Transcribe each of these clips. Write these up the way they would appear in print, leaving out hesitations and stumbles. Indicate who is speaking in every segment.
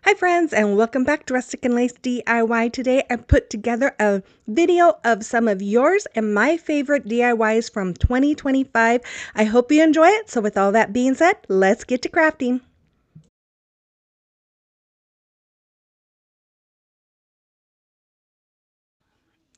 Speaker 1: Hi friends, and welcome back to Rustic and Lace DIY. Today I put together a video of some of yours and my favorite DIYs from 2025. I hope you enjoy it. So with all that being said, let's get to crafting.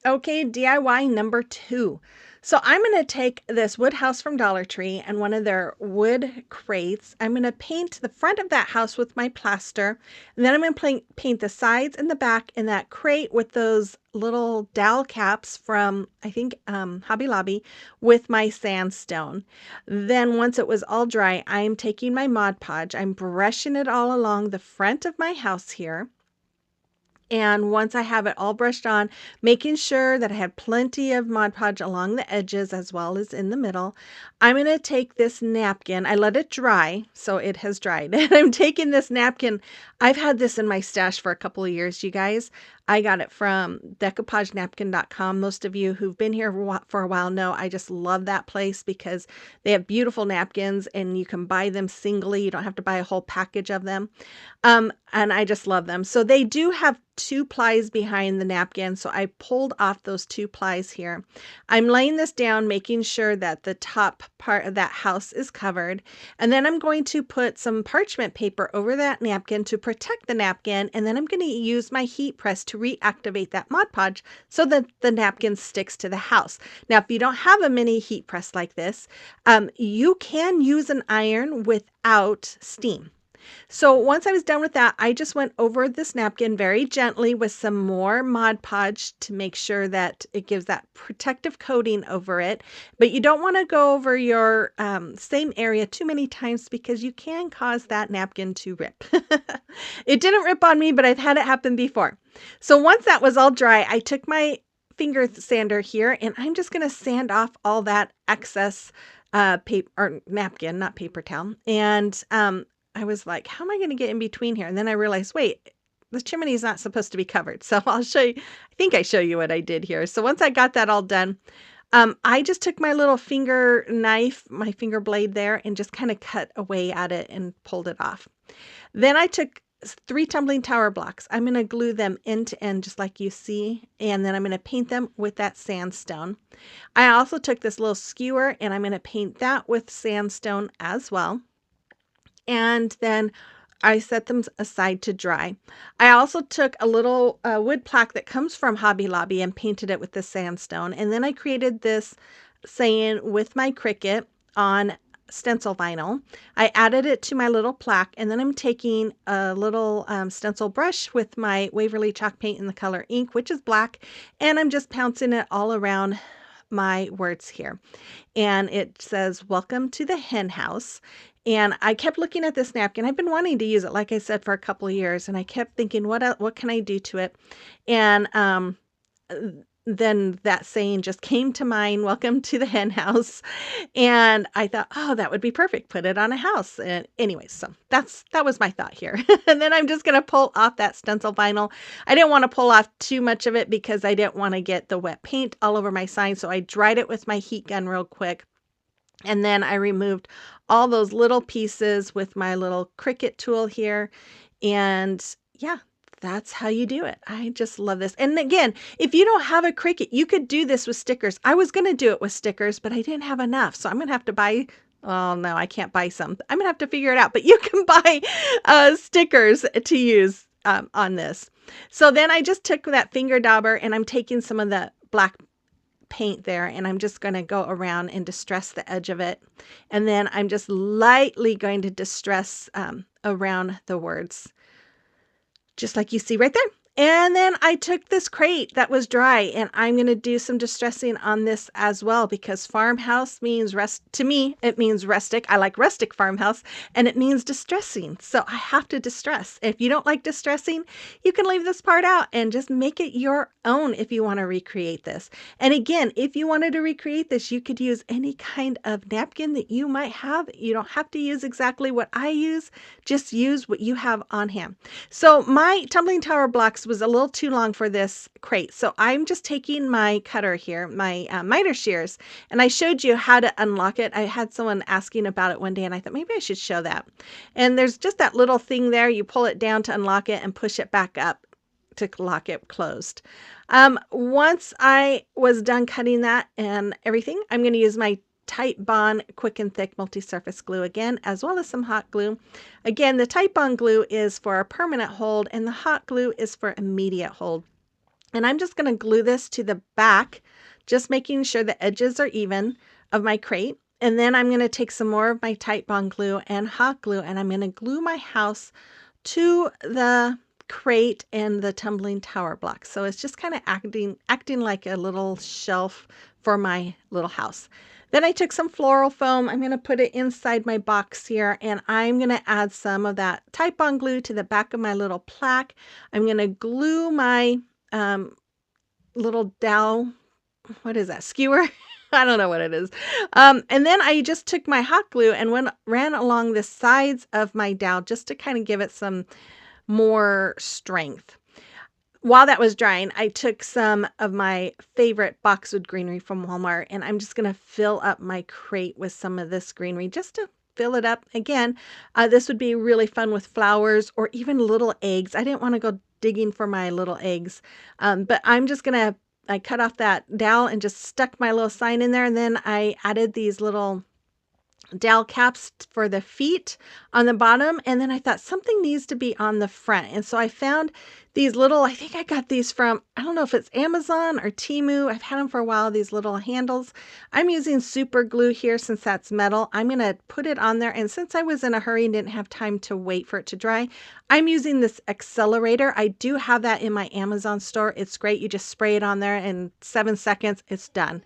Speaker 1: Okay, DIY number 2. So I'm going to take this wood house from Dollar Tree and one of their wood crates. I'm going to paint the front of that house with my plaster. And then I'm going to paint the sides and the back in that crate with those little dowel caps from, I think, Hobby Lobby with my sandstone. Then once it was all dry, I'm taking my Mod Podge. I'm brushing it all along the front of my house here. And once I have it all brushed on, making sure that I have plenty of Mod Podge along the edges as well as in the middle, I'm going to take this napkin. I let it dry, so it has dried. And I'm taking this napkin. I've had this in my stash for a couple of years, you guys. I got it from decoupagenapkin.com. Most of you who've been here for a while know I just love that place because they have beautiful napkins and you can buy them singly. You don't have to buy a whole package of them. And I just love them. So they do have 2 plies behind the napkin. So I pulled off those 2 plies here. I'm laying this down, making sure that the top part of that house is covered. And then I'm going to put some parchment paper over that napkin to protect the napkin. And then I'm going to use my heat press to reactivate that Mod Podge so that the napkin sticks to the house. Now, if you don't have a mini heat press like this, you can use an iron without steam. So once I was done with that, I just went over this napkin very gently with some more Mod Podge to make sure that it gives that protective coating over it. But you don't want to go over your same area too many times because you can cause that napkin to rip. It didn't rip on me, but I've had it happen before. So once that was all dry, I took my finger sander here and I'm just going to sand off all that excess paper or napkin, not paper towel. And I was like, how am I going to get in between here? And then I realized, wait, the chimney is not supposed to be covered. So I'll show you. I think I show you what I did here. So once I got that all done, I just took my little finger knife, my finger blade there, and just kind of cut away at it and pulled it off. Then I took 3 tumbling tower blocks. I'm going to glue them end to end just like you see. And then I'm going to paint them with that sandstone. I also took this little skewer and I'm going to paint that with sandstone as well. And then I set them aside to dry. I also took a little wood plaque that comes from Hobby Lobby and painted it with the sandstone. And then I created this saying with my Cricut on stencil vinyl. I added it to my little plaque, and then I'm taking a little stencil brush with my Waverly chalk paint in the color ink, which is black, and I'm just pouncing it all around my words here. And it says, "Welcome to the hen house." And I kept looking at this napkin. I've been wanting to use it, like I said, for a couple of years. And I kept thinking, what can I do to it? And then that saying just came to mind, "Welcome to the hen house." And I thought, oh, that would be perfect. Put it on a house. And anyways, so that was my thought here. And then I'm just going to pull off that stencil vinyl. I didn't want to pull off too much of it because I didn't want to get the wet paint all over my sign. So I dried it with my heat gun real quick. And then I removed all those little pieces with my little Cricut tool here. And yeah, that's how you do it. I just love this. And again, if you don't have a Cricut, you could do this with stickers. I was going to do it with stickers, but I didn't have enough. So I'm going to have to buy. Oh, no, I can't buy some. I'm going to have to figure it out. But you can buy stickers to use on this. So then I just took that finger dauber and I'm taking some of the black paint there and I'm just going to go around and distress the edge of it. And then I'm just lightly going to distress around the words, just like you see right there. And then I took this crate that was dry and I'm going to do some distressing on this as well because farmhouse means to me, it means rustic. I like rustic farmhouse and it means distressing. So I have to distress. If you don't like distressing, you can leave this part out and just make it your own if you want to recreate this. And again, if you wanted to recreate this, you could use any kind of napkin that you might have. You don't have to use exactly what I use. Just use what you have on hand. So my tumbling tower blocks was a little too long for this crate. So I'm just taking my cutter here, my miter shears, and I showed you how to unlock it. I had someone asking about it one day, and I thought maybe I should show that. And there's just that little thing there. You pull it down to unlock it and push it back up to lock it closed. Once I was done cutting that and everything, I'm going to use my Tight Bond Quick and Thick Multi-Surface Glue again, as well as some hot glue. Again, the Tight Bond glue is for a permanent hold, and the hot glue is for immediate hold. And I'm just going to glue this to the back, just making sure the edges are even of my crate. And then I'm going to take some more of my Tight Bond glue and hot glue, and I'm going to glue my house to the crate and the tumbling tower block. So it's just kind of acting like a little shelf for my little house. Then I took some floral foam. I'm going to put it inside my box here, and I'm going to add some of that Tight Bond glue to the back of my little plaque. I'm going to glue my little dowel, what is that, skewer? I don't know what it is. And then I just took my hot glue and ran along the sides of my dowel just to kind of give it some more strength. While that was drying, I took some of my favorite boxwood greenery from Walmart, and I'm just going to fill up my crate with some of this greenery just to fill it up. Again, this would be really fun with flowers or even little eggs. I didn't want to go digging for my little eggs, but I'm just going to, I cut off that dowel and just stuck my little sign in there, and then I added these little dowel caps for the feet on the bottom, and then I thought something needs to be on the front, and so I found these little, I think I got these from, I don't know if it's Amazon or Temu. I've had them for a while, these little handles. I'm using super glue here since that's metal. I'm going to put it on there, and since I was in a hurry and didn't have time to wait for it to dry, I'm using this accelerator. I do have that in my Amazon store. It's great. You just spray it on there in 7 seconds, it's done.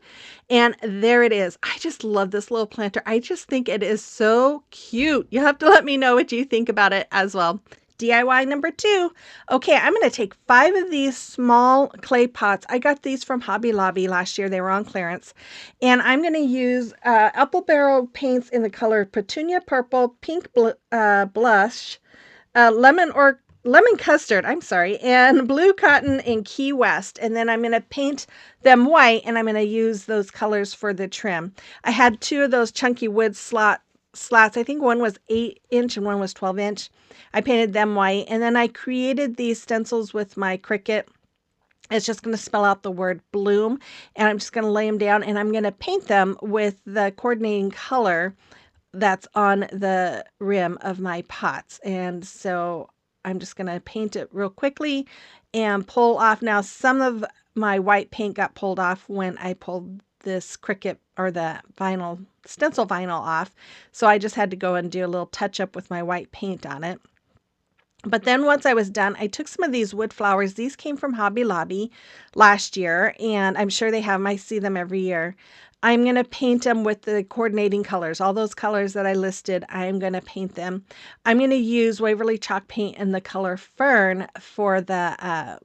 Speaker 1: And there it is. I just love this little planter. I just think it is so cute. You'll have to let me know what you think about it as well. DIY number 2. Okay, I'm going to take 5 of these small clay pots. I got these from Hobby Lobby last year. They were on clearance. And I'm going to use apple barrel paints in the color Petunia Purple, Pink Blush, lemon custard, I'm sorry, and blue cotton in Key West. And then I'm going to paint them white, and I'm going to use those colors for the trim. I had 2 of those chunky wood slats. I think one was 8-inch and one was 12-inch. I painted them white, and then I created these stencils with my Cricut. It's just going to spell out the word bloom, and I'm just going to lay them down, and I'm going to paint them with the coordinating color that's on the rim of my pots. And so I'm just going to paint it real quickly and pull off. Now, some of my white paint got pulled off when I pulled this Cricut or the vinyl, stencil vinyl off. So I just had to go and do a little touch up with my white paint on it. But then once I was done, I took some of these wood flowers. These came from Hobby Lobby last year, and I'm sure they have them. I see them every year. I'm going to paint them with the coordinating colors. All those colors that I listed, I'm going to paint them. I'm going to use Waverly chalk paint in the color Fern for the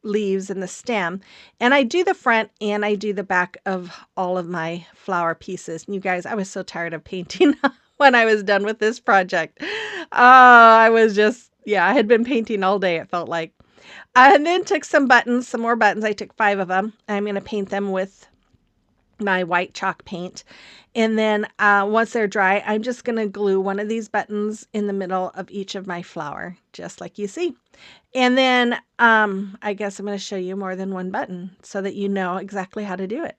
Speaker 1: leaves and the stem. And I do the front and I do the back of all of my flower pieces. And you guys, I was so tired of painting when I was done with this project. I was just, yeah, I had been painting all day, it felt like. And then took some buttons, some more buttons. I took 5 of them. I'm going to paint them with my white chalk paint. And then once they're dry, I'm just going to glue one of these buttons in the middle of each of my flower, just like you see. And then I guess I'm going to show you more than one button so that you know exactly how to do it.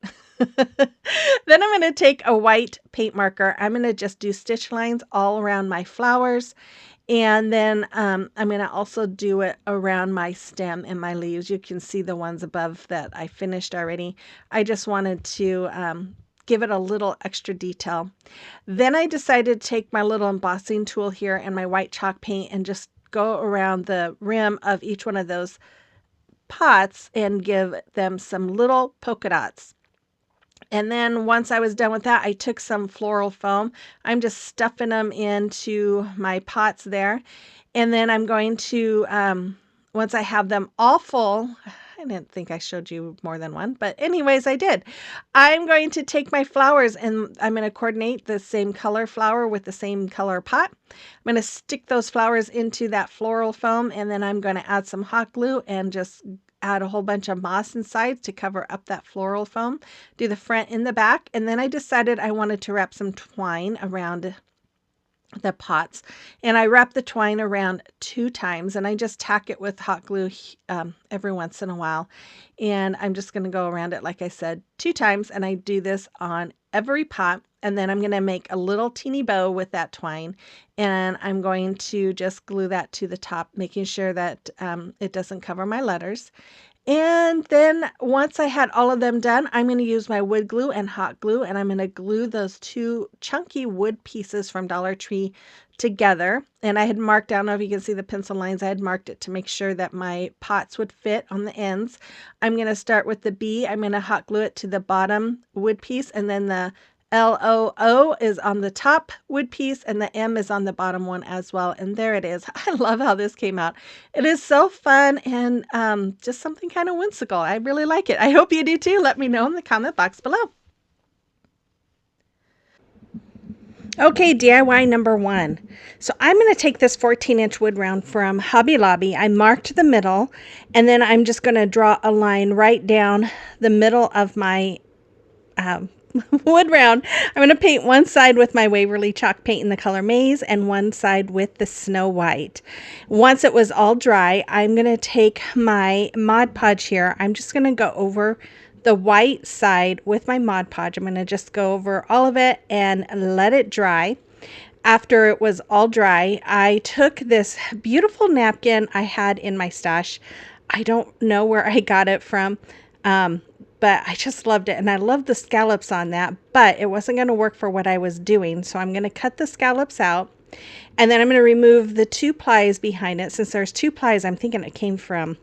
Speaker 1: Then I'm going to take a white paint marker. I'm going to just do stitch lines all around my flowers. And then I'm going to also do it around my stem and my leaves. You can see the ones above that I finished already. I just wanted to give it a little extra detail. Then I decided to take my little embossing tool here and my white chalk paint and just go around the rim of each one of those pots and give them some little polka dots. And then once I was done with that, I took some floral foam. I'm just stuffing them into my pots there. And then I'm going to, once I have them all full, I didn't think I showed you more than one, but anyways, I did. I'm going to take my flowers and I'm going to coordinate the same color flower with the same color pot. I'm going to stick those flowers into that floral foam, and then I'm going to add some hot glue and just add a whole bunch of moss inside to cover up that floral foam. Do the front and the back, and then I decided I wanted to wrap some twine around the pots, and I wrap the twine around 2 times, and I just tack it with hot glue every once in a while. And I'm just going to go around it, like I said, 2 times, and I do this on every pot. And then I'm going to make a little teeny bow with that twine, and I'm going to just glue that to the top, making sure that it doesn't cover my letters. And then once I had all of them done, I'm going to use my wood glue and hot glue, and I'm going to glue those 2 chunky wood pieces from Dollar Tree together. And I had marked down, I don't know if you can see the pencil lines, I had marked it to make sure that my pots would fit on the ends. I'm going to start with the B. I'm going to hot glue it to the bottom wood piece, and then the LOO is on the top wood piece, and the M is on the bottom one as well. And there it is. I love how this came out. It is so fun and just something kind of whimsical. I really like it. I hope you do too. Let me know in the comment box below. Okay, DIY number 1. So I'm going to take this 14-inch wood round from Hobby Lobby. I marked the middle, and then I'm just going to draw a line right down the middle of my wood round. I'm going to paint one side with my Waverly chalk paint in the color Maize and one side with the Snow White. Once it was all dry, I'm going to take my Mod Podge here. I'm just going to go over the white side with my Mod Podge. I'm going to just go over all of it and let it dry. After it was all dry, I took this beautiful napkin I had in my stash. I don't know where I got it from, but I just loved it, and I loved the scallops on that, but it wasn't going to work for what I was doing, so I'm going to cut the scallops out, and then I'm going to remove the 2 plies behind it. Since there's 2 plies, I'm thinking it came from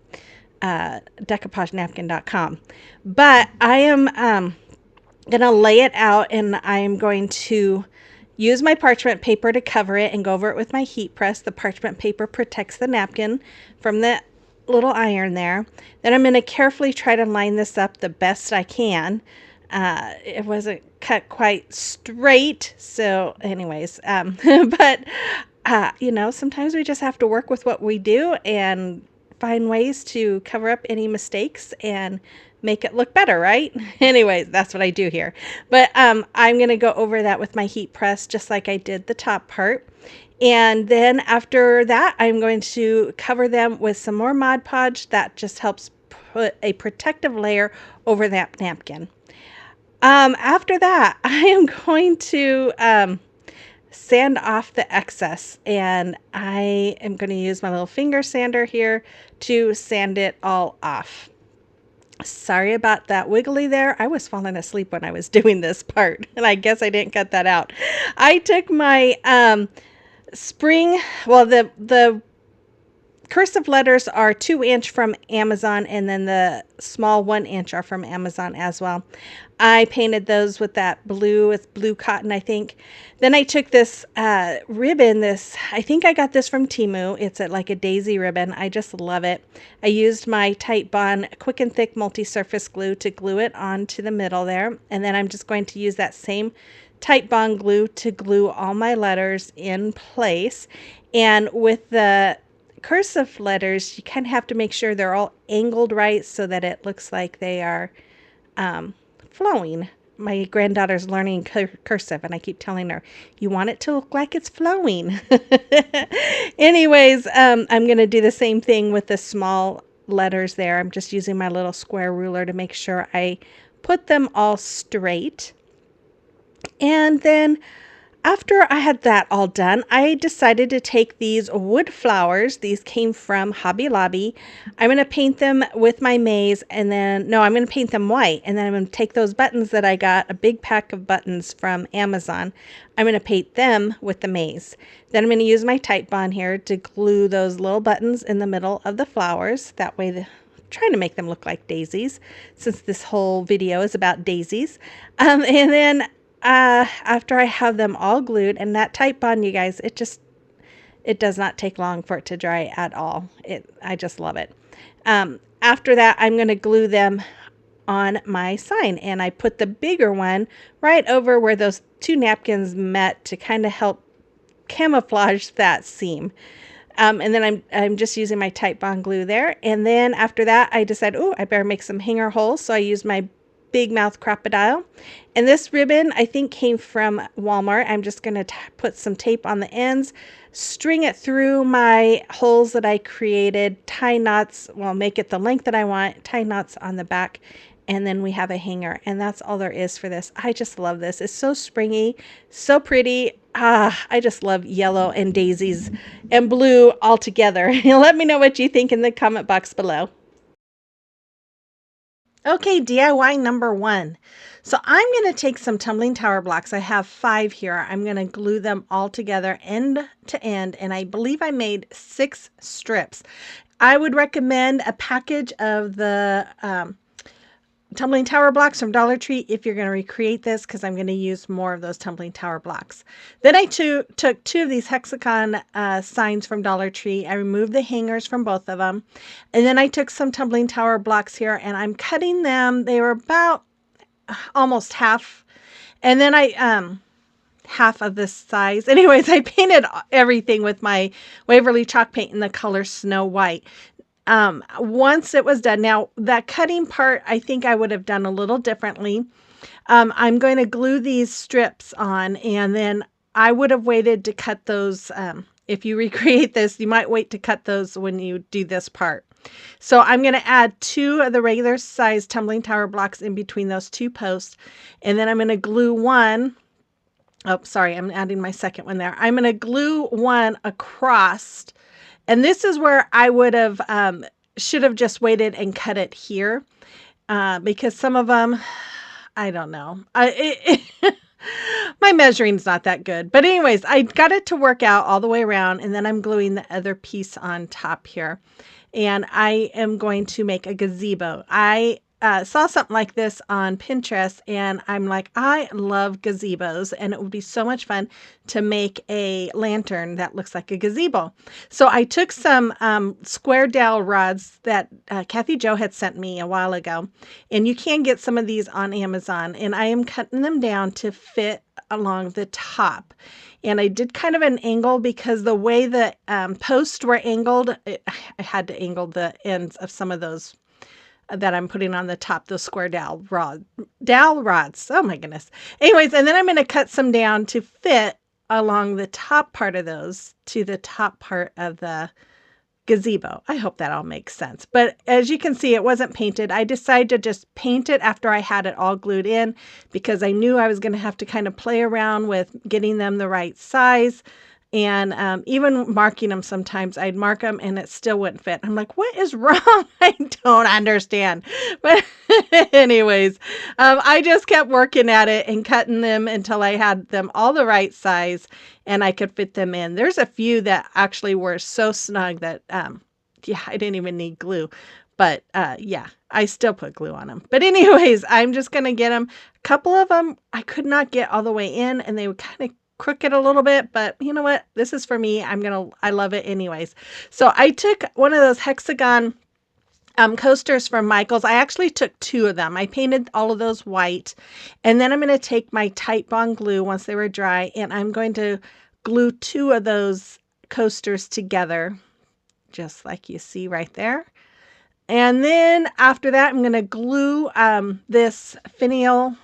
Speaker 1: decoupagenapkin.com, but I am going to lay it out, and I'm going to use my parchment paper to cover it and go over it with my heat press. The parchment paper protects the napkin from the little iron there. Then I'm going to carefully try to line this up the best I can. It wasn't cut quite straight, so anyways, but you know, sometimes we just have to work with what we do and find ways to cover up any mistakes and make it look better, right? Anyways, that's what I do here. But I'm going to go over that with my heat press just like I did the top part. And then after that, I'm going to cover them with some more Mod Podge. That just helps put a protective layer over that napkin. After that, I am going to sand off the excess, and I am going to use my little finger sander here to sand it all off. Sorry about that wiggly there. I was falling asleep when I was doing this part, and I guess I didn't cut that out. I took my spring, well, the cursive letters are 2-inch from Amazon, and then the small 1-inch are from Amazon as well. I painted those with that blue, it's blue cotton, I think. Then I took this ribbon, I think I got this from Temu. It's like a daisy ribbon. I just love it. I used my Tite Bond Quick and Thick multi-surface glue to glue it onto the middle there. And then I'm just going to use that same Tite Bond glue to glue all my letters in place. And with the cursive letters, you kind of have to make sure they're all angled right so that it looks like they are flowing. My granddaughter's learning cursive, and I keep telling her, you want it to look like it's flowing. Anyways, I'm going to do the same thing with the small letters there. I'm just using my little square ruler to make sure I put them all straight. And then after I had that all done, I decided to take these wood flowers. These came from Hobby Lobby. I'm going to paint them with my Maize, and then, no, I'm going to paint them white. And then I'm going to take those buttons that I got, a big pack of buttons from Amazon. I'm going to paint them with the Maize. Then I'm going to use my Tite Bond here to glue those little buttons in the middle of the flowers. That way, trying to make them look like daisies, since this whole video is about daisies. And then after I have them all glued, and that Tite Bond, you guys, It does not take long for it to dry at all. I just love it. After that, I'm going to glue them on my sign, and I put the bigger one right over where those two napkins met to kind of help camouflage that seam. And then I'm just using my Tite Bond glue there. And then after that, I decided, oh, I better make some hanger holes. So I used my big mouth crocodile. And this ribbon, I think, came from Walmart. I'm just going to put some tape on the ends, string it through my holes that I created, tie knots, well, make it the length that I want, tie knots on the back, and then we have a hanger. And that's all there is for this. I just love this. It's so springy, so pretty. I just love yellow and daisies and blue all together. Let me know what you think in the comment box below. Okay, DIY number 1. So I'm going to take some tumbling tower blocks. I have 5 here. I'm going to glue them all together end to end, and I believe I made 6 strips. I would recommend a package of the tumbling tower blocks from Dollar Tree if you're going to recreate this, because I'm going to use more of those tumbling tower blocks. Then I took 2 of these hexagon signs from Dollar Tree. I removed the hangers from both of them. And then I took some tumbling tower blocks here, and I'm cutting them. They were about almost half. And then I half of this size. Anyways, I painted everything with my Waverly chalk paint in the color Snow White. Once it was done, now that cutting part, I think I would have done a little differently. I'm going to glue these strips on, and then I would have waited to cut those. If you recreate this, you might wait to cut those when you do this part. So I'm going to add 2 of the regular size tumbling tower blocks in between those 2 posts. And then I'm going to glue one. Oh, sorry, I'm adding my second one there. I'm going to glue one across. And this is where I would have, should have just waited and cut it here, because some of them, I don't know. My measuring's not that good. But anyways, I got it to work out all the way around, and then I'm gluing the other piece on top here. And I am going to make a gazebo. I saw something like this on Pinterest, and I'm like, I love gazebos, and it would be so much fun to make a lantern that looks like a gazebo. So I took some square dowel rods that Kathy Jo had sent me a while ago, and you can get some of these on Amazon, and I am cutting them down to fit along the top. And I did kind of an angle because the way the posts were angled, I had to angle the ends of some of those that I'm putting on the top, those square dowel rods. Oh my goodness. Anyways, and then I'm going to cut some down to fit along the top part of those to the top part of the gazebo. I hope that all makes sense. But as you can see, it wasn't painted. I decided to just paint it after I had it all glued in, because I knew I was going to have to kind of play around with getting them the right size. And even marking them, sometimes I'd mark them and it still wouldn't fit. I'm like, what is wrong? I don't understand. But anyways, I just kept working at it and cutting them until I had them all the right size and I could fit them in. There's a few that actually were so snug that, yeah, I didn't even need glue. But yeah, I still put glue on them. But anyways, I'm just going to get them. A couple of them I could not get all the way in, and they would kind of crooked a little bit, but you know what? This is for me. I love it anyways. So I took one of those hexagon coasters from Michael's. I actually took 2 of them. I painted all of those white, and then I'm going to take my Tite Bond glue once they were dry, and I'm going to glue 2 of those coasters together, just like you see right there. And then after that, I'm going to glue this finial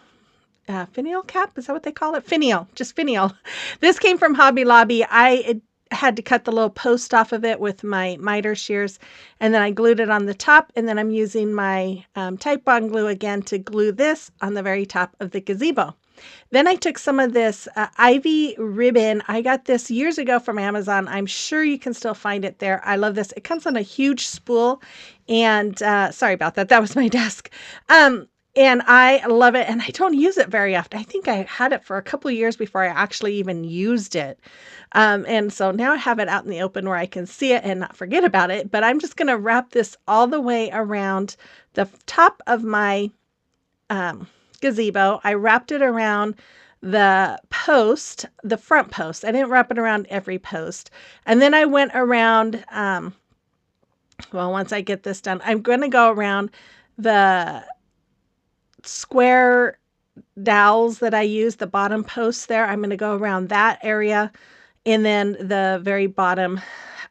Speaker 1: cap, is that what they call it? Finial, just finial. This came from Hobby Lobby. I had to cut the little post off of it with my miter shears, and then I glued it on the top, and then I'm using my Tite Bond glue again to glue this on the very top of the gazebo. Then I took some of this ivy ribbon. I got this years ago from Amazon. I'm sure you can still find it there. I love this. It comes on a huge spool, and sorry about that. That was my desk. And I love it, and I don't use it very often. I think I had it for a couple of years before I actually even used it. And so now I have it out in the open where I can see it and not forget about it. But I'm just going to wrap this all the way around the top of my gazebo. I wrapped it around the post, the front post. I didn't wrap it around every post. And then I went around, well, once I get this done, I'm going to go around the square dowels that I use, the bottom posts there. I'm going to go around that area. And then the very bottom,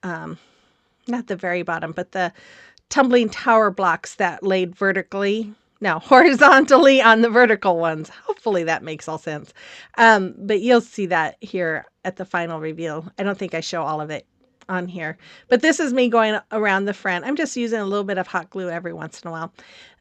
Speaker 1: not the very bottom, but the tumbling tower blocks that laid vertically, no, horizontally on the vertical ones. Hopefully that makes all sense. But you'll see that here at the final reveal. I don't think I show all of it on here, but this is me going around the front. I'm just using a little bit of hot glue every once in a while.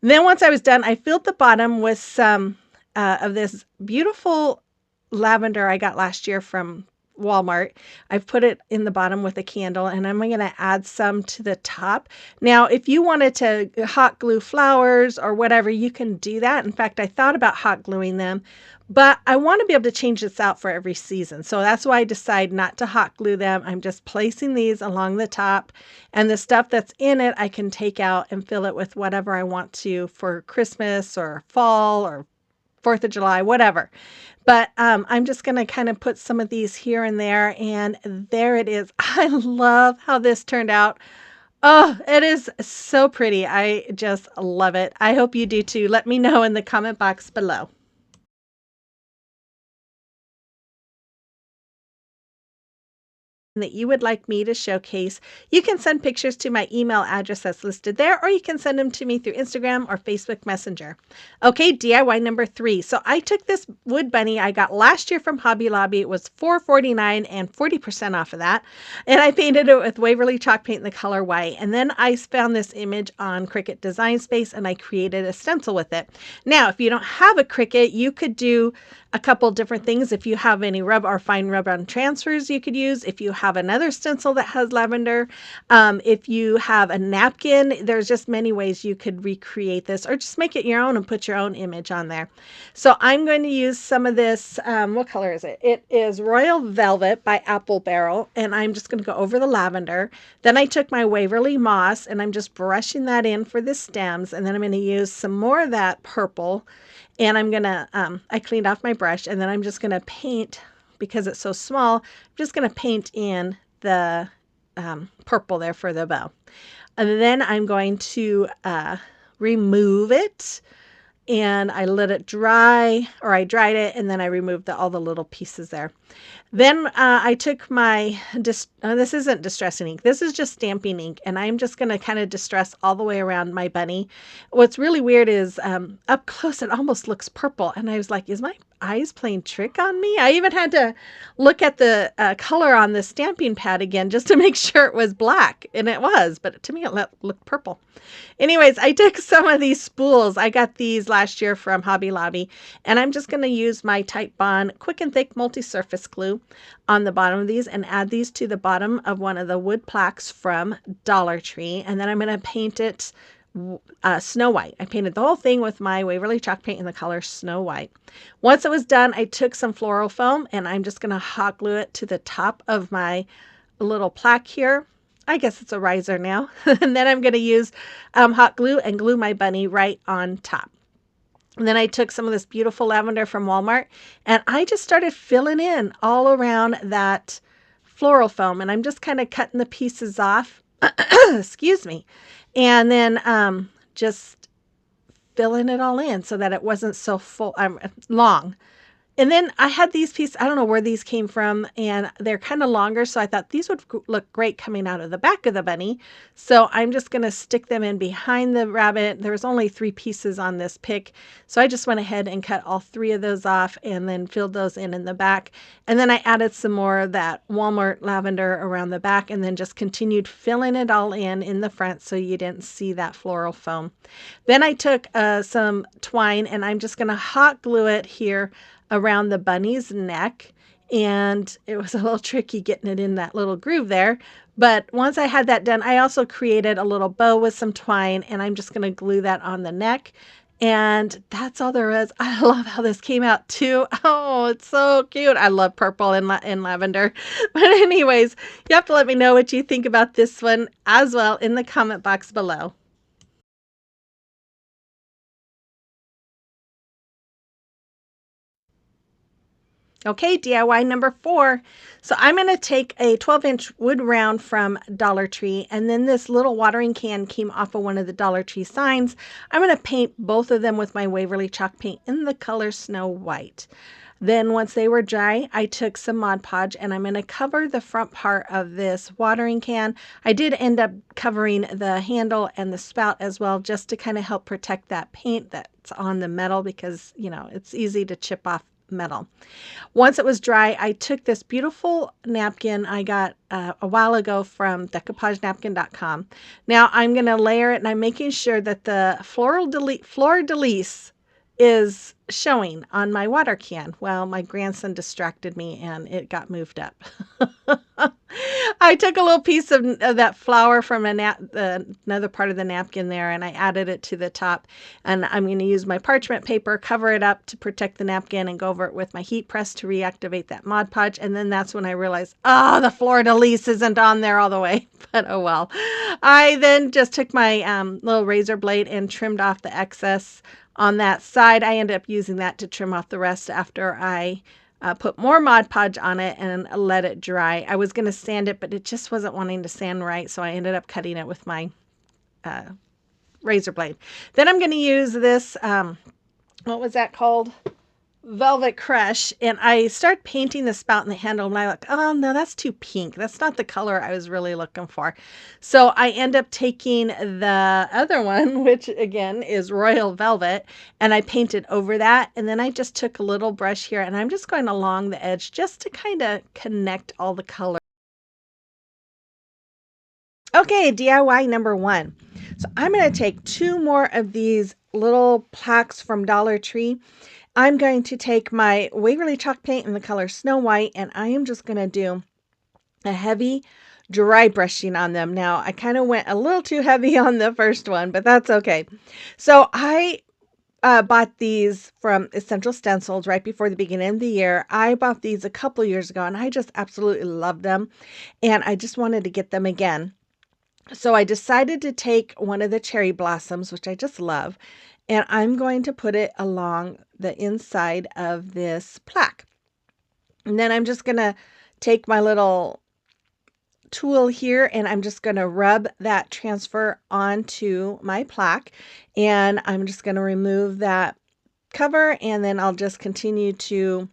Speaker 1: And then once I was done, I filled the bottom with some of this beautiful lavender I got last year from Walmart. I've put it in the bottom with a candle, and I'm going to add some to the top. Now, if you wanted to hot glue flowers or whatever, you can do that. In fact, I thought about hot gluing them, but I want to be able to change this out for every season. So that's why I decide not to hot glue them. I'm just placing these along the top, and the stuff that's in it, I can take out and fill it with whatever I want to for Christmas or fall or 4th of July, whatever. But I'm just going to kind of put some of these here and there, and there it is. I love how this turned out. Oh, it is so pretty. I just love it. I hope you do too. Let me know in the comment box below. That you would like me to showcase, you can send pictures to my email address that's listed there, or you can send them to me through Instagram or Facebook Messenger. Okay, DIY number 3. So I took this wood bunny I got last year from Hobby Lobby. It was $4.49 and 40% off of that. And I painted it with Waverly chalk paint in the color white. And then I found this image on Cricut Design Space and I created a stencil with it. Now, if you don't have a Cricut, you could do a couple different things. If you have any rub or fine rub on transfers, you could use. If you have another stencil that has lavender, if you have a napkin, there's just many ways you could recreate this, or just make it your own and put your own image on there. So I'm going to use some of this. What color is it? It is Royal Velvet by Apple Barrel, and I'm just going to go over the lavender. Then I took my Waverly Moss, and I'm just brushing that in for the stems, and then I'm going to use some more of that purple. And I'm going to, I cleaned off my brush, and then I'm just going to paint, because it's so small, I'm just going to paint in the purple there for the bow. And then I'm going to remove it, and I let it dry, or I dried it, and then I removed all the little pieces there. Then I took my, this isn't distressing ink, this is just stamping ink, and I'm just going to kind of distress all the way around my bunny. What's really weird is up close it almost looks purple, and I was like, is my eyes playing trick on me? I even had to look at the color on the stamping pad again just to make sure it was black, and it was, but to me it looked purple. Anyways, I took some of these spools. I got these last year from Hobby Lobby, and I'm just going to use my Type Bond Quick and Thick Multi-Surface Glue on the bottom of these and add these to the bottom of one of the wood plaques from Dollar Tree. And then I'm going to paint it Snow White. I painted the whole thing with my Waverly chalk paint in the color Snow White. Once it was done, I took some floral foam, and I'm just going to hot glue it to the top of my little plaque here. I guess it's a riser now. And then I'm going to use hot glue and glue my bunny right on top. And then I took some of this beautiful lavender from Walmart, and I just started filling in all around that floral foam. And I'm just kind of cutting the pieces off, excuse me, and then just filling it all in so that it wasn't so full, long. And then I had these pieces, I don't know where these came from, and they're kind of longer, so I thought these would look great coming out of the back of the bunny. So I'm just going to stick them in behind the rabbit. There was only 3 pieces on this pick, so I just went ahead and cut all 3 of those off and then filled those in the back. And then I added some more of that Walmart lavender around the back, and then just continued filling it all in the front so you didn't see that floral foam. Then I took some twine, and I'm just going to hot glue it here around the bunny's neck, and it was a little tricky getting it in that little groove there. But once I had that done, I also created a little bow with some twine, and I'm just going to glue that on the neck. And that's all there is. I love how this came out too. Oh, it's so cute. I love purple and lavender. But anyways, you have to let me know what you think about this one as well in the comment box below. Okay, DIY number 4. So I'm going to take a 12-inch wood round from Dollar Tree, and then this little watering can came off of one of the Dollar Tree signs. I'm going to paint both of them with my Waverly chalk paint in the color Snow White. Then once they were dry, I took some Mod Podge and I'm going to cover the front part of this watering can. I did end up covering the handle and the spout as well, just to kind of help protect that paint that's on the metal, because, you know, it's easy to chip off metal. Once it was dry, I took this beautiful napkin I got a while ago from decoupagenapkin.com. Now I'm going to layer it, and I'm making sure that the fleur de lis is showing on my water can. Well, my grandson distracted me and it got moved up. I took a little piece of that flower from another part of the napkin there, and I added it to the top. And I'm going to use my parchment paper, cover it up to protect the napkin, and go over it with my heat press to reactivate that Mod Podge. And then that's when I realized, oh, the fleur de lis isn't on there all the way. But oh well. I then just took my little razor blade and trimmed off the excess on that side. I ended up using that to trim off the rest after I put more Mod Podge on it and let it dry. I was going to sand it, but it just wasn't wanting to sand right, so I ended up cutting it with my razor blade. Then I'm going to use this, what was that called? Velvet Crush, and I start painting the spout and the handle, and I'm like, oh no, that's too pink. That's not the color I was really looking for. So I end up taking the other one, which again is Royal Velvet, and I painted over that. And then I just took a little brush here, and I'm just going along the edge just to kind of connect all the colors. Okay, DIY number 1. So I'm going to take 2 more of these little plaques from Dollar Tree. I'm going to take my Waverly chalk paint in the color Snow White, and I am just going to do a heavy dry brushing on them. Now, I kind of went a little too heavy on the first one, but that's okay. So I bought these from Essential Stencils right before the beginning of the year. I bought these a couple years ago, and I just absolutely loved them, and I just wanted to get them again. So I decided to take one of the cherry blossoms, which I just love, and I'm going to put it along the inside of this plaque. And then I'm just going to take my little tool here, and I'm just going to rub that transfer onto my plaque, and I'm just going to remove that cover, and then I'll just continue to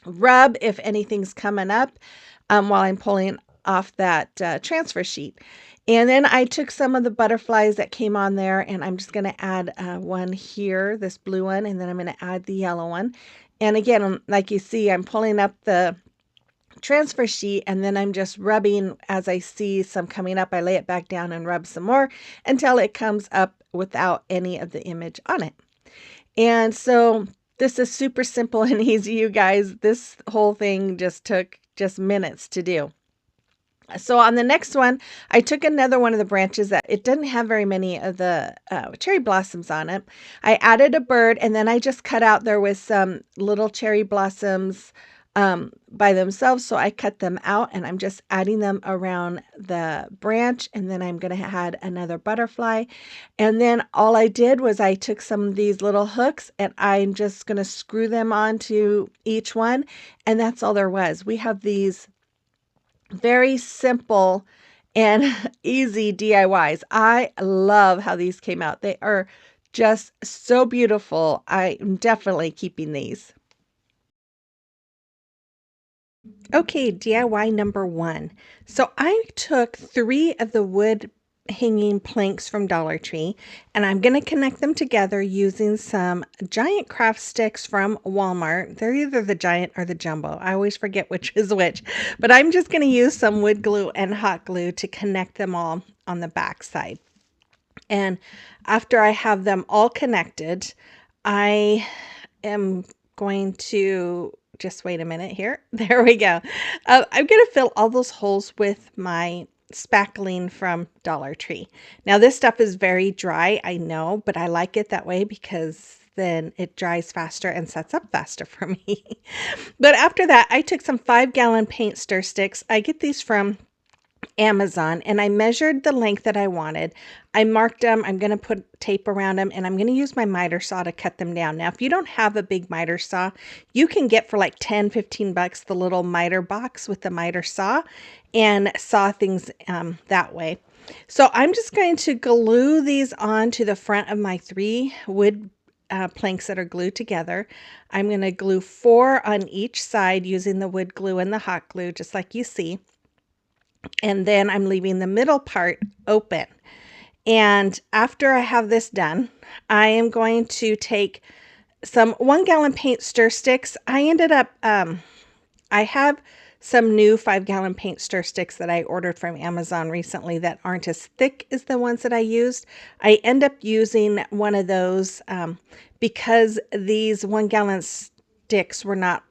Speaker 1: rub if anything's coming up while I'm pulling off that transfer sheet. And then I took some of the butterflies that came on there, and I'm just going to add one here, this blue one, and then I'm going to add the yellow one. And again, like you see, I'm pulling up the transfer sheet, and then I'm just rubbing as I see some coming up. I lay it back down and rub some more until it comes up without any of the image on it. And so this is super simple and easy, you guys. This whole thing just took just minutes to do. So on the next one, I took another one of the branches that it didn't have very many of the cherry blossoms on it. I added a bird, and then I just cut out, there was some little cherry blossoms by themselves. So I cut them out, and I'm just adding them around the branch. And then I'm going to add another butterfly. And then all I did was I took some of these little hooks, and I'm just going to screw them onto each one. And that's all there was. We have these very simple and easy DIYs. I love how these came out. They are just so beautiful. I'm definitely keeping these. Okay, DIY number 1. So I took 3 of the wood hanging planks from Dollar Tree, and I'm going to connect them together using some giant craft sticks from Walmart. They're either the giant or the jumbo. I always forget which is which, but I'm just going to use some wood glue and hot glue to connect them all on the back side. And after I have them all connected, I am going to just wait a minute here. There we go. I'm going to fill all those holes with my spackling from Dollar Tree. Now this stuff is very dry, I know, but I like it that way because then it dries faster and sets up faster for me. But after that, I took some 5-gallon paint stir sticks. I get these from Amazon, and I measured the length that I wanted. I marked them. I'm going to put tape around them, and I'm going to use my miter saw to cut them down. Now, if you don't have a big miter saw, you can get for like 10, 15 bucks the little miter box with the miter saw and saw things that way. So I'm just going to glue these onto the front of my 3 wood planks that are glued together. I'm going to glue 4 on each side using the wood glue and the hot glue, just like you see. And then I'm leaving the middle part open. And after I have this done, I am going to take some 1-gallon paint stir sticks. I ended up, I have some new 5-gallon paint stir sticks that I ordered from Amazon recently that aren't as thick as the ones that I used. I end up using one of those because these 1-gallon sticks were not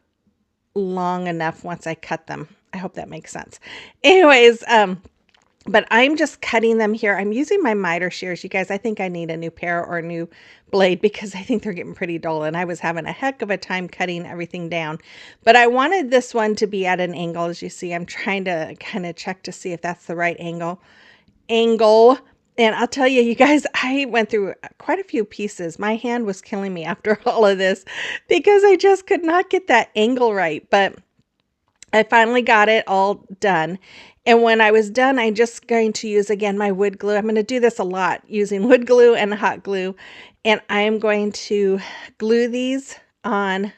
Speaker 1: long enough once I cut them. I hope that makes sense. Anyways, but I'm just cutting them here. I'm using my miter shears. You guys, I think I need a new pair or a new blade because I think they're getting pretty dull, and I was having a heck of a time cutting everything down. But I wanted this one to be at an angle. As you see, I'm trying to kind of check to see if that's the right angle. And I'll tell you, you guys, I went through quite a few pieces. My hand was killing me after all of this because I just could not get that angle right. But I finally got it all done. And when I was done, I'm just going to use again my wood glue. I'm going to do this a lot using wood glue and hot glue. And I'm going to glue these on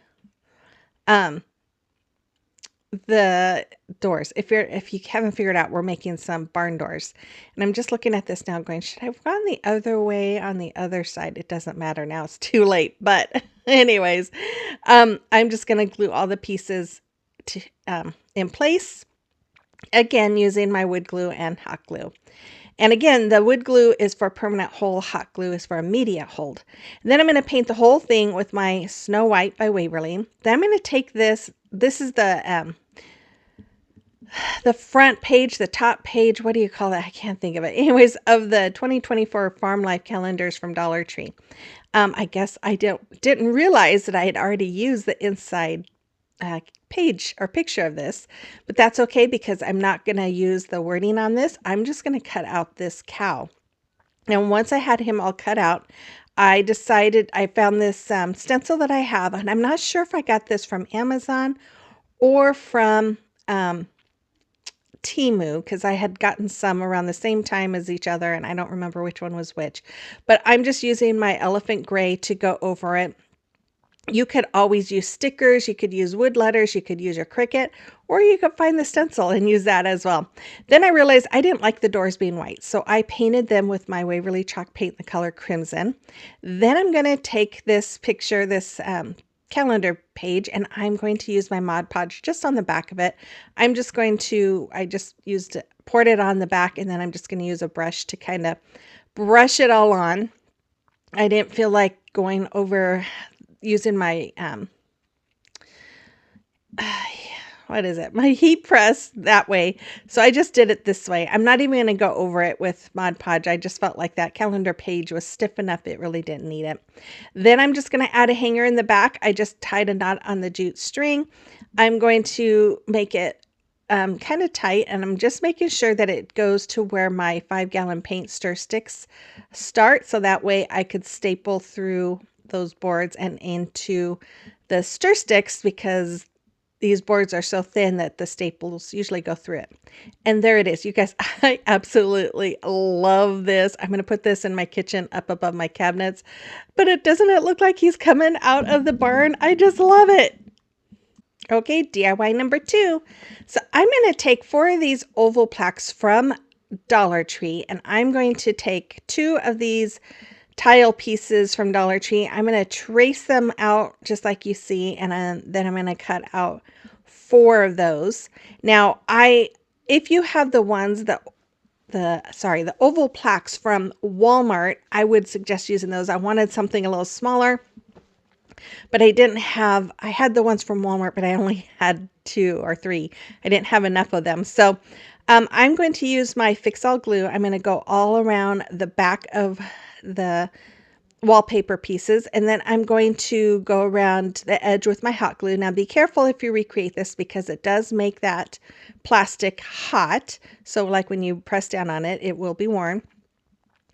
Speaker 1: the doors. If you haven't figured out, we're making some barn doors. And I'm just looking at this now going, should I have gone the other way on the other side? It doesn't matter now. It's too late. But anyways, I'm just going to glue all the pieces to, in place. Again, using my wood glue and hot glue. And again, the wood glue is for permanent hold, hot glue is for immediate hold. And then I'm going to paint the whole thing with my Snow White by Waverly. Then I'm going to take this is the front page, the top page, what do you call that? I can't think of it. Anyways, of the 2024 Farm Life calendars from Dollar Tree. I guess I didn't realize that I had already used the inside page or picture of this, but that's okay because I'm not going to use the wording on this. I'm just going to cut out this cow. And once I had him all cut out, I decided I found this stencil that I have, and I'm not sure if I got this from Amazon or from Temu, because I had gotten some around the same time as each other, and I don't remember which one was which. But I'm just using my elephant gray to go over it. You could always use stickers, you could use wood letters, you could use your Cricut, or you could find the stencil and use that as well. Then I realized I didn't like the doors being white, so I painted them with my Waverly chalk paint in the color crimson. Then I'm going to take this picture, this calendar page, and I'm going to use my Mod Podge just on the back of it. I just poured it on the back, and then I'm just going to use a brush to kind of brush it all on. I didn't feel like going over using my my heat press that way, so I just did it this way. I'm not even going to go over it with Mod Podge. I just felt like that calendar page was stiff enough, it really didn't need it. Then I'm just going to add a hanger in the back. I just tied a knot on the jute string. I'm going to make it kind of tight, and I'm just making sure that it goes to where my 5-gallon paint stir sticks start, so that way I could staple through those boards and into the stir sticks, because these boards are so thin that the staples usually go through it. And there it is. You guys, I absolutely love this. I'm going to put this in my kitchen up above my cabinets, but doesn't it look like he's coming out of the barn? I just love it. Okay, DIY number 2. So I'm going to take 4 of these oval plaques from Dollar Tree, and I'm going to take 2 of these tile pieces from Dollar Tree. I'm going to trace them out just like you see, and then I'm going to cut out 4 of those. Now, if you have the ones that the oval plaques from Walmart, I would suggest using those. I wanted something a little smaller, but I had the ones from Walmart, but I only had 2 or 3. I didn't have enough of them. So I'm going to use my Fix All glue. I'm going to go all around the back of the wallpaper pieces, and then I'm going to go around the edge with my hot glue. Now be careful if you recreate this because it does make that plastic hot. So like when you press down on it, it will be warm.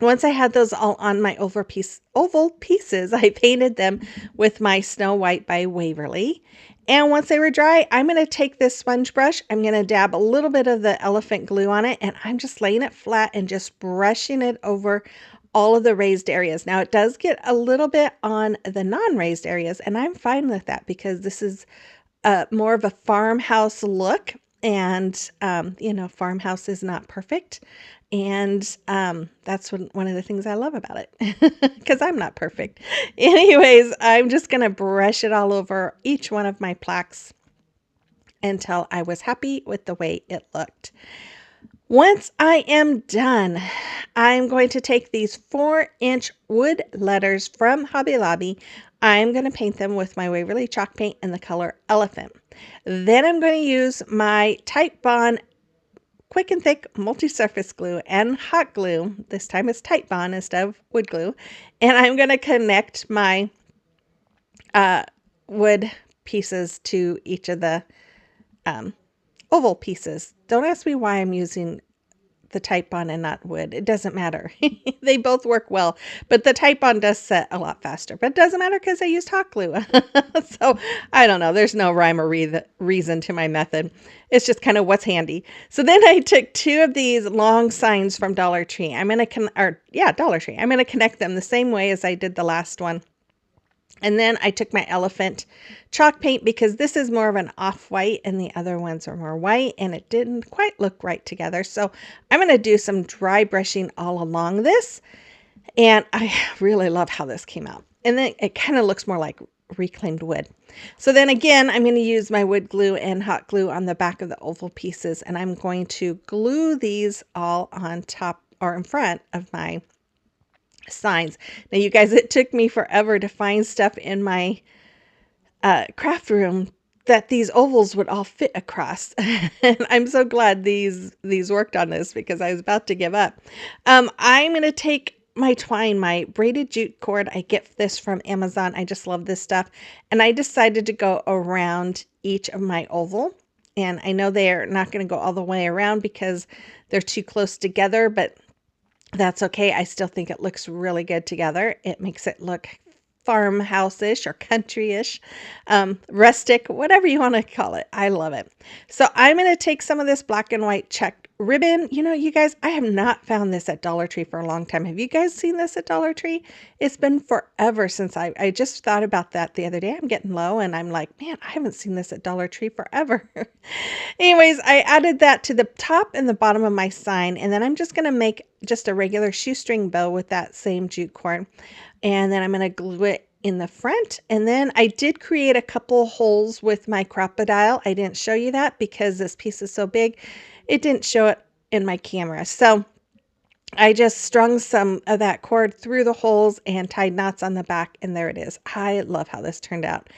Speaker 1: Once I had those all on my oval pieces, I painted them with my Snow White by Waverly. And once they were dry, I'm going to take this sponge brush. I'm going to dab a little bit of the elephant glue on it, and I'm just laying it flat and just brushing it over all of the raised areas. Now it does get a little bit on the non-raised areas, and I'm fine with that because this is more of a farmhouse look. And, farmhouse is not perfect. And that's one of the things I love about it because I'm not perfect. Anyways, I'm just going to brush it all over each one of my plaques until I was happy with the way it looked. Once I am done, I'm going to take these 4-inch wood letters from Hobby Lobby. I'm going to paint them with my Waverly chalk paint in the color Elephant. Then I'm going to use my Type Bond Quick and Thick multi-surface glue and hot glue. This time it's Type Bond instead of wood glue. And I'm going to connect my wood pieces to each of the oval pieces. Don't ask me why I'm using the Type Bond and not wood. It doesn't matter. They both work well, but the Type Bond does set a lot faster, but it doesn't matter because I used hot glue. So I don't know. There's no rhyme or reason to my method. It's just kind of what's handy. So then I took 2 of these long signs from Dollar Tree. Dollar Tree. I'm going to connect them the same way as I did the last one. And then I took my elephant chalk paint because this is more of an off-white and the other ones are more white, and it didn't quite look right together. So I'm going to do some dry brushing all along this, and I really love how this came out. And then it kind of looks more like reclaimed wood. So then again, I'm going to use my wood glue and hot glue on the back of the oval pieces, and I'm going to glue these all on top or in front of my signs. Now, you guys, it took me forever to find stuff in my craft room that these ovals would all fit across. And I'm so glad these worked on this because I was about to give up. I'm going to take my twine, my braided jute cord. I get this from Amazon. I just love this stuff. And I decided to go around each of my oval. And I know they're not going to go all the way around because they're too close together, but that's okay. I still think it looks really good together. It makes it look farmhouse-ish or country-ish, rustic, whatever you want to call it. I love it. So I'm going to take some of this black and white checked ribbon. You know, you guys, I have not found this at Dollar Tree for a long time. Have you guys seen this at Dollar Tree? It's been forever since I just thought about that the other day. I'm getting low and I'm like, man, I haven't seen this at Dollar Tree forever. Anyways, I added that to the top and the bottom of my sign, and then I'm just going to make just a regular shoestring bow with that same jute cord. And then I'm going to glue it in the front. And then I did create a couple holes with my crocodile. I didn't show you that because this piece is so big. It didn't show it in my camera. So I just strung some of that cord through the holes and tied knots on the back. And there it is. I love how this turned out.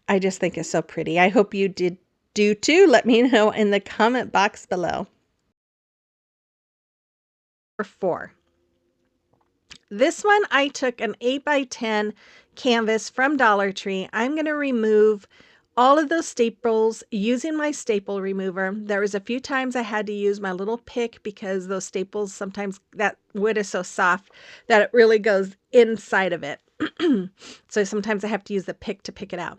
Speaker 1: I just think it's so pretty. I hope you did do too. Let me know in the comment box below. Number 4. This one, I took an 8x10 canvas from Dollar Tree. I'm going to remove all of those staples using my staple remover. There was a few times I had to use my little pick because those staples, sometimes that wood is so soft that it really goes inside of it. So sometimes I have to use the pick to pick it out.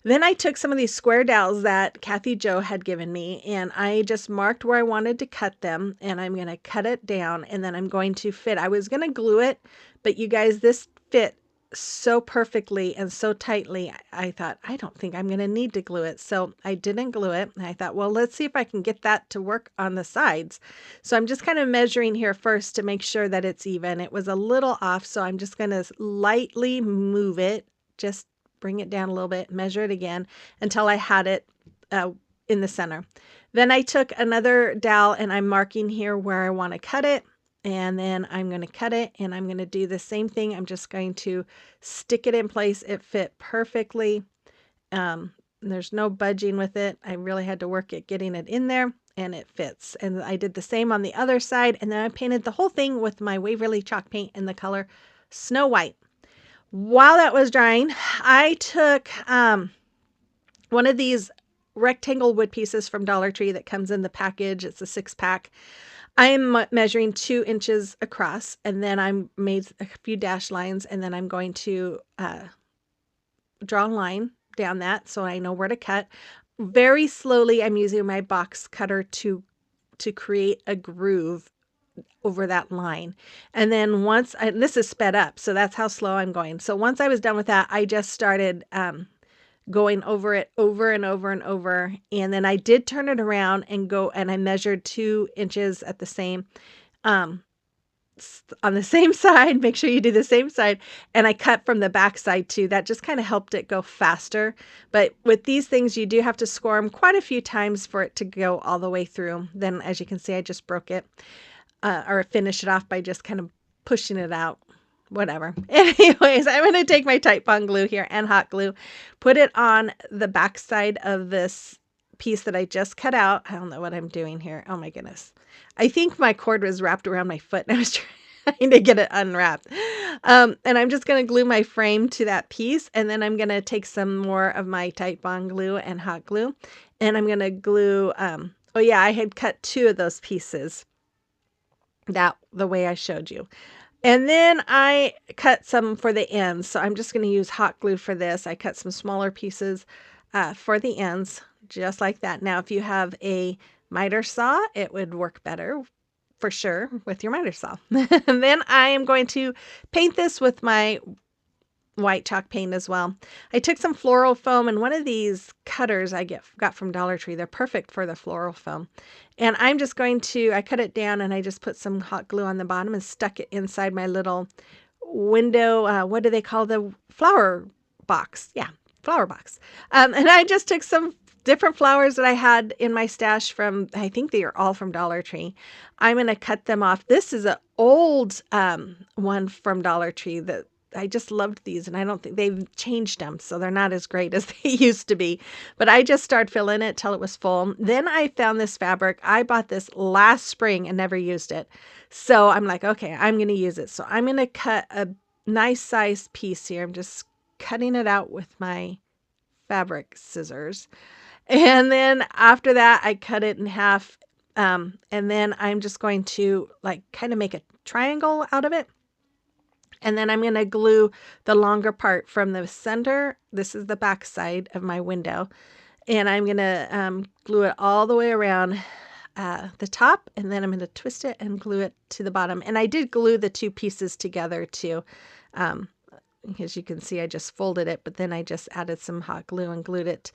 Speaker 1: Then I took some of these square dowels that Kathy Jo had given me, and I just marked where I wanted to cut them, and I'm going to cut it down, and then I'm going to fit. I was going to glue it, but you guys, this fit so perfectly and so tightly. I thought, I don't think I'm going to need to glue it. So I didn't glue it. And I thought, well, let's see if I can get that to work on the sides. So I'm just kind of measuring here first to make sure that it's even. It was a little off, so I'm just going to lightly move it, just bring it down a little bit, measure it again until I had it in the center. Then I took another dowel and I'm marking here where I want to cut it. And then I'm going to cut it and I'm going to do the same thing. I'm just going to stick it in place. It fit perfectly. There's no budging with it. I really had to work at getting it in there and it fits. And I did the same on the other side. And then I painted the whole thing with my Waverly chalk paint in the color Snow White. While that was drying, I took one of these rectangle wood pieces from Dollar Tree that comes in the package. It's a 6-pack. I'm measuring 2 inches across, and then I'm made a few dash lines, and then I'm going to draw a line down that so I know where to cut. Very slowly, I'm using my box cutter to create a groove over that line. And then this is sped up, so that's how slow I'm going. So once I was done with that, I just started going over it over and over and over. And then I did turn it around and I measured 2 inches at the same, um, on the same side. Make sure you do the same side. And I cut from the back side too. That just kind of helped it go faster. But with these things, you do have to score them quite a few times for it to go all the way through. Then, as you can see, I just broke it, or finish it off by just kind of pushing it out. Whatever. Anyways, I'm going to take my Titebond glue here and hot glue, put it on the back side of this piece that I just cut out. I don't know what I'm doing here. Oh my goodness. I think my cord was wrapped around my foot and I was trying to get it unwrapped. And I'm just going to glue my frame to that piece. And then I'm going to take some more of my Titebond glue and hot glue. And I'm going to glue, oh yeah, I had cut 2 of those pieces the way I showed you. And then I cut some for the ends. So I'm just going to use hot glue for this. I cut some smaller pieces for the ends, just like that. Now, if you have a miter saw, it would work better for sure with your miter saw. And then I am going to paint this with my white chalk paint as well. I took some floral foam, and one of these cutters I got from Dollar Tree. They're perfect for the floral foam. And I'm just going to, I cut it down and I just put some hot glue on the bottom and stuck it inside my little window. What do they call the flower box? Yeah, flower box. And I just took some different flowers that I had in my stash from, I think they are all from Dollar Tree. I'm going to cut them off. This is an old one from Dollar Tree that I just loved these, and I don't think they've changed them, so they're not as great as they used to be. But I just started filling it till it was full. Then I found this fabric. I bought this last spring and never used it. So I'm like, okay, I'm going to use it. So I'm going to cut a nice sized piece here. I'm just cutting it out with my fabric scissors. And then after that, I cut it in half. And then I'm just going to like kind of make a triangle out of it. And then I'm going to glue the longer part from the center. This is the back side of my window. And I'm going to glue it all the way around the top. And then I'm going to twist it and glue it to the bottom. And I did glue the 2 pieces together too. As you can see, I just folded it, but then I just added some hot glue and glued it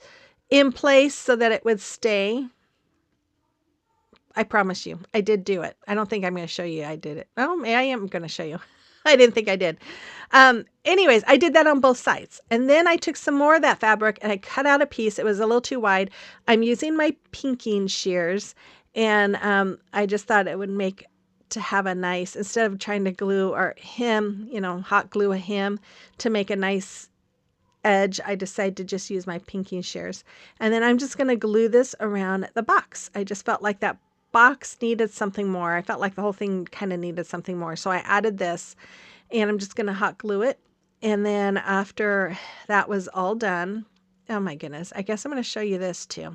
Speaker 1: in place so that it would stay. I promise you, I did do it. I don't think I'm going to show you I did it. Oh, I am going to show you. I didn't think I did. Anyways, I did that on both sides. And then I took some more of that fabric and I cut out a piece. It was a little too wide. I'm using my pinking shears, and I just thought it would make to have a nice, instead of trying to glue or hot glue a hem to make a nice edge, I decided to just use my pinking shears. And then I'm just going to glue this around the box. I just felt like that box needed something more. I felt like the whole thing kind of needed something more. So I added this, and I'm just going to hot glue it. And then after that was all done, oh my goodness, I guess I'm going to show you this too.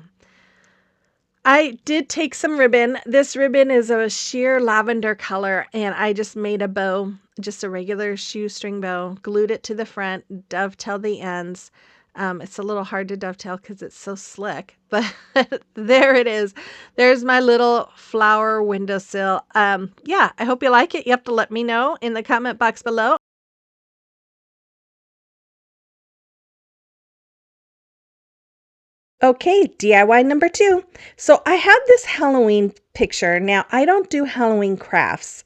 Speaker 1: I did take some ribbon. This ribbon is a sheer lavender color, and I just made a bow, just a regular shoestring bow, glued it to the front, dovetailed the ends. It's a little hard to dovetail because it's so slick, but there it is. There's my little flower windowsill. Yeah, I hope you like it. You have to let me know in the comment box below. Okay, DIY number 2. So I have this Halloween picture. Now, I don't do Halloween crafts,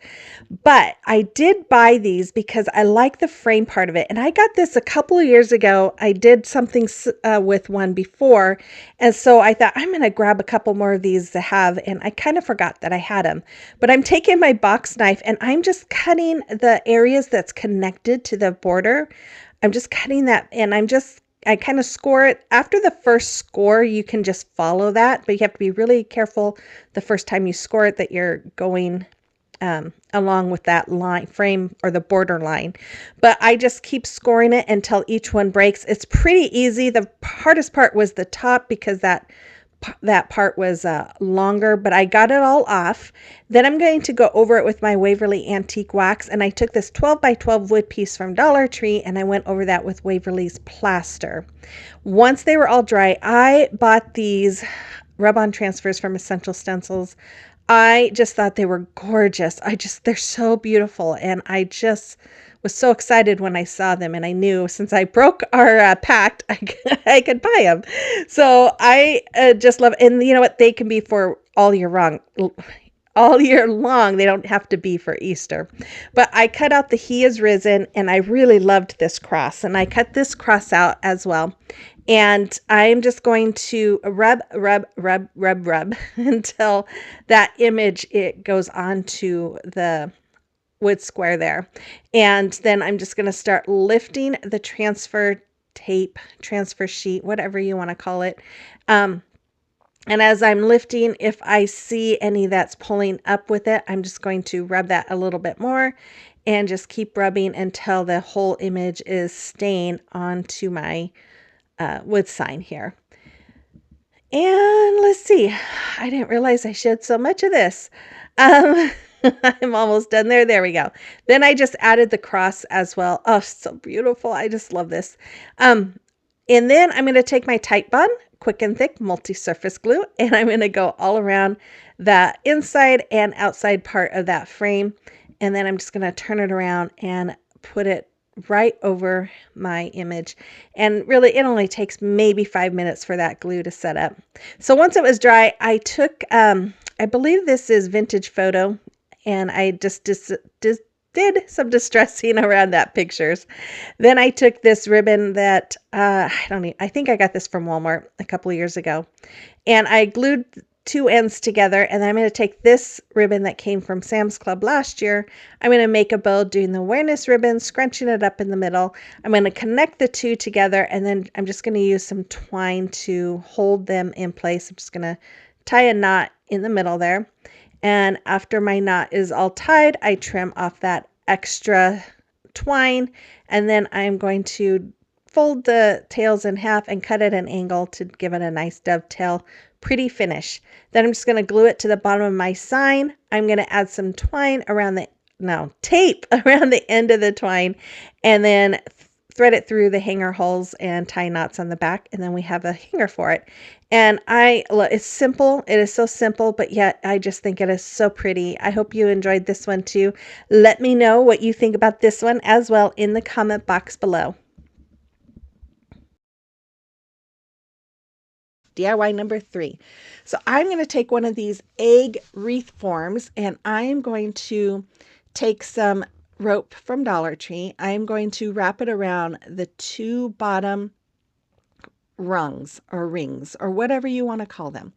Speaker 1: but I did buy these because I like the frame part of it. And I got this a couple of years ago. I did something with one before. And so I thought I'm going to grab a couple more of these to have. And I kind of forgot that I had them. But I'm taking my box knife and I'm just cutting the areas that's connected to the border. I'm just cutting that, and I kind of score it. After the first score, you can just follow that, but you have to be really careful the first time you score it that you're going along with that line frame or the border line. But I just keep scoring it until each one breaks. It's pretty easy. The hardest part was the top because that part was longer, but I got it all off. Then I'm going to go over it with my Waverly Antique Wax, and I took this 12 by 12 wood piece from Dollar Tree and I went over that with Waverly's plaster. Once they were all dry, I bought these rub-on transfers from Essential Stencils. I just thought they were gorgeous. They're so beautiful, and I just was so excited when I saw them, and I knew since I broke our pact, I could buy them. So I just love, and you know what? They can be for all year long. They don't have to be for Easter. But I cut out the He is Risen, and I really loved this cross, and I cut this cross out as well. And I'm just going to rub until that image, it goes onto the wood square there. And then I'm just going to start lifting the transfer tape, transfer sheet, whatever you want to call it. And as I'm lifting, if I see any that's pulling up with it, I'm just going to rub that a little bit more and just keep rubbing until the whole image is staying onto my wood sign here. And let's see, I didn't realize I shed so much of this. I'm almost done there. There we go. Then I just added the cross as well. Oh, so beautiful. I just love this. And then I'm going to take my Titebond Quick and Thick multi-surface glue, and I'm going to go all around the inside and outside part of that frame. And then I'm just going to turn it around and put it right over my image. And really, it only takes maybe 5 minutes for that glue to set up. So once it was dry, I took, I believe this is Vintage Photo, and I just did some distressing around that pictures. Then I took this ribbon that, I think I got this from Walmart a couple of years ago, and I glued two ends together, and I'm going to take this ribbon that came from Sam's Club last year. I'm going to make a bow doing the awareness ribbon, scrunching it up in the middle. I'm going to connect the two together, and then I'm just going to use some twine to hold them in place. I'm just going to tie a knot in the middle there. And after my knot is all tied, I trim off that extra twine, and then I'm going to fold the tails in half and cut at an angle to give it a nice dovetail, pretty finish. Then I'm just going to glue it to the bottom of my sign. I'm going to add some twine around tape around the end of the twine, and then thread it through the hanger holes and tie knots on the back, and then we have a hanger for it. And it's simple. It is so simple, but yet I just think it is so pretty. I hope you enjoyed this one too. Let me know what you think about this one as well in the comment box below. DIY number 3. So I'm going to take one of these egg wreath forms, and I'm going to take some rope from Dollar Tree. I'm going to wrap it around the two bottom rungs or rings or whatever you want to call them.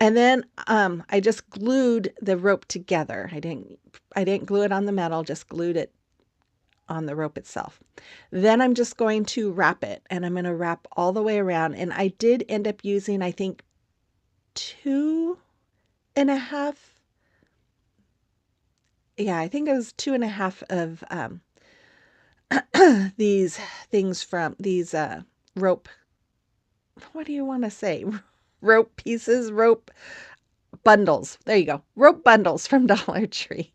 Speaker 1: And then I just glued the rope together. I didn't glue it on the metal, just glued it on the rope itself. Then I'm just going to wrap it, and I'm going to wrap all the way around. And I did end up using, I think, 2.5. Yeah, I think it was 2.5 of these things from these rope. What do you want to say? Rope pieces, rope bundles. There you go. Rope bundles from Dollar Tree.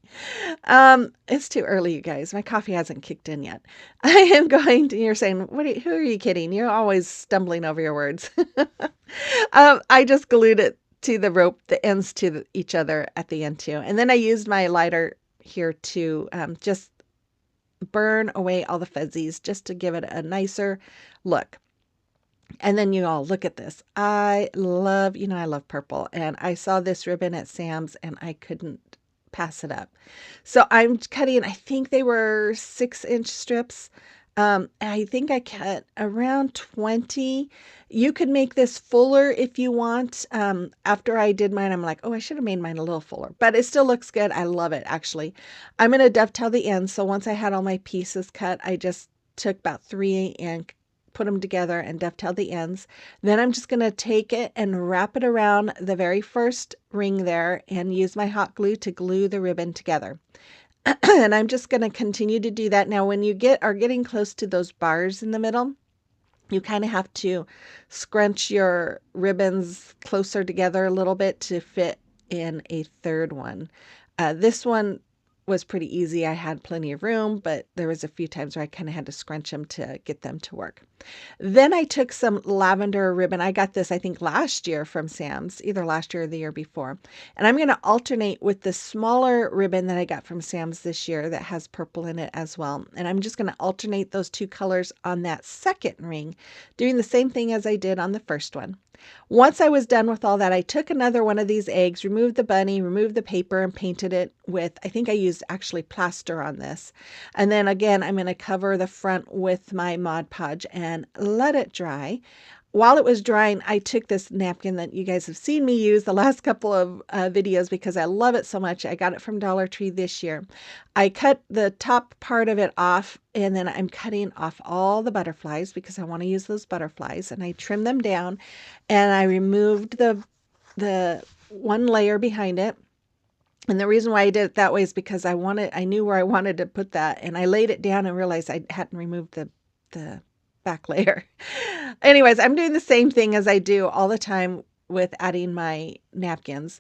Speaker 1: It's too early, you guys. My coffee hasn't kicked in yet. I am going to, you're saying, who are you kidding? You're always stumbling over your words. I just glued it to the rope, the ends to each other at the end too. And then I used my lighter here to just burn away all the fuzzies just to give it a nicer look. And then you all look at this. I love purple, and I saw this ribbon at Sam's and I couldn't pass it up. So I'm cutting, I think they were 6-inch strips. I think I cut around 20. You could make this fuller if you want. After I did mine, I'm like, oh, I should have made mine a little fuller, but it still looks good. I love it, actually. I'm going to dovetail the ends. So once I had all my pieces cut, I just took about 3 and put them together and dovetail the ends. Then I'm just going to take it and wrap it around the very first ring there and use my hot glue to glue the ribbon together. And I'm just going to continue to do that. Now, when you are getting close to those bars in the middle, you kind of have to scrunch your ribbons closer together a little bit to fit in a third one. This one was pretty easy. I had plenty of room, but there was a few times where I kind of had to scrunch them to get them to work. Then I took some lavender ribbon. I got this, I think, last year from Sam's, either last year or the year before. And I'm going to alternate with the smaller ribbon that I got from Sam's this year that has purple in it as well. And I'm just going to alternate those two colors on that second ring, doing the same thing as I did on the first one. Once I was done with all that, I took another one of these eggs, removed the bunny, removed the paper, and painted it with, I think I used actually plaster on this. And then again, I'm going to cover the front with my Mod Podge and let it dry. While it was drying, I took this napkin that you guys have seen me use the last couple of videos because I love it so much. I got it from Dollar Tree this year. I cut the top part of it off, and then I'm cutting off all the butterflies because I want to use those butterflies, and I trimmed them down, and I removed the one layer behind it. And the reason why I did it that way is because I knew where I wanted to put that, and I laid it down and realized I hadn't removed the back layer. Anyways, I'm doing the same thing as I do all the time with adding my napkins.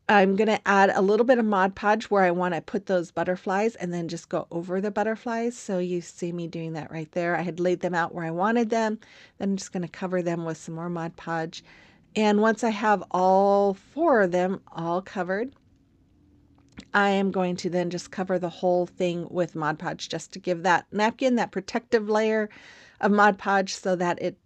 Speaker 1: I'm going to add a little bit of Mod Podge where I want to put those butterflies and then just go over the butterflies. So you see me doing that right there. I had laid them out where I wanted them. Then I'm just going to cover them with some more Mod Podge. And once I have all four of them all covered, I am going to then just cover the whole thing with Mod Podge just to give that napkin that protective layer of Mod Podge so that it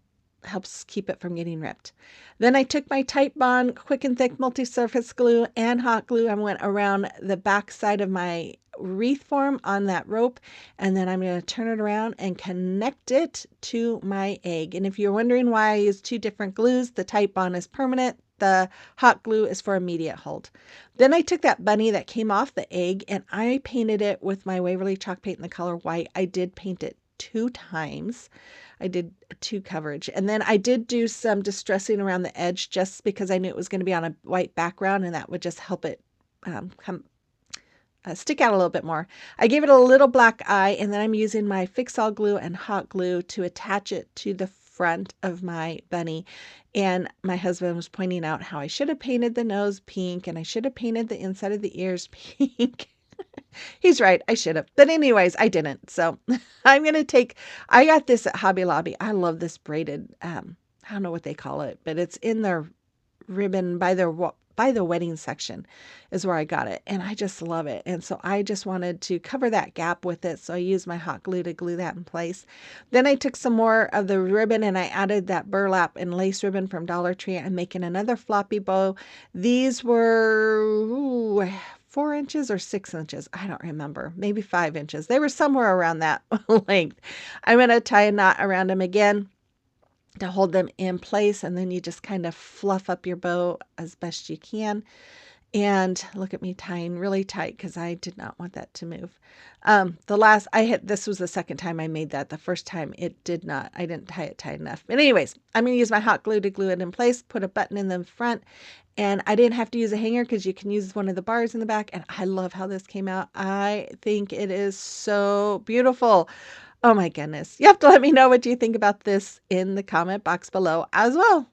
Speaker 1: helps keep it from getting ripped. Then I took my Type Bond Quick and Thick multi-surface glue and hot glue. I went around the back side of my wreath form on that rope, and then I'm going to turn it around and connect it to my egg. And if you're wondering why I use two different glues, the Type Bond is permanent, the hot glue is for immediate hold. Then I took that bunny that came off the egg and I painted it with my Waverly chalk paint in the color white. I did paint it 2 times. I did 2 coverage. And then I did do some distressing around the edge just because I knew it was going to be on a white background and that would just help it stick out a little bit more. I gave it a little black eye, and then I'm using my Fix-All glue and hot glue to attach it to the front of my bunny. And my husband was pointing out how I should have painted the nose pink and I should have painted the inside of the ears pink. He's right, I should have. But anyways, I didn't. So I'm going to I got this at Hobby Lobby. I love this braided, I don't know what they call it, but it's in their ribbon by the wedding section is where I got it. And I just love it. And so I just wanted to cover that gap with it. So I used my hot glue to glue that in place. Then I took some more of the ribbon and I added that burlap and lace ribbon from Dollar Tree. I'm making another floppy bow. These were 4 inches or 6 inches. I don't remember. Maybe 5 inches. They were somewhere around that length. I'm going to tie a knot around them again to hold them in place, and then you just kind of fluff up your bow as best you can. And look at me tying really tight because I did not want that to move. This was the second time I made that. The first time it did not, I didn't tie it tight enough. But anyways, I'm going to use my hot glue to glue it in place, put a button in the front, and I didn't have to use a hanger because you can use one of the bars in the back. And I love how this came out. I think it is so beautiful. Oh my goodness. You have to let me know what you think about this in the comment box below as well.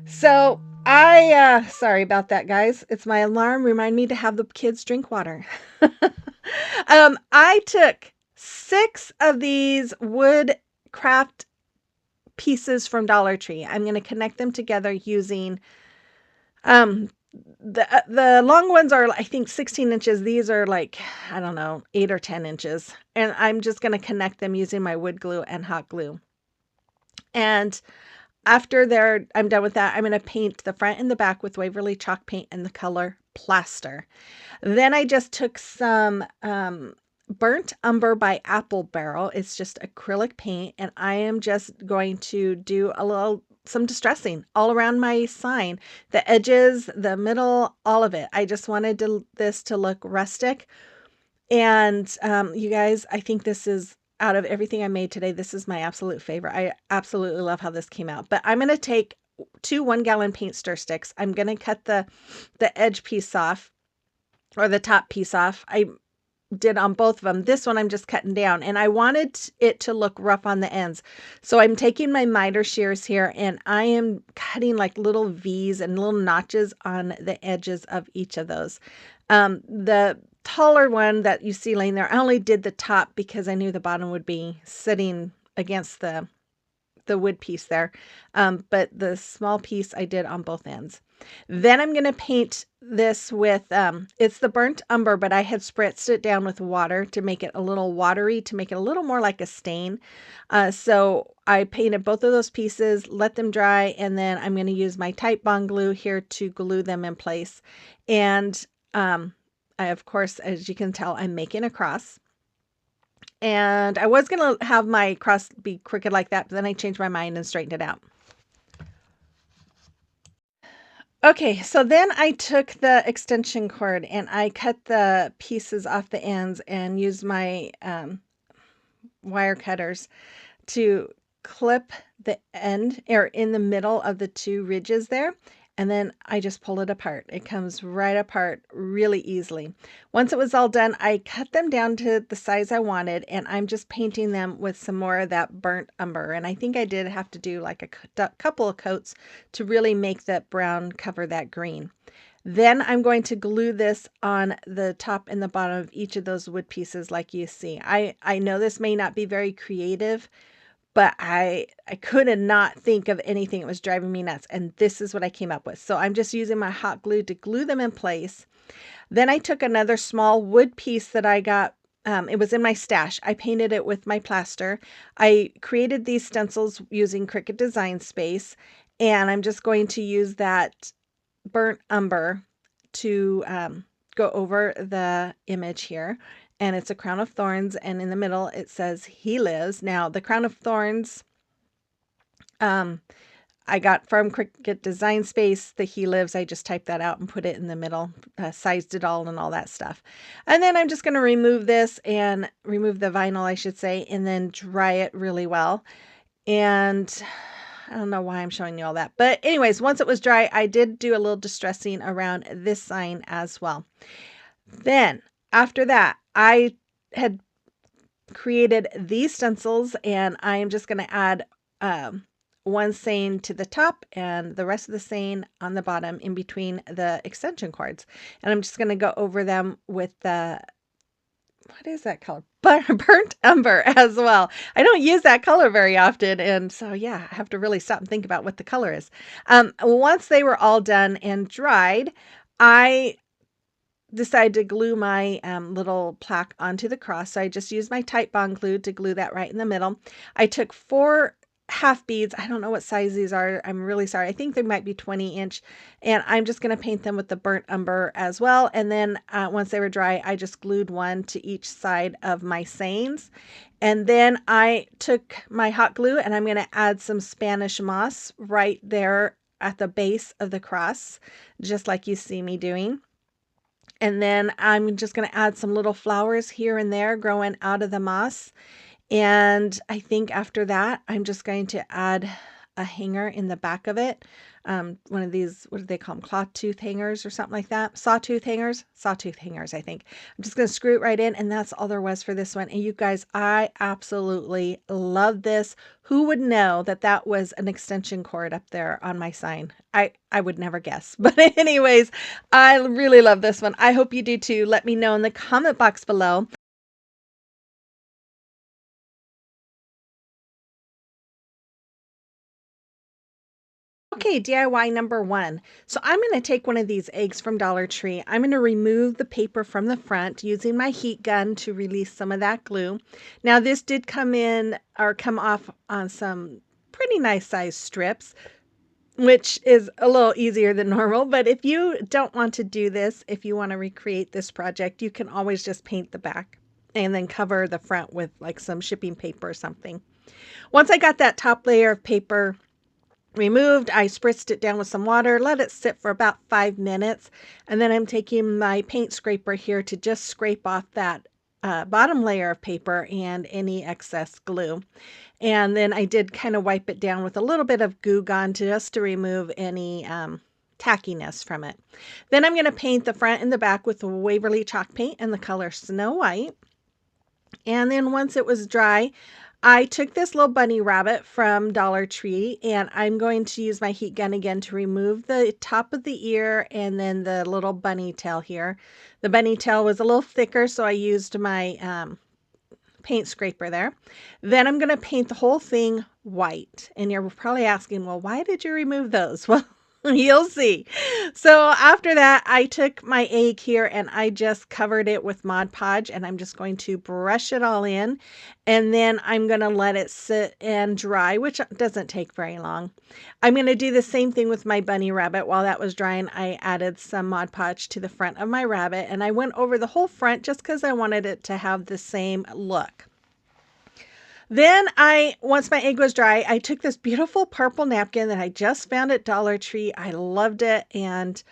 Speaker 1: So sorry about that, guys. It's my alarm. Remind me to have the kids drink water. I took 6 of these wood craft pieces from Dollar Tree. I'm going to connect them together using, the long ones are, I think, 16 inches. These are like, I don't know, 8 or 10 inches. And I'm just going to connect them using my wood glue and hot glue. And after I'm done with that, I'm going to paint the front and the back with Waverly chalk paint in the color Plaster. Then I just took some Burnt Umber by Apple Barrel. It's just acrylic paint, and I am just going to do some distressing all around my sign, the edges, the middle, all of it. I just wanted this to look rustic. And you guys, I think this is, out of everything I made today, this is my absolute favorite. I absolutely love how this came out. But I'm going to take 2 1-gallon paint stir sticks. I'm going to cut the edge piece off, or the top piece off. I did on both of them. This one I'm just cutting down, and I wanted it to look rough on the ends. So I'm taking my miter shears here, and I am cutting like little V's and little notches on the edges of each of those. The taller one that you see laying there, I only did the top because I knew the bottom would be sitting against the wood piece there. But the small piece I did on both ends. Then I'm going to paint this with, it's the burnt umber, but I had spritzed it down with water to make it a little watery, to make it a little more like a stain. So I painted both of those pieces, let them dry, and then I'm going to use my Tite Bond glue here to glue them in place. And I, of course, as you can tell, I'm making a cross. And I was going to have my cross be crooked like that, but then I changed my mind and straightened it out. Okay, so then I took the extension cord and I cut the pieces off the ends and used my wire cutters to clip the end, or in the middle of the 2 ridges there. And then I just pull it apart. It comes right apart really easily. Once it was all done, I cut them down to the size I wanted, and I'm just painting them with some more of that burnt umber. And I think I did have to do like a couple of coats to really make that brown cover that green. Then I'm going to glue this on the top and the bottom of each of those wood pieces like you see. I know this may not be very creative, but I could not think of anything. It was driving me nuts. And this is what I came up with. So I'm just using my hot glue to glue them in place. Then I took another small wood piece that I got. It was in my stash. I painted it with my plaster. I created these stencils using Cricut Design Space. And I'm just going to use that burnt umber to go over the image here. And it's a crown of thorns, and in the middle it says he lives. Now the crown of thorns I got from Cricut Design Space. The he lives, I just typed that out and put it in the middle, sized it all and all that stuff. And then I'm just going to remove this, and remove the vinyl, I should say, and then dry it really well. And I don't know why I'm showing you all that. But anyways, once it was dry, I did do a little distressing around this sign as well. Then after that, I had created these stencils, and I am just going to add one saying to the top and the rest of the saying on the bottom in between the extension cords. And I'm just going to go over them with the, what is that color? Burnt umber as well. I don't use that color very often. And so, yeah, I have to really stop and think about what the color is. Once they were all done and dried, I decided to glue my little plaque onto the cross. So I just used my Tite Bond glue to glue that right in the middle. I took 4 half beads. I don't know what size these are. I'm really sorry. I think they might be 20-inch. And I'm just going to paint them with the burnt umber as well. And then once they were dry, I just glued one to each side of my sayings. And then I took my hot glue, and I'm going to add some Spanish moss right there at the base of the cross, just like you see me doing. And then I'm just going to add some little flowers here and there growing out of the moss. And I think after that, I'm just going to add a hanger in the back of it. One of these, what do they call them? Claw tooth hangers or something like that. Sawtooth hangers, I think. I'm just going to screw it right in, and that's all there was for this one. And you guys, I absolutely love this. Who would know that that was an extension cord up there on my sign? I would never guess. But anyways, I really love this one. I hope you do too. Let me know in the comment box below. Okay, DIY number 1. So I'm going to take one of these eggs from Dollar Tree. I'm going to remove the paper from the front using my heat gun to release some of that glue. Now this did come off on some pretty nice size strips, which is a little easier than normal. But if you don't want to do this, if you want to recreate this project, you can always just paint the back and then cover the front with like some shipping paper or something. Once I got that top layer of paper removed, I spritzed it down with some water, let it sit for about 5 minutes, and then I'm taking my paint scraper here to just scrape off that bottom layer of paper and any excess glue. And then I did kind of wipe it down with a little bit of Goo Gone just to remove any tackiness from it. Then I'm going to paint the front and the back with the Waverly chalk paint in the color Snow White. And then once it was dry, I took this little bunny rabbit from Dollar Tree, and I'm going to use my heat gun again to remove the top of the ear and then the little bunny tail here. The bunny tail was a little thicker, so I used my paint scraper there. Then I'm going to paint the whole thing white. And you're probably asking, well, why did you remove those? Well, you'll see. So after that, I took my egg here and I just covered it with Mod Podge, and I'm just going to brush it all in. And then I'm going to let it sit and dry, which doesn't take very long. I'm going to do the same thing with my bunny rabbit. While that was drying, I added some Mod Podge to the front of my rabbit, and I went over the whole front just because I wanted it to have the same look. Then once my egg was dry, I took this beautiful purple napkin that I just found at Dollar Tree. I loved it and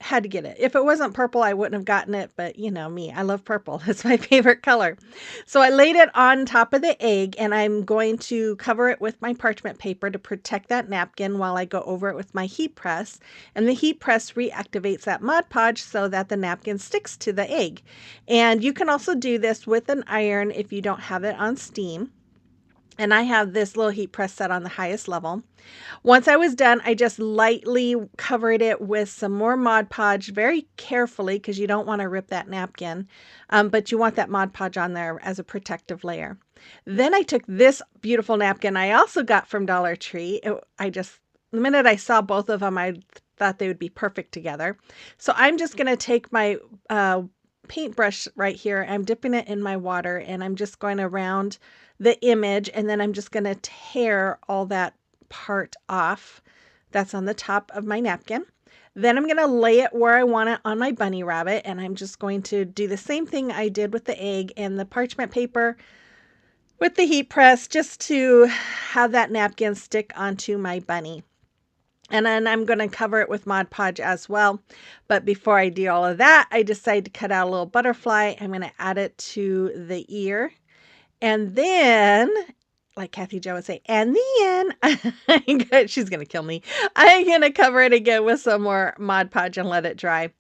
Speaker 1: had to get it. If it wasn't purple, I wouldn't have gotten it, but you know me, I love purple. It's my favorite color. So I laid it on top of the egg, and I'm going to cover it with my parchment paper to protect that napkin while I go over it with my heat press. And the heat press reactivates that Mod Podge so that the napkin sticks to the egg. And you can also do this with an iron if you don't have it on steam. And I have this little heat press set on the highest level. Once I was done, I just lightly covered it with some more Mod Podge very carefully because you don't want to rip that napkin, but you want that Mod Podge on there as a protective layer. Then I took this beautiful napkin I also got from Dollar Tree. The minute I saw both of them, I thought they would be perfect together. So I'm just going to take my paintbrush right here. I'm dipping it in my water, and I'm just going around the image, and then I'm just going to tear all that part off that's on the top of my napkin. Then I'm going to lay it where I want it on my bunny rabbit, and I'm just going to do the same thing I did with the egg and the parchment paper with the heat press, just to have that napkin stick onto my bunny. And then I'm going to cover it with Mod Podge as well. But before I do all of that, I decided to cut out a little butterfly. I'm going to add it to the ear. And then, like Kathy Jo would say, and then, she's going to kill me. I'm going to cover it again with some more Mod Podge and let it dry.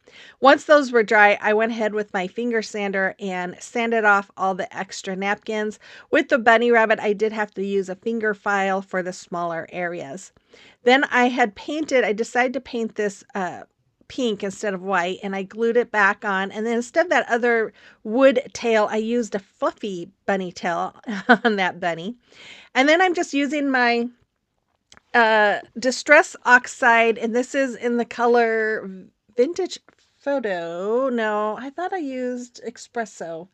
Speaker 1: Once those were dry, I went ahead with my finger sander and sanded off all the extra napkins. With the bunny rabbit, I did have to use a finger file for the smaller areas. Then I decided to paint this pink instead of white, and I glued it back on. And then instead of that other wood tail, I used a fluffy bunny tail on that bunny. And then I'm just using my Distress Oxide, and this is in the color Vintage Photo. No, I thought I used Espresso.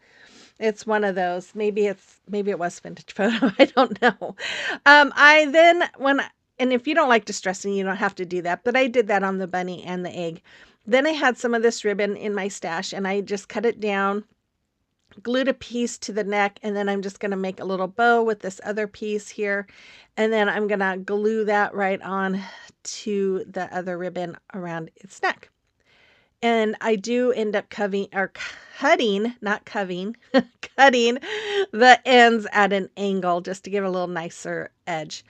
Speaker 1: It's one of those. Maybe it was Vintage Photo. I don't know. And if you don't like distressing, you don't have to do that. But I did that on the bunny and the egg. Then I had some of this ribbon in my stash, and I just cut it down, glued a piece to the neck, and then I'm just going to make a little bow with this other piece here. And then I'm going to glue that right on to the other ribbon around its neck. And I do end up cutting the ends at an angle just to give it a little nicer edge.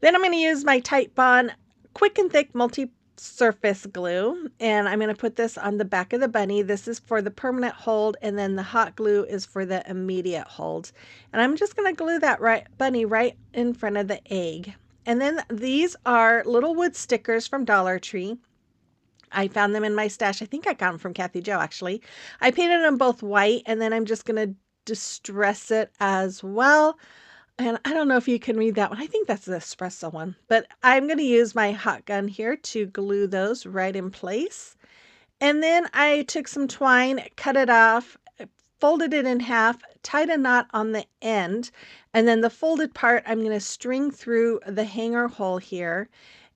Speaker 1: Then I'm going to use my Titebond Quick and Thick Multi-Surface Glue, and I'm going to put this on the back of the bunny. This is for the permanent hold, and then the hot glue is for the immediate hold. And I'm just going to glue that bunny right in front of the egg. And then these are little wood stickers from Dollar Tree. I found them in my stash. I think I got them from Kathy Jo, actually. I painted them both white, and then I'm just going to distress it as well. And I don't know if you can read that one. I think that's the espresso one. But I'm going to use my hot gun here to glue those right in place. And then I took some twine, cut it off, folded it in half, tied a knot on the end. And then the folded part, I'm going to string through the hanger hole here.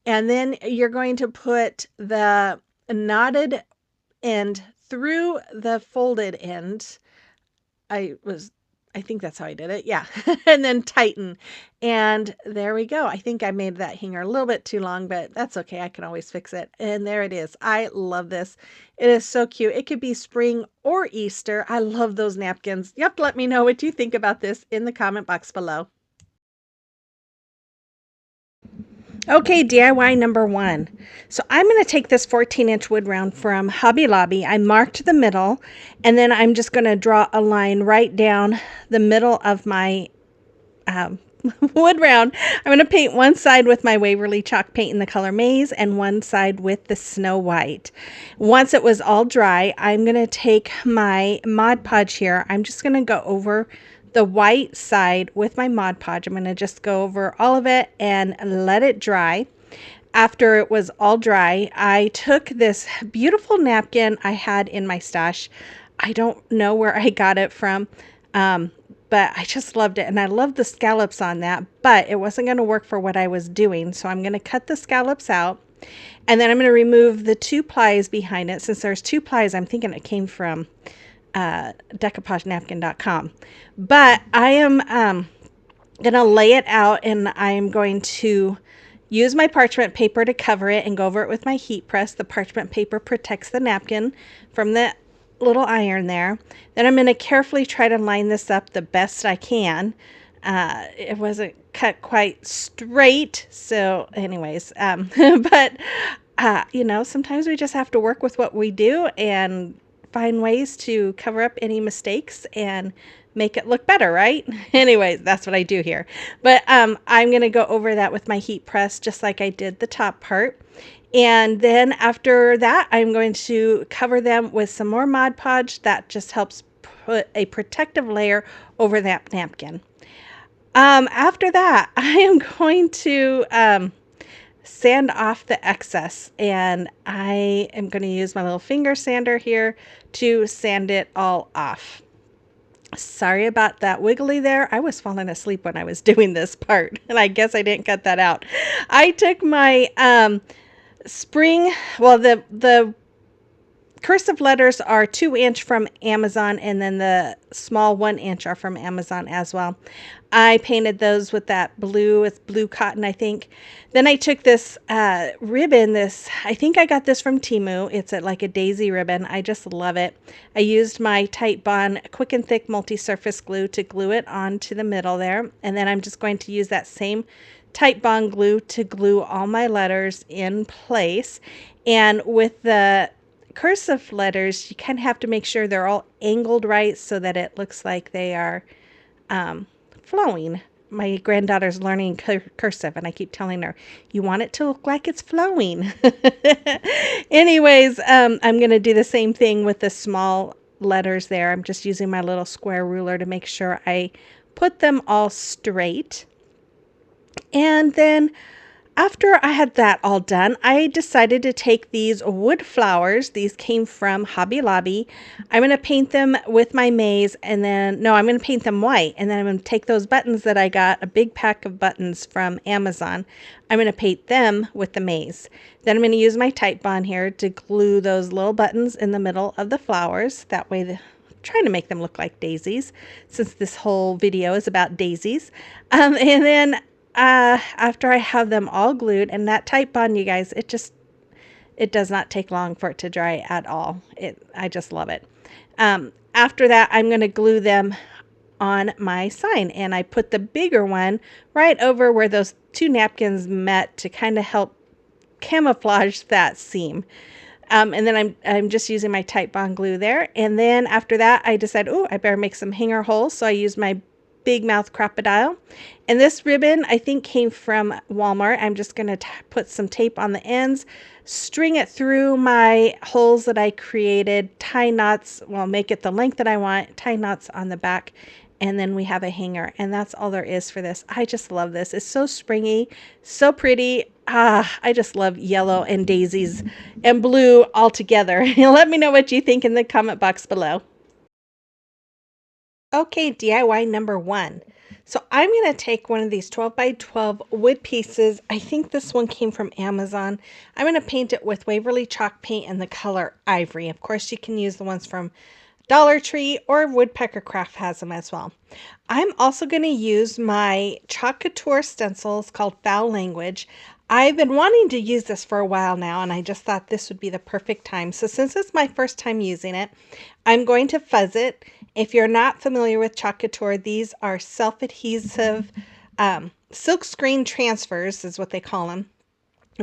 Speaker 1: And then you're going to put the knotted end through the folded end. I was I think that's how I did it. Yeah. And then tighten. And there we go. I think I made that hanger a little bit too long, but that's okay. I can always fix it. And there it is. I love this. It is so cute. It could be spring or Easter. I love those napkins. You have to let me know what you think about this in the comment box below. Okay, DIY number one. So I'm going to take this 14-inch wood round from Hobby Lobby. I marked the middle, and then I'm just going to draw a line right down the middle of my wood round. I'm going to paint one side with my Waverly chalk paint in the color Maize and one side with the Snow White. Once it was all dry, I'm going to take my Mod Podge here. I'm just going to go over the white side with my Mod Podge. I'm going to just go over all of it and let it dry. After it was all dry, I took this beautiful napkin I had in my stash. I don't know where I got it from, but I just loved it. And I loved the scallops on that, but it wasn't going to work for what I was doing. So I'm going to cut the scallops out. And then I'm going to remove the two plies behind it. Since there's two plies, I'm thinking it came from decoupagenapkin.com. But I am going to lay it out, and I'm going to use my parchment paper to cover it and go over it with my heat press. The parchment paper protects the napkin from the little iron there. Then I'm going to carefully try to line this up the best I can. It wasn't cut quite straight, so anyways, but you know, sometimes we just have to work with what we do and find ways to cover up any mistakes and make it look better, right? Anyways, that's what I do here. But I'm going to go over that with my heat press just like I did the top part. And then after that, I'm going to cover them with some more Mod Podge. That just helps put a protective layer over that napkin. After that, I am going to sand off the excess, and I am going to use my little finger sander here to sand it all off. Sorry about that wiggly there. I was falling asleep when I was doing this part, and I guess I didn't cut that out. I took my spring, well, the cursive letters are 2-inch from Amazon, and then the small 1-inch are from Amazon as well. I painted those with that blue, it's blue cotton, I think. Then I took this ribbon, I think I got this from Temu. It's like a daisy ribbon. I just love it. I used my Tite Bond Quick and Thick multi-surface glue to glue it onto the middle there. And then I'm just going to use that same Tite Bond glue to glue all my letters in place. And with the cursive letters, you kind of have to make sure they're all angled right so that it looks like they are flowing. My granddaughter's learning cursive, and I keep telling her, you want it to look like it's flowing. Anyways, I'm going to do the same thing with the small letters there. I'm just using my little square ruler to make sure I put them all straight. And then after I had that all done, I decided to take these wood flowers. These came from Hobby Lobby. I'm going to paint them with my Maize, and then, no, I'm going to paint them white. And then I'm going to take those buttons that I got, a big pack of buttons from Amazon. I'm going to paint them with the Maize. Then I'm going to use my Tite Bond here to glue those little buttons in the middle of the flowers. That way, trying to make them look like daisies, since this whole video is about daisies. And then after I have them all glued, and that Tite Bond, you guys, it does not take long for it to dry at all. I just love it. After that, I'm going to glue them on my sign, and I put the bigger one right over where those two napkins met to kind of help camouflage that seam. And then I'm just using my Tite Bond glue there. And then after that, I decided, oh, I better make some hanger holes. So I used my Big Mouth Crocodile. And this ribbon, I think, came from Walmart. I'm just going to put some tape on the ends, string it through my holes that I created, tie knots, well, make it the length that I want, tie knots on the back, and then we have a hanger. And that's all there is for this. I just love this. It's so springy, so pretty. I just love yellow and daisies and blue all together. Let me know what you think in the comment box below. Okay, DIY number one. So I'm going to take one of these 12 by 12 wood pieces. I think this one came from Amazon. I'm going to paint it with Waverly chalk paint in the color Ivory. Of course, you can use the ones from Dollar Tree or Woodpecker Craft has them as well. I'm also going to use my Chalk Couture stencils called Foul Language. I've been wanting to use this for a while now, and I just thought this would be the perfect time. So since it's my first time using it, I'm going to fuzz it. If you're not familiar with Chalk Couture, these are self-adhesive silk screen transfers is what they call them.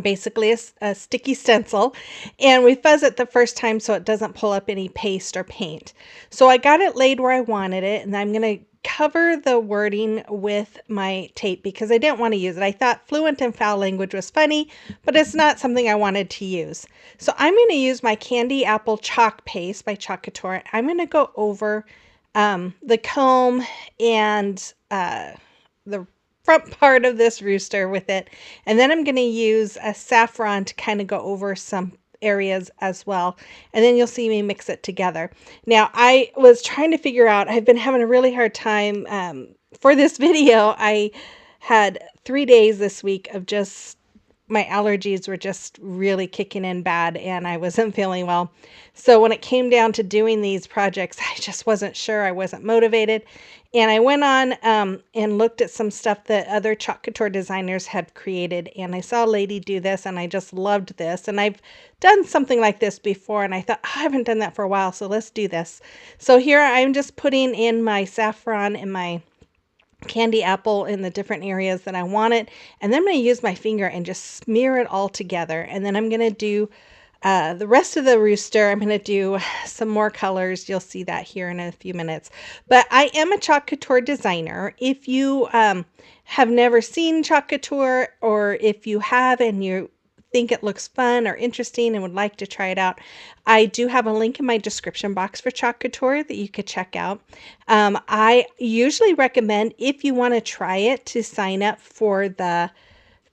Speaker 1: Basically a sticky stencil, and we fuzz it the first time so it doesn't pull up any paste or paint. So I got it laid where I wanted it, and I'm going to cover the wording with my tape because I didn't want to use it. I thought fluent and foul language was funny, but it's not something I wanted to use. So I'm going to use my Candy Apple Chalk Paste by Chalk Couture. I'm going to go over the comb and the front part of this rooster with it, and then I'm going to use a saffron to kind of go over some areas as well, and then you'll see me mix it together. Now I was trying to figure out, I've been having a really hard time for this video. I had 3 days this week of just my allergies were just really kicking in bad, and I wasn't feeling well. So when it came down to doing these projects, I just wasn't sure. I wasn't motivated. And I went on and looked at some stuff that other Chalk Couture designers had created. And I saw a lady do this, and I just loved this. And I've done something like this before, and I thought, oh, I haven't done that for a while, so let's do this. So here I'm just putting in my saffron and my candy apple in the different areas that I want it, and then I'm going to use my finger and just smear it all together. And then I'm going to do the rest of the rooster. I'm going to do some more colors. You'll see that here in a few minutes. But I am a Chalk Couture designer. If you have never seen Chalk Couture, or if you have and you think it looks fun or interesting and would like to try it out, I do have a link in my description box for Chalk Couture that you could check out. I usually recommend, if you want to try it, to sign up for the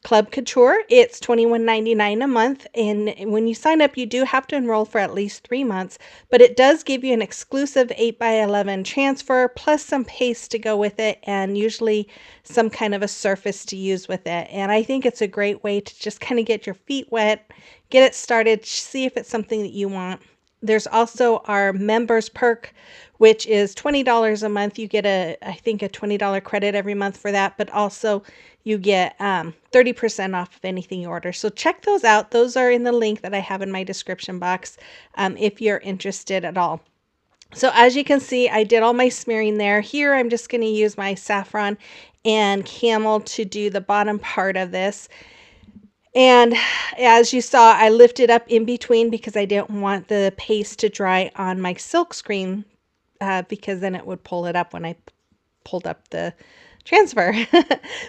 Speaker 1: Club Couture. It's $21.99 a month, and when you sign up, you do have to enroll for at least 3 months, but it does give you an exclusive 8x11 transfer plus some paste to go with it, and usually some kind of a surface to use with it. And I think it's a great way to just kind of get your feet wet, get it started, see if it's something that you want. There's also our members perk, which is $20 a month. You get I think a $20 credit every month for that, but also you get 30% off of anything you order. So check those out. Those are in the link that I have in my description box if you're interested at all. So as you can see, I did all my smearing there. Here I'm just going to use my saffron and camel to do the bottom part of this. And as you saw, I lifted up in between because I didn't want the paste to dry on my silk screen because then it would pull it up when I pulled up the transfer.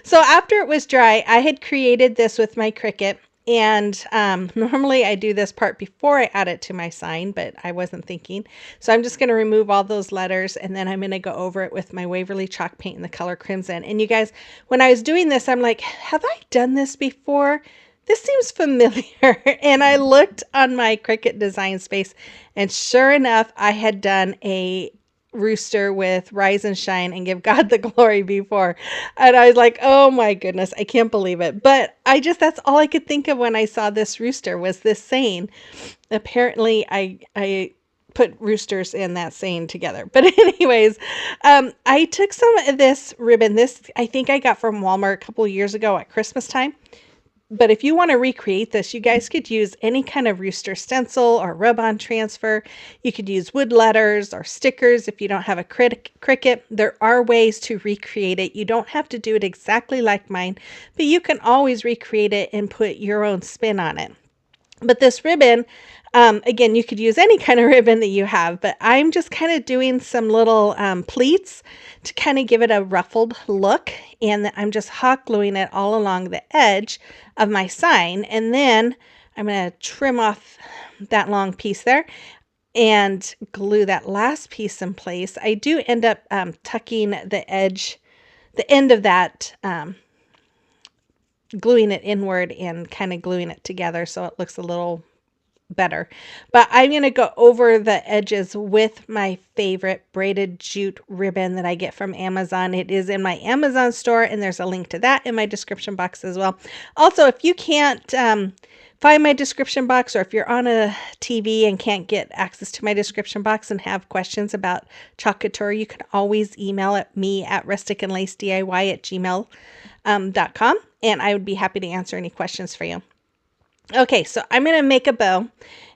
Speaker 1: So after it was dry, I had created this with my Cricut, and normally I do this part before I add it to my sign, but I wasn't thinking. So I'm just going to remove all those letters, and then I'm going to go over it with my Waverly chalk paint in the color crimson. And you guys, when I was doing this, I'm like, have I done this before? This seems familiar. And I looked on my Cricut design space, and sure enough, I had done a rooster with Rise and Shine and Give God the Glory before. And I was like, oh my goodness, I can't believe it. But that's all I could think of when I saw this rooster, was this saying. Apparently I put roosters in that saying together. But anyways, I took some of this ribbon. This I think I got from Walmart a couple of years ago at Christmas time. But if you want to recreate this, you guys could use any kind of rooster stencil or rub-on transfer. You could use wood letters or stickers if you don't have a Cricut. There are ways to recreate it. You don't have to do it exactly like mine, but you can always recreate it and put your own spin on it. But this ribbon, again, you could use any kind of ribbon that you have, but I'm just kind of doing some little pleats to kind of give it a ruffled look, and I'm just hot gluing it all along the edge of my sign. And then I'm going to trim off that long piece there and glue that last piece in place. I do end up tucking the end of that, gluing it inward and kind of gluing it together so it looks a little better. But I'm going to go over the edges with my favorite braided jute ribbon that I get from Amazon. It is in my Amazon store, and there's a link to that in my description box as well. Also, if you can't find my description box, or if you're on a TV and can't get access to my description box and have questions about chalk couture, you can always email at me at rusticandlacediy@gmail.com, and I would be happy to answer any questions for you. Okay, so I'm going to make a bow,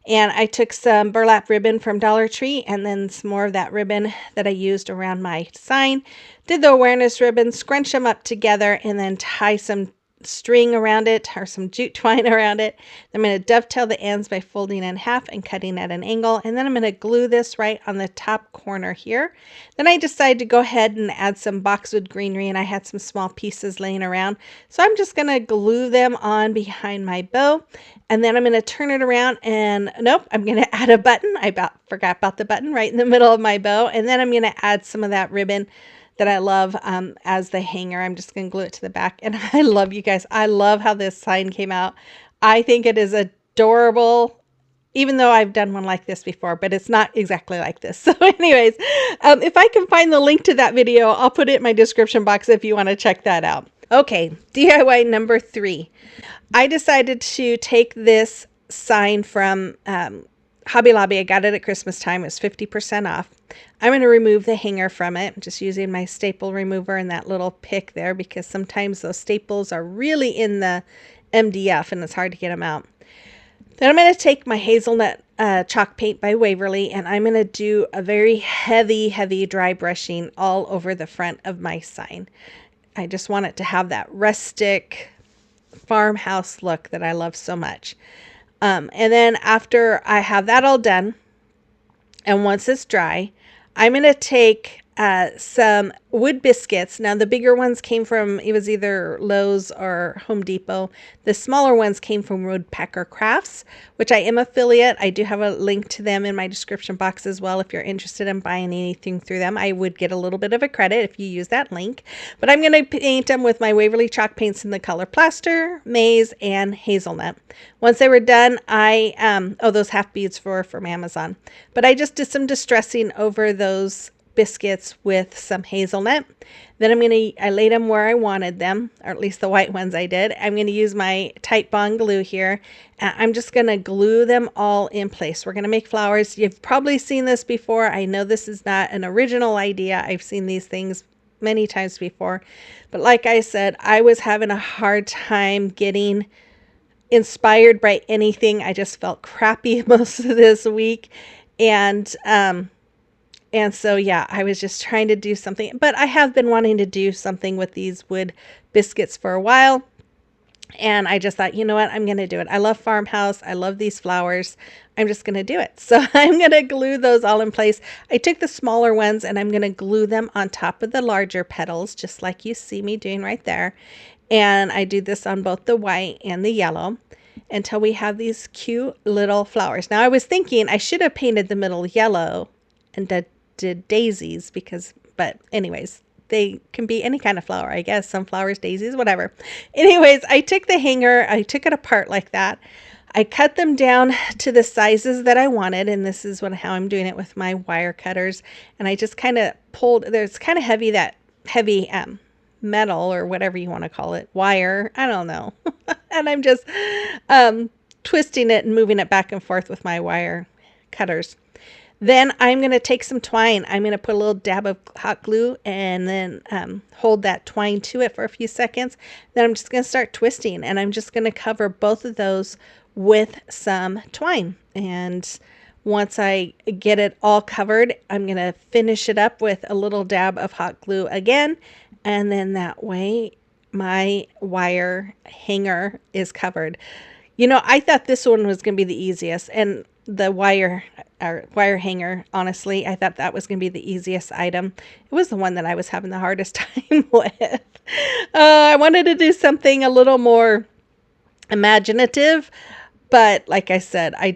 Speaker 1: and I took some burlap ribbon from Dollar Tree and then some more of that ribbon that I used around my sign. Did the awareness ribbon, scrunch them up together, and then tie some string around it, or some jute twine around it. I'm going to dovetail the ends by folding in half and cutting at an angle, and then I'm going to glue this right on the top corner here. Then I decided to go ahead and add some boxwood greenery, and I had some small pieces laying around, so I'm just going to glue them on behind my bow, and then I'm going to turn it around, and nope, I'm going to add a button. I forgot about the button right in the middle of my bow, and then I'm going to add some of that ribbon that I love as the hanger. I'm just going to glue it to the back. And I love, you guys, I love how this sign came out. I think it is adorable, even though I've done one like this before, but it's not exactly like this. So anyways, if I can find the link to that video, I'll put it in my description box if you want to check that out. Okay, DIY number 3. I decided to take this sign from Hobby Lobby. I got it at Christmas time. It was 50% off. I'm going to remove the hanger from it. I'm just using my staple remover and that little pick there, because sometimes those staples are really in the MDF and it's hard to get them out. Then I'm going to take my hazelnut chalk paint by Waverly, and I'm going to do a very heavy dry brushing all over the front of my sign. I just want it to have that rustic farmhouse look that I love so much. And then after I have that all done, and once it's dry, I'm going to take some wood biscuits. Now the bigger ones came from, it was either Lowe's or Home Depot. The smaller ones came from Woodpecker Crafts, which I am affiliate. I do have a link to them in my description box as well. If you're interested in buying anything through them, I would get a little bit of a credit if you use that link. But I'm going to paint them with my Waverly chalk paints in the color plaster, maize, and hazelnut. Once they were done, those half beads were from Amazon. But I just did some distressing over those biscuits with some hazelnut. Then I laid them where I wanted them, or at least the white ones I did. I'm going to use my Tite Bond glue here. I'm just going to glue them all in place. We're going to make flowers. You've probably seen this before. I know this is not an original idea. I've seen these things many times before. But like I said, I was having a hard time getting inspired by anything. I just felt crappy most of this week. And so, yeah, I was just trying to do something, but I have been wanting to do something with these wood biscuits for a while. And I just thought, you know what, I'm going to do it. I love Farmhouse. I love these flowers. I'm just going to do it. So I'm going to glue those all in place. I took the smaller ones and I'm going to glue them on top of the larger petals, just like you see me doing right there. And I do this on both the white and the yellow until we have these cute little flowers. Now I was thinking I should have painted the middle yellow and did daisies, but anyways, they can be any kind of flower, I guess. Sunflowers, daisies, whatever. Anyways, I took the hanger, I took it apart like that. I cut them down to the sizes that I wanted, and this is how I'm doing it with my wire cutters. And I just kind of pulled, there's kind of heavy metal, or whatever you want to call it, wire, I don't know. And I'm just twisting it and moving it back and forth with my wire cutters. Then I'm going to take some twine. I'm going to put a little dab of hot glue and then hold that twine to it for a few seconds. Then I'm just going to start twisting, and I'm just going to cover both of those with some twine. And once I get it all covered, I'm going to finish it up with a little dab of hot glue again. And then that way my wire hanger is covered. You know, I thought this one was going to be the easiest, and the wire hanger, honestly, I thought that was going to be the easiest item. It was the one that I was having the hardest time with. I wanted to do something a little more imaginative, but like I said, I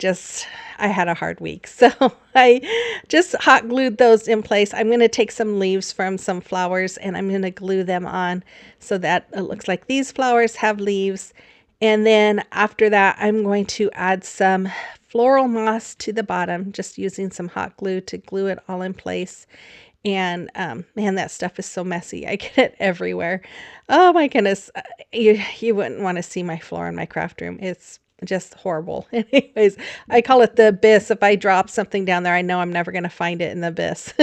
Speaker 1: had a hard week. So I just hot glued those in place. I'm going to take some leaves from some flowers and I'm going to glue them on so that it looks like these flowers have leaves. And then after that, I'm going to add some floral moss to the bottom, just using some hot glue to glue it all in place. And man, that stuff is so messy. I get it everywhere. Oh my goodness. You wouldn't want to see my floor in my craft room. It's just horrible. Anyways, I call it the abyss. If I drop something down there, I know I'm never going to find it in the abyss.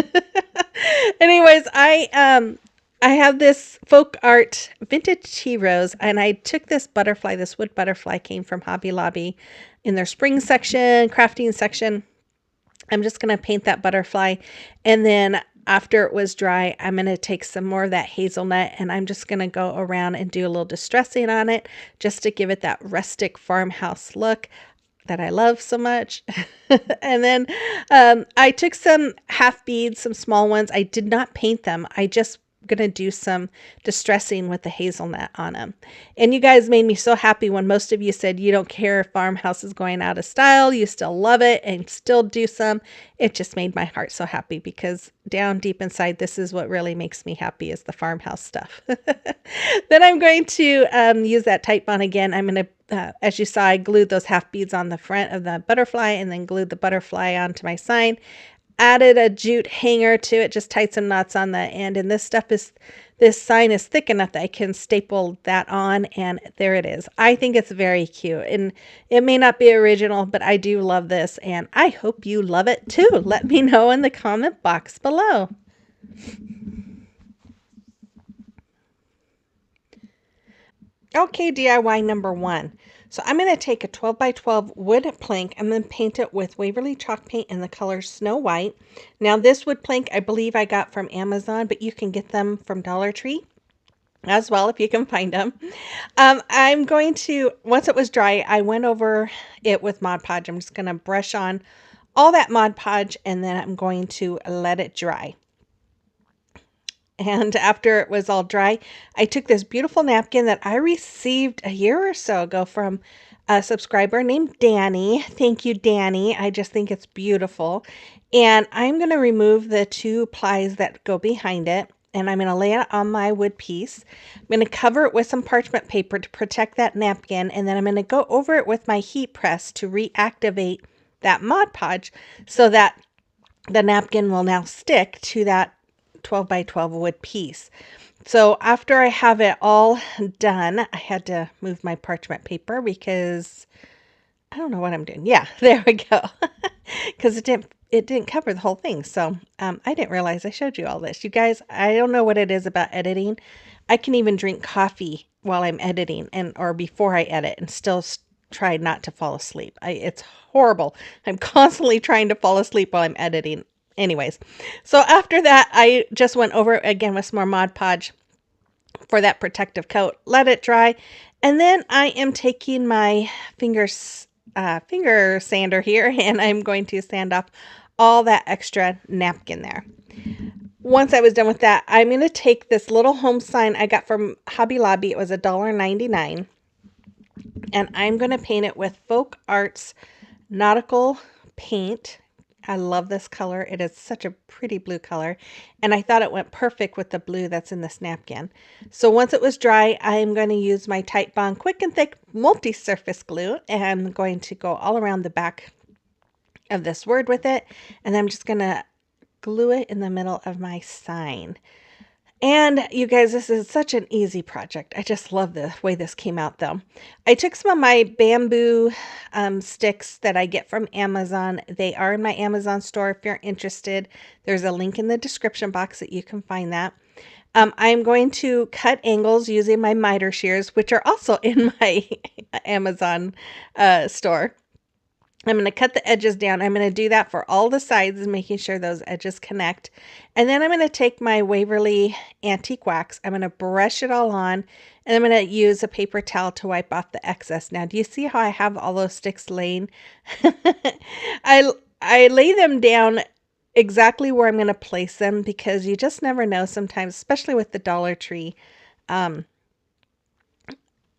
Speaker 1: Anyways, I have this folk art vintage tea rose, and I took this butterfly. This wood butterfly came from Hobby Lobby in their spring section, crafting section. I'm just going to paint that butterfly, and then after it was dry, I'm going to take some more of that hazelnut, and I'm just going to go around and do a little distressing on it just to give it that rustic farmhouse look that I love so much. And then I took some half beads, some small ones. I did not paint them. I just gonna do some distressing with the hazelnut on them. And you guys made me so happy when most of you said you don't care if Farmhouse is going out of style, you still love it and still do some. It just made my heart so happy, because down deep inside, this is what really makes me happy, is the Farmhouse stuff. Then I'm going to use that tight bond again. I'm going to, as you saw, I glued those half beads on the front of the butterfly and then glued the butterfly onto my sign. Added a jute hanger to it, just tied some knots on the end, and this sign is thick enough that I can staple that on, and there it is. I think it's very cute, and it may not be original, but I do love this, and I hope you love it too. Let me know in the comment box below. Okay, DIY number 1. So I'm going to take a 12 by 12 wood plank. I'm going to paint it with Waverly chalk paint in the color Snow White. Now this wood plank I believe I got from Amazon, but you can get them from Dollar Tree as well if you can find them. I'm going to, once it was dry, I went over it with Mod Podge. I'm just going to brush on all that Mod Podge, and then I'm going to let it dry. And after it was all dry, I took this beautiful napkin that I received a year or so ago from a subscriber named Danny. Thank you, Danny. I just think it's beautiful. And I'm going to remove the 2 plies that go behind it, and I'm going to lay it on my wood piece. I'm going to cover it with some parchment paper to protect that napkin, and then I'm going to go over it with my heat press to reactivate that Mod Podge so that the napkin will now stick to that 12 by 12 wood piece. So after I have it all done, I had to move my parchment paper because I don't know what I'm doing. Yeah, there we go. Because it didn't cover the whole thing. So I didn't realize I showed you all this. You guys, I don't know what it is about editing. I can even drink coffee while I'm editing or before I edit and still try not to fall asleep. It's horrible. I'm constantly trying to fall asleep while I'm editing. Anyways, so after that, I just went over it again with some more Mod Podge for that protective coat, let it dry, and then I am taking my finger sander here, and I'm going to sand off all that extra napkin there. Once I was done with that, I'm going to take this little home sign I got from Hobby Lobby. It was $1.99, and I'm going to paint it with Folk Arts Nautical paint. I love this color. It is such a pretty blue color, and I thought it went perfect with the blue that's in this napkin. So once it was dry, I'm going to use my Tite Bond Quick and Thick multi-surface glue, and I'm going to go all around the back of this word with it, and I'm just going to glue it in the middle of my sign. And you guys, this is such an easy project. I just love the way this came out though. I took some of my bamboo sticks that I get from Amazon. They are in my Amazon store if you're interested. There's a link in the description box that you can find that. I'm going to cut angles using my miter shears, which are also in my Amazon store. I'm going to cut the edges down. I'm going to do that for all the sides, making sure those edges connect. And then I'm going to take my Waverly Antique Wax. I'm going to brush it all on, and I'm going to use a paper towel to wipe off the excess. Now, do you see how I have all those sticks laying? I lay them down exactly where I'm going to place them, because you just never know sometimes, especially with the Dollar Tree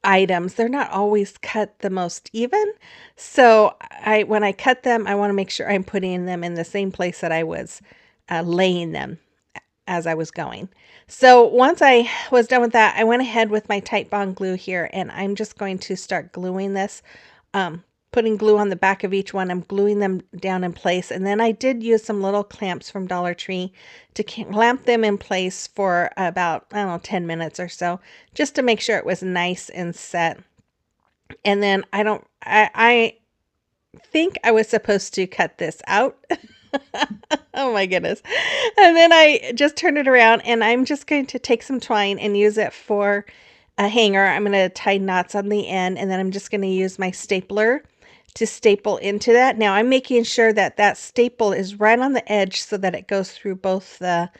Speaker 1: items, they're not always cut the most even. So when I cut them, I want to make sure I'm putting them in the same place that I was laying them as I was going. So once I was done with that, I went ahead with my Tite Bond glue here, and I'm just going to start gluing this, putting glue on the back of each one. I'm gluing them down in place, and then I did use some little clamps from Dollar Tree to clamp them in place for about, I don't know, 10 minutes or so, just to make sure it was nice and set. And then I think I was supposed to cut this out. Oh my goodness. And then I just turned it around and I'm just going to take some twine and use it for a hanger. I'm going to tie knots on the end and then I'm just going to use my stapler to staple into that. Now I'm making sure that that staple is right on the edge so that it goes through both the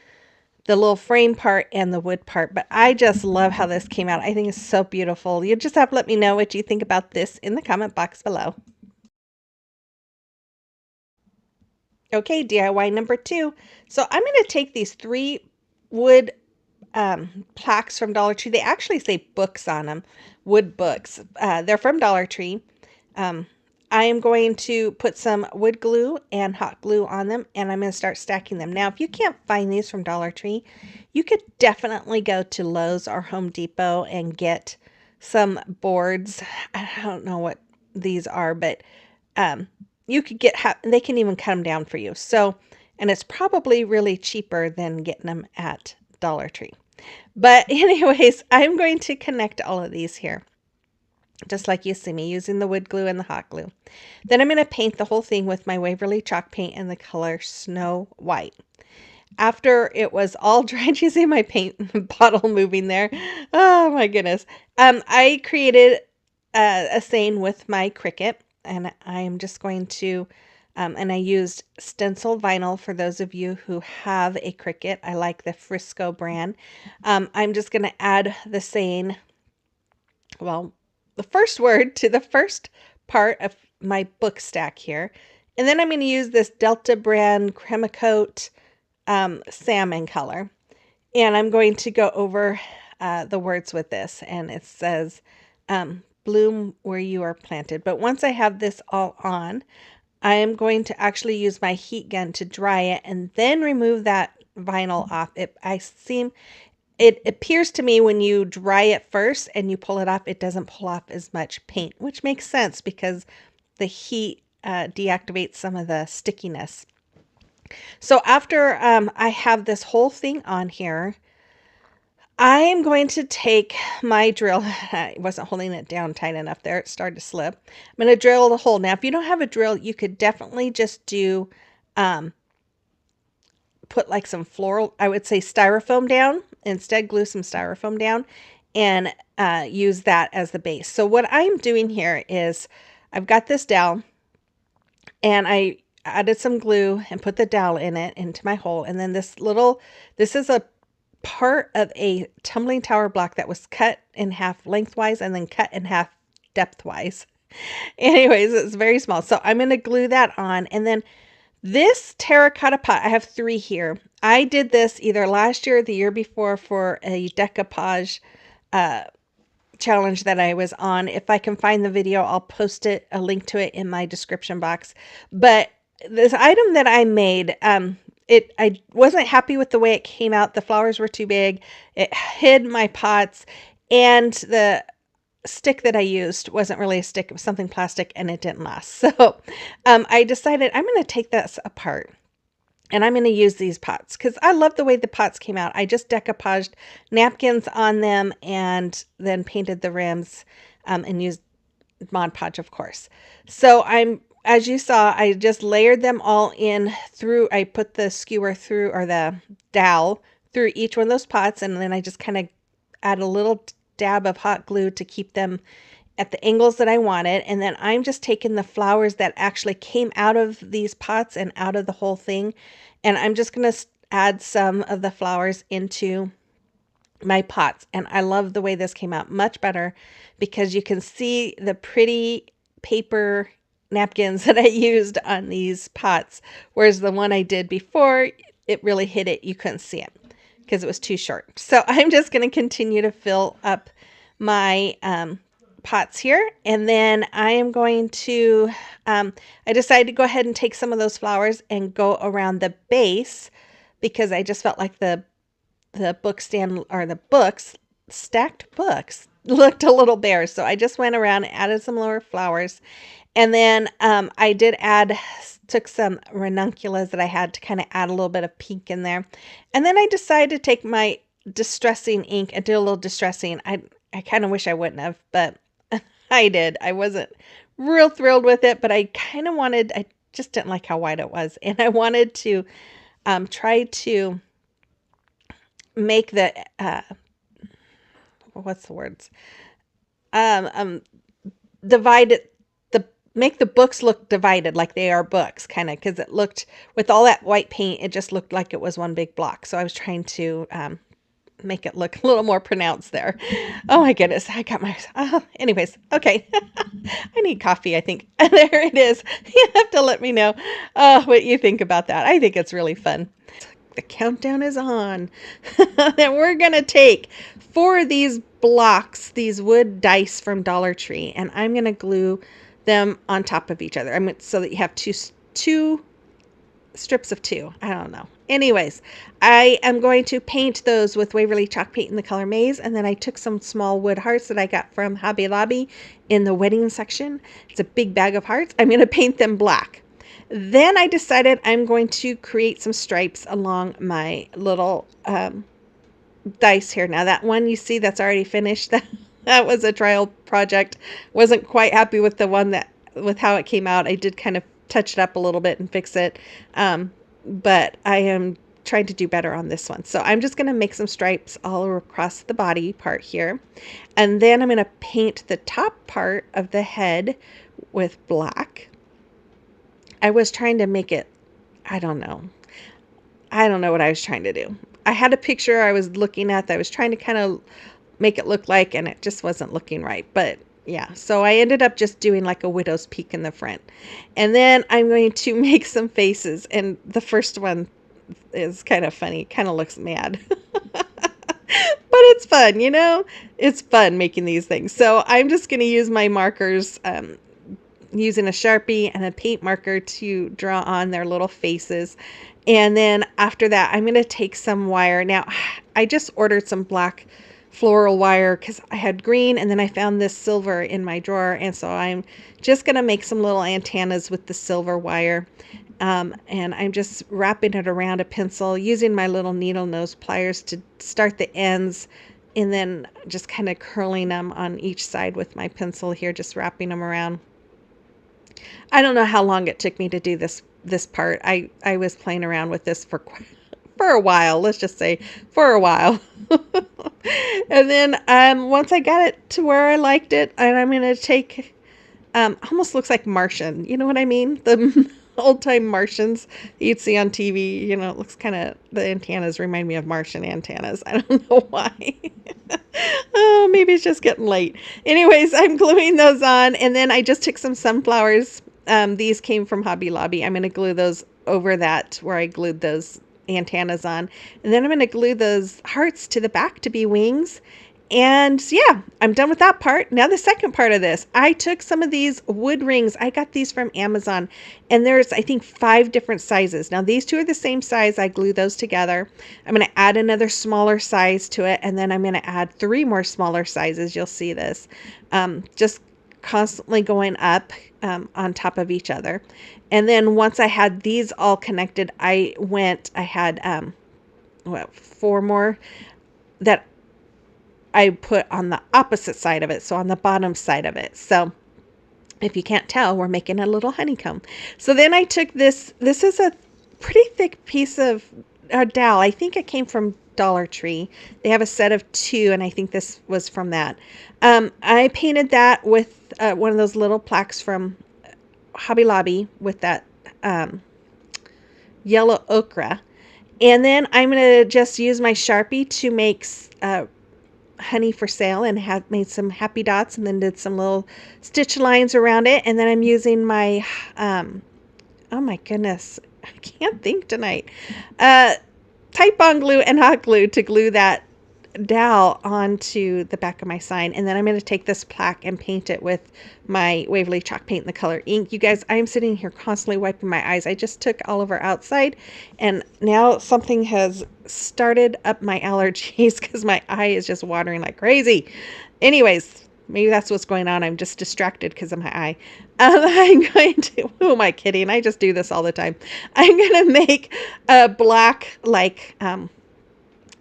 Speaker 1: little frame part and the wood part. But I just love how this came out. I think it's so beautiful. You just have to let me know what you think about this in the comment box below. Okay, DIY number 2. So I'm going to take these 3 wood plaques from Dollar Tree. They actually say books on them, wood books. They're from Dollar Tree. Um, I am going to put some wood glue and hot glue on them, and I'm going to start stacking them. Now, if you can't find these from Dollar Tree, you could definitely go to Lowe's or Home Depot and get some boards. I don't know what these are, but um, you could get, they can even cut them down for you. So, and it's probably really cheaper than getting them at Dollar Tree. But anyways, I'm going to connect all of these here, just like you see me using the wood glue and the hot glue. Then I'm going to paint the whole thing with my Waverly chalk paint in the color Snow White. After it was all dried, you see my paint bottle moving there. Oh my goodness. I created a saying with my Cricut, and I am just going to, and I used stencil vinyl for those of you who have a Cricut. I like the Frisco brand. I'm just going to add the saying, well, the first word to the first part of my book stack here. And then I'm going to use this Delta brand Crema Coat salmon color. And I'm going to go over the words with this. And it says, bloom where you are planted. But once I have this all on, I am going to actually use my heat gun to dry it and then remove that vinyl off. It appears to me when you dry it first and you pull it off, it doesn't pull off as much paint, which makes sense because the heat deactivates some of the stickiness. So after I have this whole thing on here, I am going to take my drill. I wasn't holding it down tight enough there. It started to slip. I'm going to drill the hole. Now, if you don't have a drill, you could definitely just do, put like some floral, I would say styrofoam down. Instead, glue some styrofoam down and use that as the base. So what I'm doing here is I've got this dowel and I added some glue and put the dowel in it into my hole. And then this is a part of a tumbling tower block that was cut in half lengthwise and then cut in half depthwise. Anyways, it's very small. So I'm going to glue that on. And then this terracotta pot, I have 3 here. I did this either last year or the year before for a decoupage challenge that I was on. If I can find the video, I'll post it, a link to it in my description box. But this item that I made, I wasn't happy with the way it came out. The flowers were too big. It hid my pots, and the stick that I used wasn't really a stick. It was something plastic, and it didn't last. So I decided I'm going to take this apart. And I'm going to use these pots because I love the way the pots came out. I just decoupaged napkins on them and then painted the rims and used Mod Podge, of course. So as you saw, I just layered them all in through, I put the skewer through, or the dowel through each one of those pots. And then I just kind of add a little dab of hot glue to keep them at the angles that I wanted. And then I'm just taking the flowers that actually came out of these pots and out of the whole thing. And I'm just going to add some of the flowers into my pots. And I love the way this came out, much better because you can see the pretty paper napkins that I used on these pots. Whereas the one I did before, it really hit it. You couldn't see it because it was too short. So I'm just going to continue to fill up my pots here, and then I am going to I decided to go ahead and take some of those flowers and go around the base because I just felt like the book stand, or the books, stacked books, looked a little bare. So I just went around and added some lower flowers, and then I took some ranunculus that I had to kind of add a little bit of pink in there, and then I decided to take my distressing ink and do a little distressing. I kind of wish I wouldn't have, but I did. I wasn't real thrilled with it, but I kind of wanted, I just didn't like how white it was. And I wanted to try to make the, what's the words? Um, um, divide it, make the books look divided like they are books, kind of, because it looked, with all that white paint, it just looked like it was one big block. So I was trying to make it look a little more pronounced there. Oh my goodness, I got my, anyways, okay. I need coffee, I think. There it is. You have to let me know what you think about that. I think it's really fun. The countdown is on. And we're going to take 4 of these blocks, these wood dice from Dollar Tree, and I'm going to glue them on top of each other. So that you have two strips of 2. I don't know. Anyways, I am going to paint those with Waverly chalk paint in the color Maize, and then I took some small wood hearts that I got from Hobby Lobby in the wedding section. It's a big bag of hearts. I'm going to paint them black. Then I decided I'm going to create some stripes along my little dice here. Now that one you see that's already finished, that was a trial project. Wasn't quite happy with the one with how it came out. I did kind of touch it up a little bit and fix it. But I am trying to do better on this one. So I'm just going to make some stripes all across the body part here. And then I'm going to paint the top part of the head with black. I was trying to make it, I don't know what I was trying to do. I had a picture I was looking at that I was trying to kind of make it look like, and it just wasn't looking right. But yeah, so I ended up just doing like a widow's peak in the front. And then I'm going to make some faces, and the first one is kind of funny, kind of looks mad. But it's fun, you know? It's fun making these things. So I'm just going to use my markers, using a Sharpie and a paint marker to draw on their little faces. And then after that, I'm going to take some wire. Now, I just ordered some black floral wire because I had green, and then I found this silver in my drawer. And so I'm just going to make some little antennas with the silver wire. And I'm just wrapping it around a pencil using my little needle nose pliers to start the ends, and then just kind of curling them on each side with my pencil here, just wrapping them around. I don't know how long it took me to do this part. I was playing around with this for a while. Let's just say for a while. And then once I got it to where I liked it, and I'm going to take almost looks like Martian. You know what I mean? The old time Martians you'd see on TV. You know, it looks kind of, the antennas remind me of Martian antennas. I don't know why. Oh, maybe it's just getting late. Anyways, I'm gluing those on, and then I just took some sunflowers. These came from Hobby Lobby. I'm going to glue those over that where I glued those antennas on. And then I'm going to glue those hearts to the back to be wings. And yeah, I'm done with that part. Now the second part of this, I took some of these wood rings. I got these from Amazon, and there's, I think, 5 different sizes. Now these 2 are the same size. I glue those together. I'm going to add another smaller size to it, and then I'm going to add 3 more smaller sizes. You'll see this. Just constantly going up on top of each other. And then once I had these all connected, I had 4 more that I put on the opposite side of it, so on the bottom side of it. So if you can't tell, we're making a little honeycomb. So then I took this is a pretty thick piece of dowel. I think it came from Dollar Tree. They have a set of 2, and I think this was from that. I painted that with one of those little plaques from Hobby Lobby with that yellow ochre. And then I'm going to just use my Sharpie to make honey for sale, and made some happy dots, and then did some little stitch lines around it. And then I'm using my oh my goodness, I can't think tonight, Titebond glue and hot glue to glue that dowel onto the back of my sign. And then I'm going to take this plaque and paint it with my Waverly chalk paint in the color ink. You guys, I'm sitting here constantly wiping my eyes. I just took Oliver outside, and now something has started up my allergies because my eye is just watering like crazy. Anyways, maybe that's what's going on. I'm just distracted because of my eye. I'm going to, who am I kidding? I just do this all the time. I'm going to make a black, like,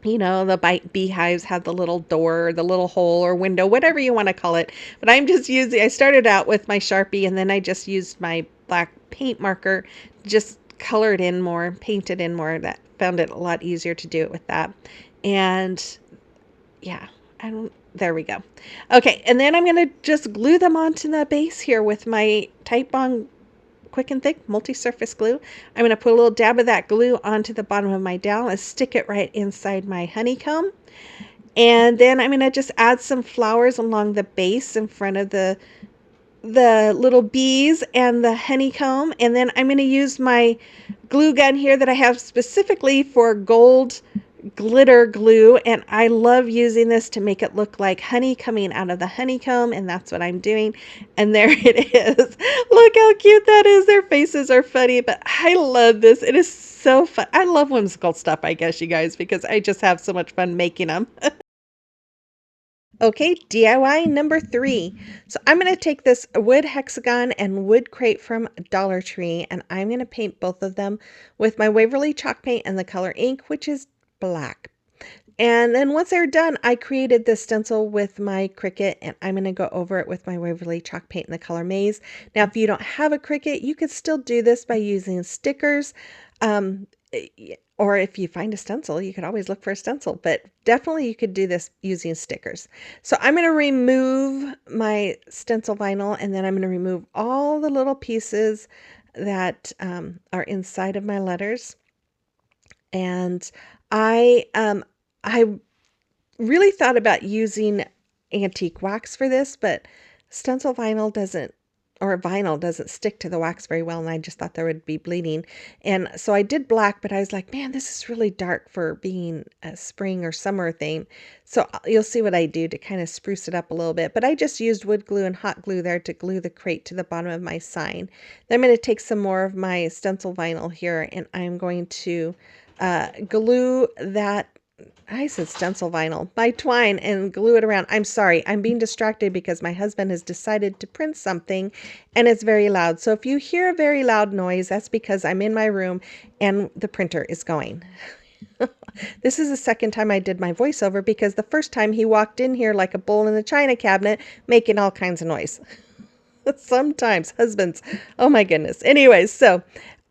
Speaker 1: You know, the beehives have the little door, the little hole or window, whatever you want to call it. But I started out with my Sharpie, and then I just used my black paint marker, just colored in more, painted in more. That found it a lot easier to do it with that. And yeah, there we go. Okay, and then I'm going to just glue them onto the base here with my Titebond Quick and Thick multi-surface glue. I'm going to put a little dab of that glue onto the bottom of my dowel and stick it right inside my honeycomb. And then I'm going to just add some flowers along the base in front of the little bees and the honeycomb. And then I'm going to use my glue gun here that I have specifically for gold glitter glue, and I love using this to make it look like honey coming out of the honeycomb, and that's what I'm doing. And there it is. Look how cute that is. Their faces are funny, but I love this. It is so fun. I love whimsical stuff, I guess, you guys, because I just have so much fun making them. Okay, DIY number 3. So I'm going to take this wood hexagon and wood crate from Dollar Tree, and I'm going to paint both of them with my Waverly chalk paint and the color ink, which is black. And then once they're done, I created this stencil with my Cricut, and I'm going to go over it with my Waverly chalk paint in the color Maze. Now, if you don't have a Cricut, you could still do this by using stickers. Or if you find a stencil, you could always look for a stencil, but definitely you could do this using stickers. So I'm going to remove my stencil vinyl, and then I'm going to remove all the little pieces that are inside of my letters. And I really thought about using antique wax for this, but stencil vinyl doesn't, or vinyl doesn't stick to the wax very well, and I just thought there would be bleeding. And so I did black, but I was like, man, this is really dark for being a spring or summer theme. So you'll see what I do to kind of spruce it up a little bit. But I just used wood glue and hot glue there to glue the crate to the bottom of my sign. Then I'm going to take some more of my stencil vinyl here, and I'm going to glue that, I said stencil vinyl, my twine, and glue it around. I'm sorry, I'm being distracted because my husband has decided to print something and it's very loud. So if you hear a very loud noise, that's because I'm in my room and the printer is going. This is the second time I did my voiceover, because the first time he walked in here like a bull in a china cabinet making all kinds of noise. Sometimes husbands, oh my goodness. Anyways, so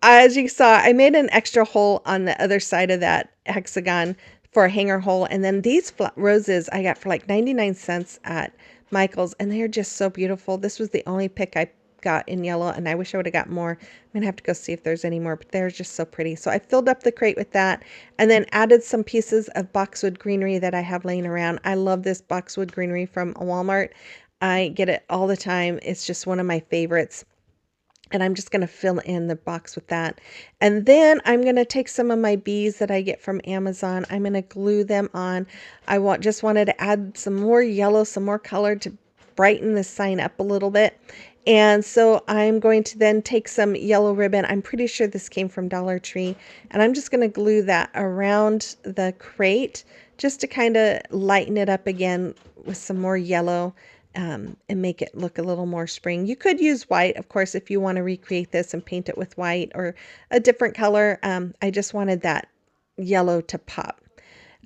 Speaker 1: as you saw, I made an extra hole on the other side of that hexagon for a hanger hole. And then these roses I got for like 99 cents at Michael's, and they're just so beautiful. This was the only pick I got in yellow, and I wish I would have got more. I'm gonna have to go see if there's any more, but they're just so pretty. So I filled up the crate with that, and then added some pieces of boxwood greenery that I have laying around. I love this boxwood greenery from Walmart. I get it all the time. It's just one of my favorites. And I'm just going to fill in the box with that. And then I'm going to take some of my bees that I get from Amazon. I'm going to glue them on. Just wanted to add some more yellow, some more color to brighten the sign up a little bit. And so I'm going to then take some yellow ribbon. I'm pretty sure this came from Dollar Tree. And I'm just going to glue that around the crate just to kind of lighten it up again with some more yellow. And make it look a little more spring. You could use white, of course, if you want to recreate this and paint it with white or a different color. I just wanted that yellow to pop.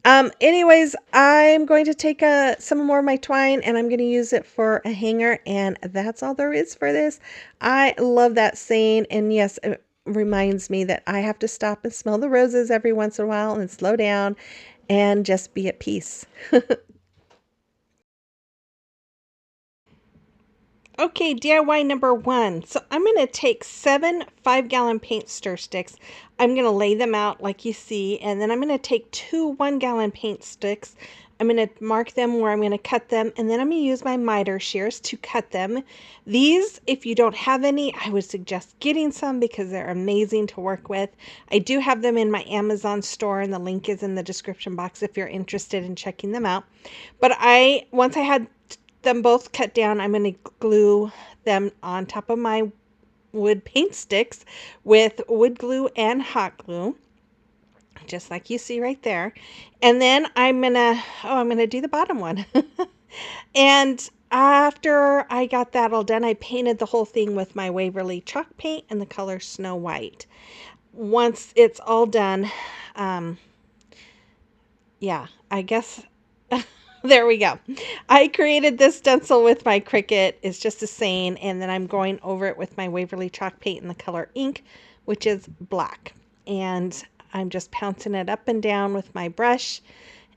Speaker 1: Anyways, I'm going to take some more of my twine, and I'm going to use it for a hanger, and that's all there is for this. I love that saying, and yes, it reminds me that I have to stop and smell the roses every once in a while and slow down and just be at peace. Okay, DIY number 1. So I'm going to take 7 5-gallon paint stir sticks. I'm going to lay them out like you see, and then I'm going to take 2 1-gallon paint sticks. I'm going to mark them where I'm going to cut them, and then I'm going to use my miter shears to cut them. These, if you don't have any, I would suggest getting some because they're amazing to work with. I do have them in my Amazon store, and the link is in the description box if you're interested in checking them out. But once I had them both cut down, I'm going to glue them on top of my wood paint sticks with wood glue and hot glue, just like you see right there. And then I'm gonna do the bottom one. And after I got that all done, I painted the whole thing with my Waverly chalk paint in the color Snow White. Once it's all done, yeah, I guess there we go. I created this stencil with my Cricut. It's just a saying, and then I'm going over it with my Waverly chalk paint in the color ink, which is black. And I'm just pouncing it up and down with my brush.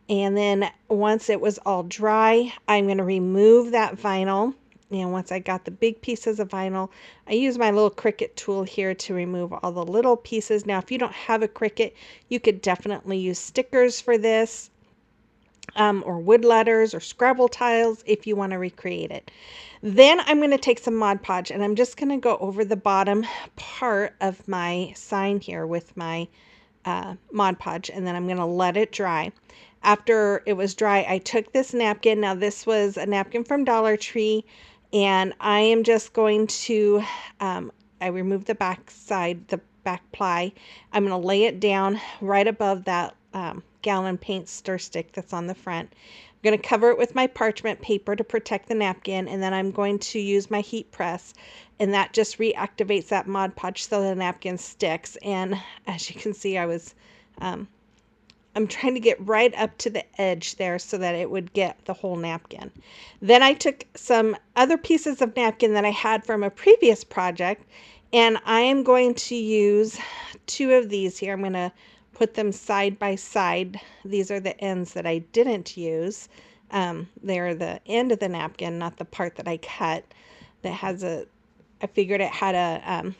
Speaker 1: And then once it was all dry, I'm going to remove that vinyl. And once I got the big pieces of vinyl, I use my little Cricut tool here to remove all the little pieces. Now, if you don't have a Cricut, you could definitely use stickers for this, or wood letters or Scrabble tiles if you want to recreate it. Then I'm going to take some Mod Podge and I'm just going to go over the bottom part of my sign here with my Mod Podge, and then I'm going to let it dry. After it was dry, I took this napkin. Now this was a napkin from Dollar Tree, and I am just going to, I removed the back side, the back ply. I'm going to lay it down right above that gallon paint stir stick that's on the front. I'm going to cover it with my parchment paper to protect the napkin, and then I'm going to use my heat press, and that just reactivates that Mod Podge so the napkin sticks. And as you can see, I'm trying to get right up to the edge there so that it would get the whole napkin. Then I took some other pieces of napkin that I had from a previous project, and I am going to use two of these here. I'm going to put them side by side. These are the ends that I didn't use. They're the end of the napkin, not the part that I cut. That has I figured it had a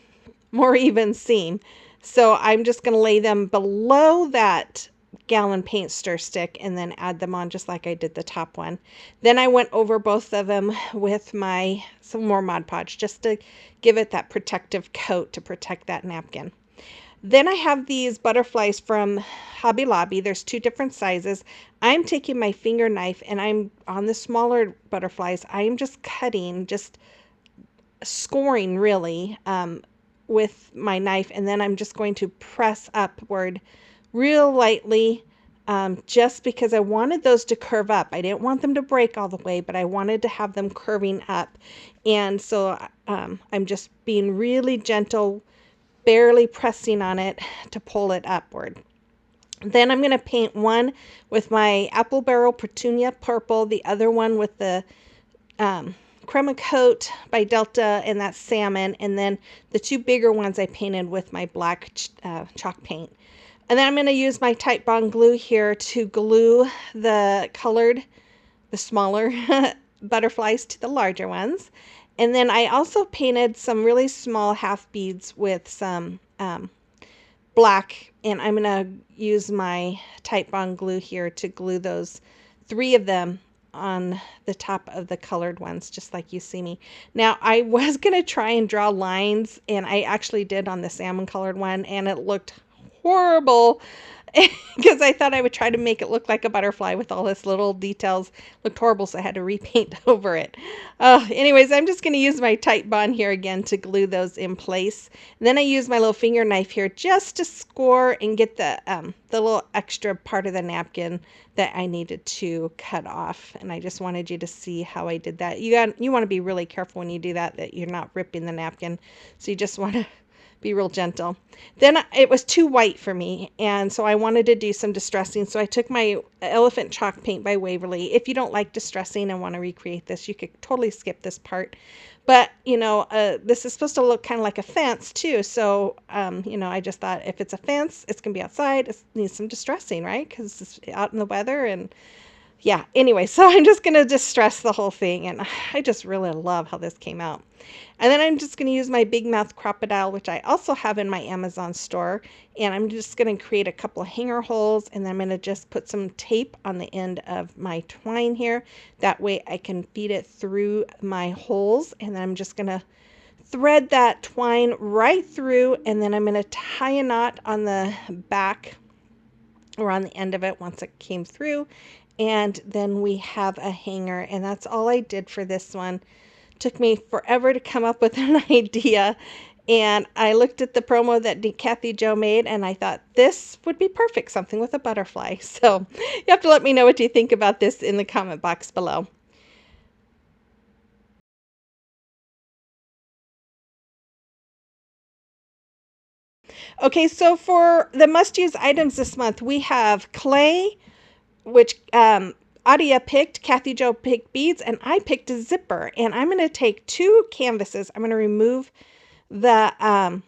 Speaker 1: more even seam. So I'm just going to lay them below that gallon paint stir stick and then add them on just like I did the top one. Then I went over both of them with some more Mod Podge just to give it that protective coat to protect that napkin. Then I have these butterflies from Hobby Lobby. There's two different sizes. I'm taking my finger knife and I'm on the smaller butterflies. I'm just cutting, just scoring really, with my knife, and then I'm just going to press upward real lightly, just because I wanted those to curve up. I didn't want them to break all the way, but I wanted to have them curving up. And so I'm just being really gentle, barely pressing on it to pull it upward. Then I'm going to paint one with my apple barrel petunia purple, the other one with the Crema Coat by Delta, and that's salmon, and then the two bigger ones I painted with my black chalk paint. And then I'm going to use my Titebond glue here to glue the smaller butterflies to the larger ones. And then I also painted some really small half beads with some black, and I'm going to use my Titebond glue here to glue those three of them on the top of the colored ones, just like you see me. Now, I was going to try and draw lines, and I actually did on the salmon colored one, and it looked horrible because I thought I would try to make it look like a butterfly with all its little details. Looked horrible, so I had to repaint over it. Anyways, I'm just going to use my Titebond here again to glue those in place. And then I use my little finger knife here just to score and get the little extra part of the napkin that I needed to cut off. And I just wanted you to see how I did that. You want to be really careful when you do that you're not ripping the napkin. So you just want to be real gentle. Then it was too white for me, and so I wanted to do some distressing. So I took my elephant chalk paint by Waverly. If you don't like distressing and want to recreate this, you could totally skip this part. But, this is supposed to look kind of like a fence too. So, I just thought if it's a fence, it's going to be outside. It needs some distressing, right? Because it's out in the weather. And yeah, anyway, so I'm just going to distress the whole thing. And I just really love how this came out. And then I'm just going to use my Big Mouth Crocodile, which I also have in my Amazon store. And I'm just going to create a couple of hanger holes. And then I'm going to just put some tape on the end of my twine here. That way I can feed it through my holes. And then I'm just going to thread that twine right through. And then I'm going to tie a knot on the back or on the end of it once it came through. And then we have a hanger. And that's all I did for this one. Took me forever to come up with an idea, and I looked at the promo that Kathy Jo made, and I thought this would be perfect, something with a butterfly. So you have to let me know what you think about this in the comment box below. Okay, so for the must-use items this month, we have clay, which Adia picked, Kathy Jo picked beads, and I picked a zipper. And I'm going to take 2 canvases. I'm going to remove the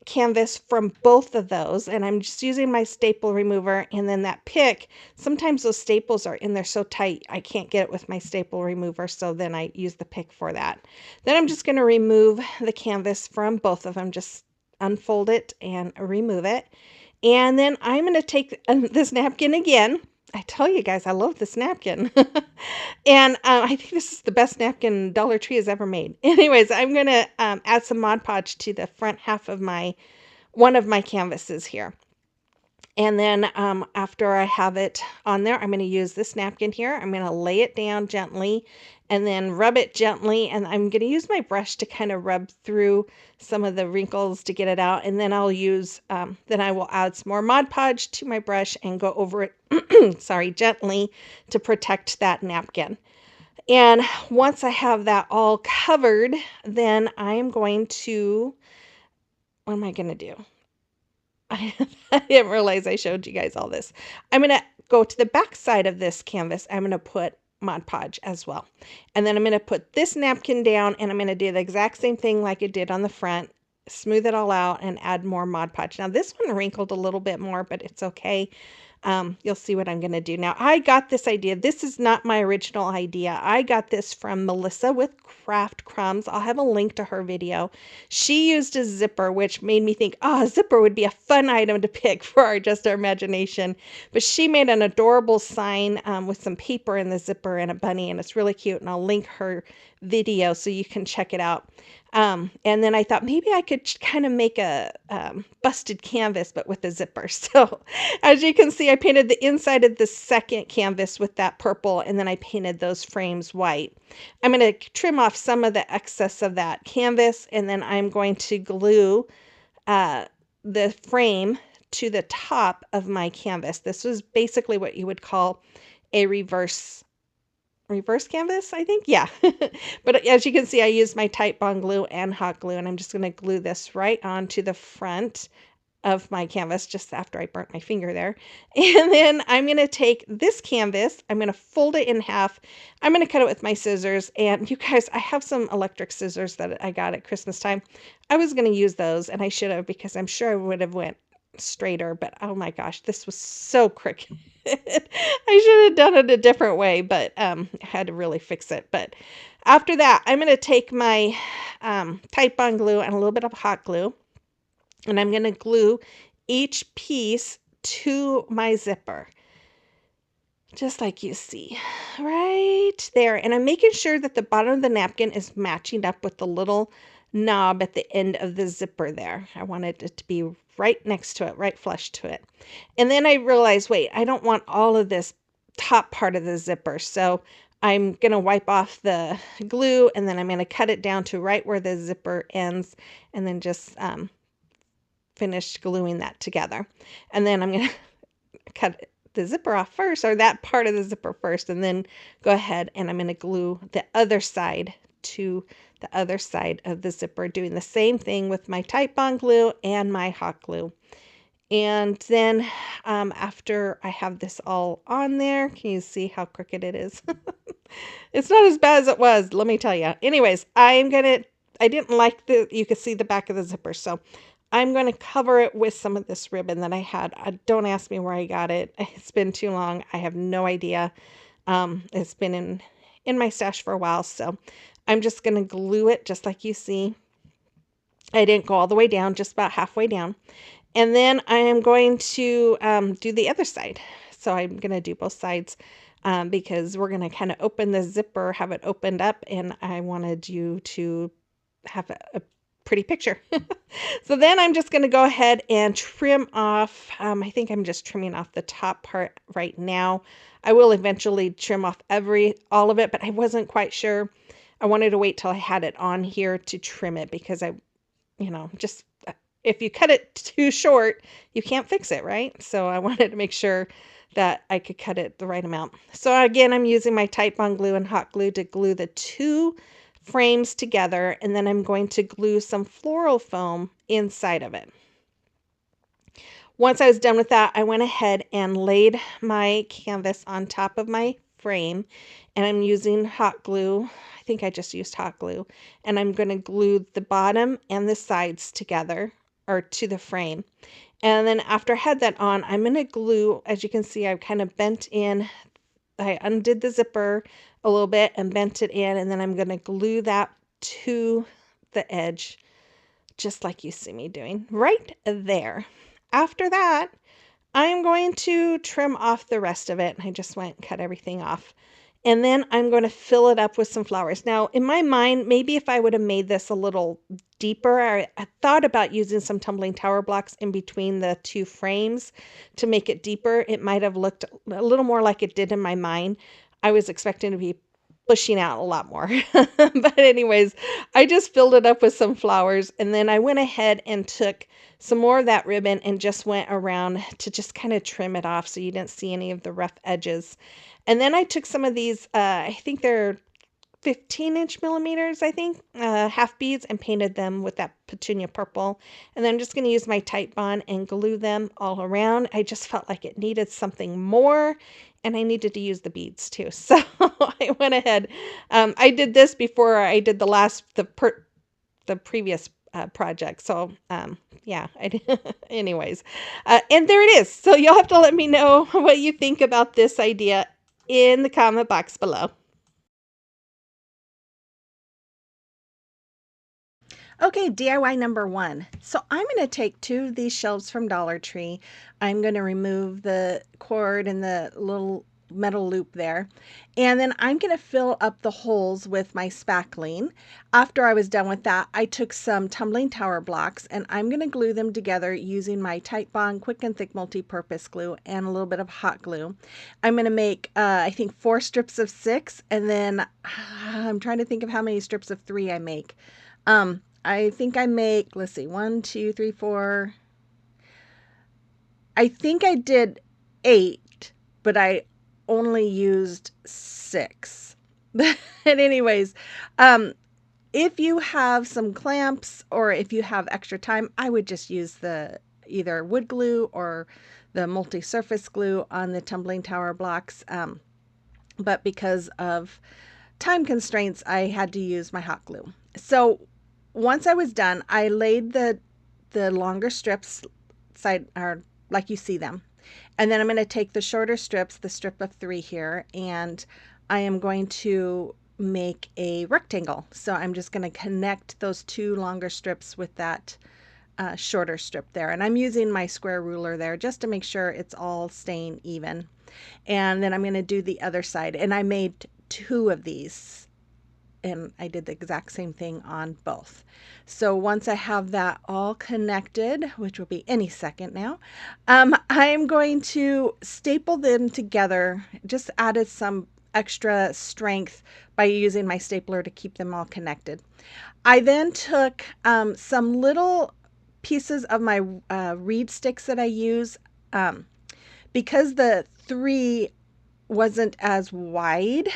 Speaker 1: canvas from both of those, and I'm just using my staple remover. And then that pick, sometimes those staples are in there so tight I can't get it with my staple remover, so then I use the pick for that. Then I'm just going to remove the canvas from both of them, just unfold it and remove it. And then I'm going to take this napkin again. I tell you guys, I love this napkin. And I think this is the best napkin Dollar Tree has ever made. Anyways, I'm going to add some Mod Podge to the front half of one of my canvases here. And then after I have it on there, I'm going to use this napkin here. I'm going to lay it down gently and then rub it gently. And I'm going to use my brush to kind of rub through some of the wrinkles to get it out. And then I'll use, then I will add some more Mod Podge to my brush and go over it, sorry, gently to protect that napkin. And once I have that all covered, then I'm going to, what am I going to do? I didn't realize I showed you guys all this. I'm going to go to the back side of this canvas. I'm going to put Mod Podge as well. And then I'm going to put this napkin down, and I'm going to do the exact same thing like it did on the front. Smooth it all out and add more Mod Podge. Now this one wrinkled a little bit more, but it's okay. You'll see what I'm going to do. Now, I got this idea. This is not my original idea. I got this from Melissa with Craft Crumbs. I'll have a link to her video. She used a zipper, which made me think, oh, a zipper would be a fun item to pick for just our imagination. But she made an adorable sign with some paper in the zipper and a bunny, and it's really cute. And I'll link her video so you can check it out. And then I thought maybe I could kind of make a busted canvas, but with a zipper. So as you can see, I painted the inside of the second canvas with that purple, and then I painted those frames white. I'm going to trim off some of the excess of that canvas, and then I'm going to glue the frame to the top of my canvas. This was basically what you would call a reverse canvas, I think. Yeah. But as you can see, I used my Titebond glue and hot glue, and I'm just going to glue this right onto the front of my canvas just after I burnt my finger there. And then I'm going to take this canvas, I'm going to fold it in half. I'm going to cut it with my scissors. And you guys, I have some electric scissors that I got at Christmas time. I was going to use those, and I should have, because I'm sure I would have went straighter, but oh my gosh, this was so crooked. I should have done it a different way, but I had to really fix it. But after that, I'm going to take my Titebond glue and a little bit of hot glue, and I'm going to glue each piece to my zipper, just like you see right there. And I'm making sure that the bottom of the napkin is matching up with the little knob at the end of the zipper there. I wanted it to be right next to it, right flush to it. And then I realized, wait, I don't want all of this top part of the zipper. So I'm going to wipe off the glue, and then I'm going to cut it down to right where the zipper ends, and then just finish gluing that together. And then I'm going to cut the zipper off first, or that part of the zipper first, and then go ahead and I'm going to glue the other side to the other side of the zipper, doing the same thing with my Titebond glue and my hot glue. And then after I have this all on there, can you see how crooked it is? It's not as bad as it was, let me tell you. Anyways, I didn't like you could see the back of the zipper, so I'm going to cover it with some of this ribbon that I had. Don't ask me where I got it. It's been too long. I have no idea. It's been in my stash for a while, so I'm just going to glue it just like you see. I didn't go all the way down, just about halfway down. And then I am going to do the other side. So I'm going to do both sides because we're going to kind of open the zipper, have it opened up, and I wanted you to have a pretty picture. So then I'm just going to go ahead and trim off. I think I'm just trimming off the top part right now. I will eventually trim off all of it, but I wasn't quite sure. I wanted to wait till I had it on here to trim it, because just if you cut it too short, you can't fix it, right? So I wanted to make sure that I could cut it the right amount. So again, I'm using my Titebond glue and hot glue to glue the two frames together, and then I'm going to glue some floral foam inside of it. Once I was done with that, I went ahead and laid my canvas on top of my frame, and I'm using hot glue. I think I just used hot glue, and I'm going to glue the bottom and the sides together or to the frame. And then after I had that on, I'm going to glue, as you can see, I've kind of bent in. I undid the zipper a little bit and bent it in, and then I'm going to glue that to the edge, just like you see me doing right there. After that, I'm going to trim off the rest of it. I just went and cut everything off. And then I'm going to fill it up with some flowers. Now, in my mind, maybe if I would have made this a little deeper, I thought about using some tumbling tower blocks in between the two frames to make it deeper. It might have looked a little more like it did in my mind. I was expecting to be pushing out a lot more. But anyways, I just filled it up with some flowers, and then I went ahead and took some more of that ribbon and just went around to just kind of trim it off so you didn't see any of the rough edges. And then I took some of these, I think they're 15-inch millimeters, I think, half beads, and painted them with that petunia purple. And then I'm just going to use my Titebond and glue them all around. I just felt like it needed something more, and I needed to use the beads too. So I went ahead. I did this before I did the previous project. So yeah, anyways, and there it is. So you'll have to let me know what you think about this idea in the comment box below. Okay, DIY number one. So I'm going to take two of these shelves from Dollar Tree. I'm going to remove the cord and the little metal loop there. And then I'm going to fill up the holes with my spackling. After I was done with that, I took some tumbling tower blocks and I'm going to glue them together using my Titebond Quick and Thick multi-purpose glue and a little bit of hot glue. I'm going to make, I think, 4 strips of 6, and then I'm trying to think of how many strips of 3 I make. I think I make, let's see, 1, 2, 3, 4. I think I did 8, but I only used 6. And anyways, if you have some clamps or if you have extra time, I would just use the either wood glue or the multi-surface glue on the tumbling tower blocks. But because of time constraints, I had to use my hot glue. So once I was done, I laid the longer strips side or like you see them. And then I'm going to take the shorter strips, the strip of 3 here, and I am going to make a rectangle. So I'm just going to connect those 2 longer strips with that shorter strip there. And I'm using my square ruler there just to make sure it's all staying even. And then I'm going to do the other side. And I made 2 of these, and I did the exact same thing on both. So once I have that all connected, which will be any second now, I'm going to staple them together. Just added some extra strength by using my stapler to keep them all connected. I then took some little pieces of my reed sticks that I use, because the 3 wasn't as wide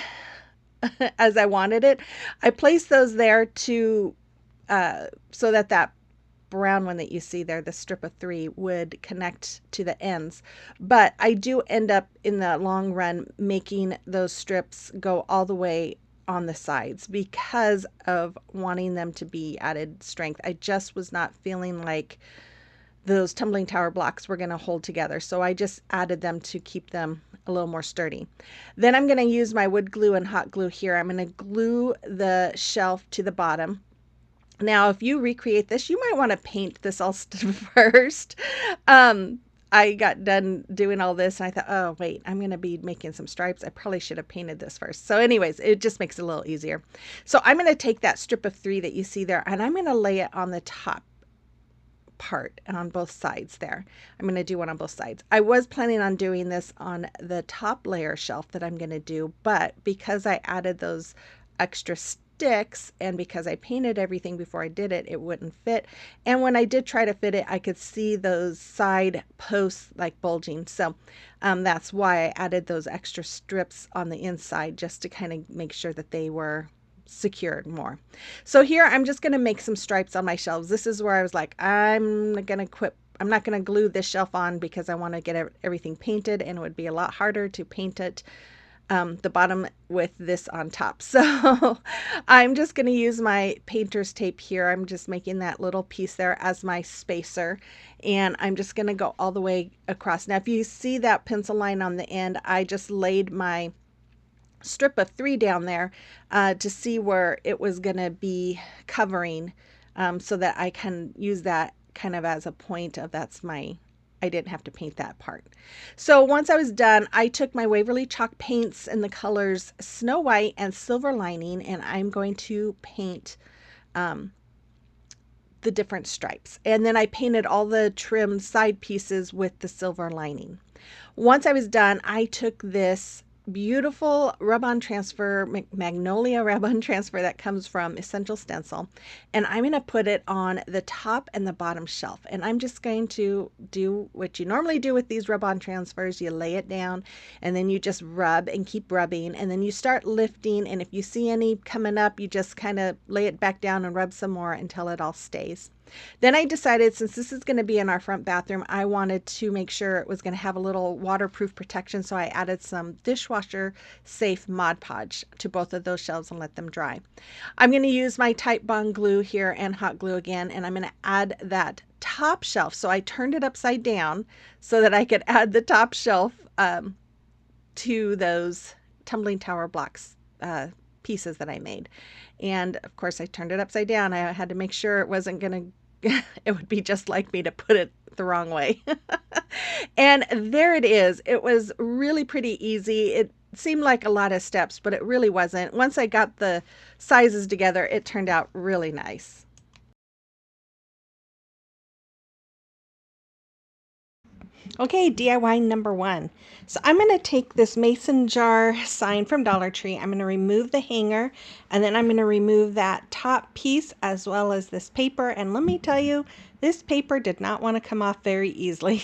Speaker 1: as I wanted it. I placed those there to so that that brown one that you see there, the strip of 3, would connect to the ends. But I do end up in the long run making those strips go all the way on the sides because of wanting them to be added strength. I just was not feeling like those tumbling tower blocks were going to hold together. So I just added them to keep them a little more sturdy. Then I'm going to use my wood glue and hot glue here. I'm going to glue the shelf to the bottom. Now, if you recreate this, you might want to paint this all first. I got done doing all this and I thought, oh, wait, I'm going to be making some stripes. I probably should have painted this first. So anyways, it just makes it a little easier. So I'm going to take that strip of 3 that you see there and I'm going to lay it on the top part and on both sides there. I'm going to do one on both sides. I was planning on doing this on the top layer shelf that I'm going to do, but because I added those extra sticks and because I painted everything before I did it, it wouldn't fit. And when I did try to fit it, I could see those side posts like bulging. So that's why I added those extra strips on the inside just to kind of make sure that they were secured more. So here I'm just going to make some stripes on my shelves. This is where I was like, I'm going to quit I'm not going to glue this shelf on because I want to get everything painted, and it would be a lot harder to paint it the bottom with this on top. So I'm just going to use my painter's tape here. I'm just making that little piece there as my spacer, and I'm just going to go all the way across. Now if you see that pencil line on the end, I just laid my strip of 3 down there to see where it was going to be covering, so that I can use that kind of as a point of I didn't have to paint that part. So once I was done, I took my Waverly chalk paints in the colors Snow White and Silver Lining, and I'm going to paint the different stripes. And then I painted all the trim side pieces with the Silver Lining. Once I was done, I took this beautiful rub-on transfer, magnolia rub-on transfer that comes from Essential Stencil, and I'm going to put it on the top and the bottom shelf. And I'm just going to do what you normally do with these rub-on transfers. You lay it down and then you just rub and keep rubbing, and then you start lifting, and if you see any coming up, you just kind of lay it back down and rub some more until it all stays. Then I decided, since this is going to be in our front bathroom, I wanted to make sure it was going to have a little waterproof protection, so I added some dishwasher safe Mod Podge to both of those shelves and let them dry. I'm going to use my Tite Bond glue here and hot glue again, and I'm going to add that top shelf. So I turned it upside down so that I could add the top shelf to those tumbling tower blocks pieces that I made. And of course I turned it upside down. I had to make sure it wasn't going to it would be just like me to put it the wrong way. And there it is. It was really pretty easy. It seemed like a lot of steps, but it really wasn't. Once I got the sizes together, it turned out really nice. Okay, DIY number 1. So I'm going to take this mason jar sign from Dollar Tree. I'm going to remove the hanger, and then I'm going to remove that top piece as well as this paper. And let me tell you, this paper did not want to come off very easily.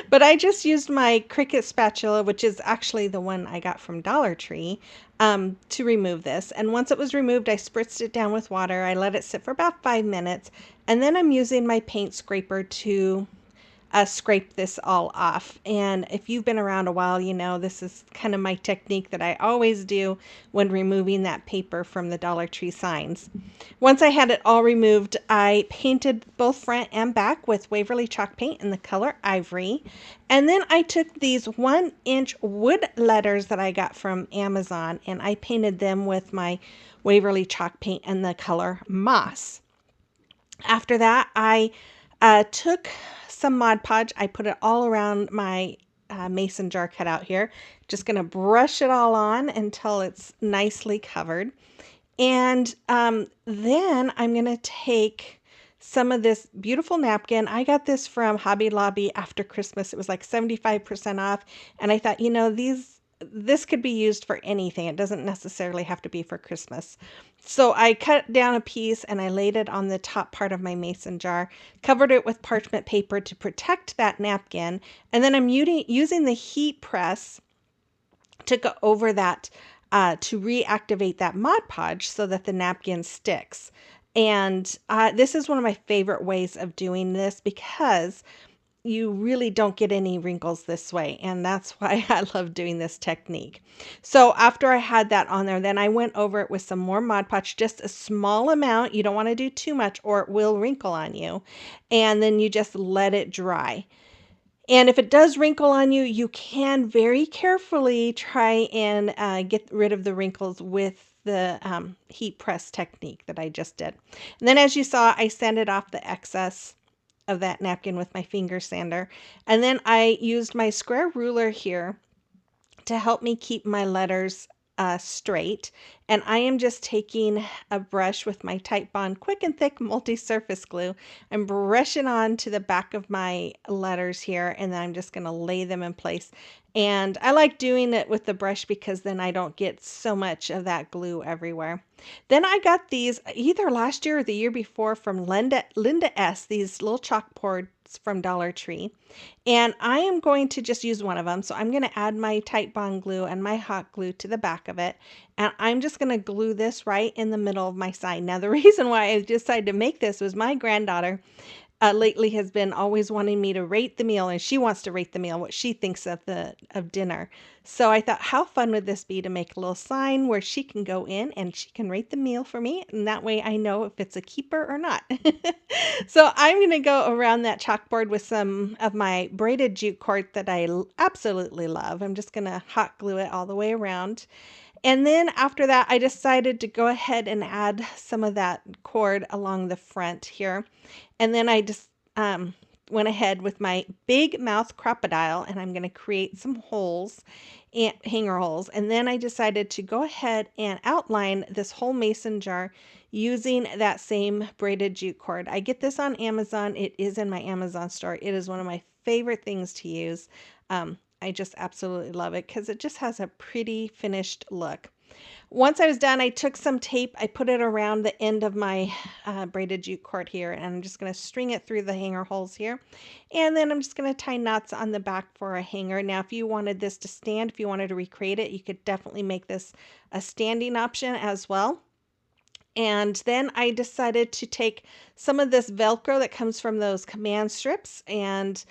Speaker 1: But I just used my Cricut spatula, which is actually the one I got from Dollar Tree, to remove this. And once it was removed, I spritzed it down with water. I let it sit for about 5 minutes. And then I'm using my paint scraper to scrape this all off. And if you've been around a while, you know this is kind of my technique that I always do when removing that paper from the Dollar Tree signs. Once I had it all removed, I painted both front and back with Waverly chalk paint in the color Ivory. And then I took these 1-inch wood letters that I got from Amazon, and I painted them with my Waverly chalk paint in the color Moss. After that, I took some Mod Podge. I put it all around my mason jar cutout here. Just going to brush it all on until it's nicely covered. And then I'm going to take some of this beautiful napkin. I got this from Hobby Lobby after Christmas. It was like 75% off. And I thought, you know, this could be used for anything. It doesn't necessarily have to be for Christmas. So I cut down a piece and I laid it on the top part of my mason jar, covered it with parchment paper to protect that napkin, and then I'm using the heat press to go over that to reactivate that Mod Podge so that the napkin sticks. And this is one of my favorite ways of doing this because you really don't get any wrinkles this way, and that's why I love doing this technique. So after I had that on there, then I went over it with some more Mod Podge, just a small amount. You don't want to do too much or it will wrinkle on you. And then you just let it dry. And if it does wrinkle on you, you can very carefully try and get rid of the wrinkles with the heat press technique that I just did. And then as you saw, I sanded off the excess of that napkin with my finger sander. And then I used my square ruler here to help me keep my letters straight. And I am just taking a brush with my Tite Bond Quick and Thick multi-surface glue. I'm brushing on to the back of my letters here, and then I'm just going to lay them in place. And I like doing it with the brush because then I don't get so much of that glue everywhere. Then I got these either last year or the year before from Linda S, these little chalkboards from Dollar Tree. And I am going to just use one of them. So I'm going to add my Tite Bond glue and my hot glue to the back of it. And I'm just going to glue this right in the middle of my sign. Now, the reason why I decided to make this was my granddaughter lately has been always wanting me to rate the meal, and she wants to rate the meal, what she thinks of dinner. So I thought, how fun would this be to make a little sign where she can go in and she can rate the meal for me, and that way I know if it's a keeper or not. So I'm going to go around that chalkboard with some of my braided jute cord that I absolutely love. I'm just going to hot glue it all the way around. And then after that, I decided to go ahead and add some of that cord along the front here. And then I just went ahead with my big mouth crocodile, and I'm going to create some holes, and hanger holes. And then I decided to go ahead and outline this whole mason jar using that same braided jute cord. I get this on Amazon. It is in my Amazon store. It is one of my favorite things to use. I just absolutely love it because it just has a pretty finished look. Once I was done, I took some tape, I put it around the end of my braided jute cord here, and I'm just going to string it through the hanger holes here. And then I'm just going to tie knots on the back for a hanger. Now, if you wanted this to stand, if you wanted to recreate it, you could definitely make this a standing option as well. And then I decided to take some of this Velcro that comes from those command strips, and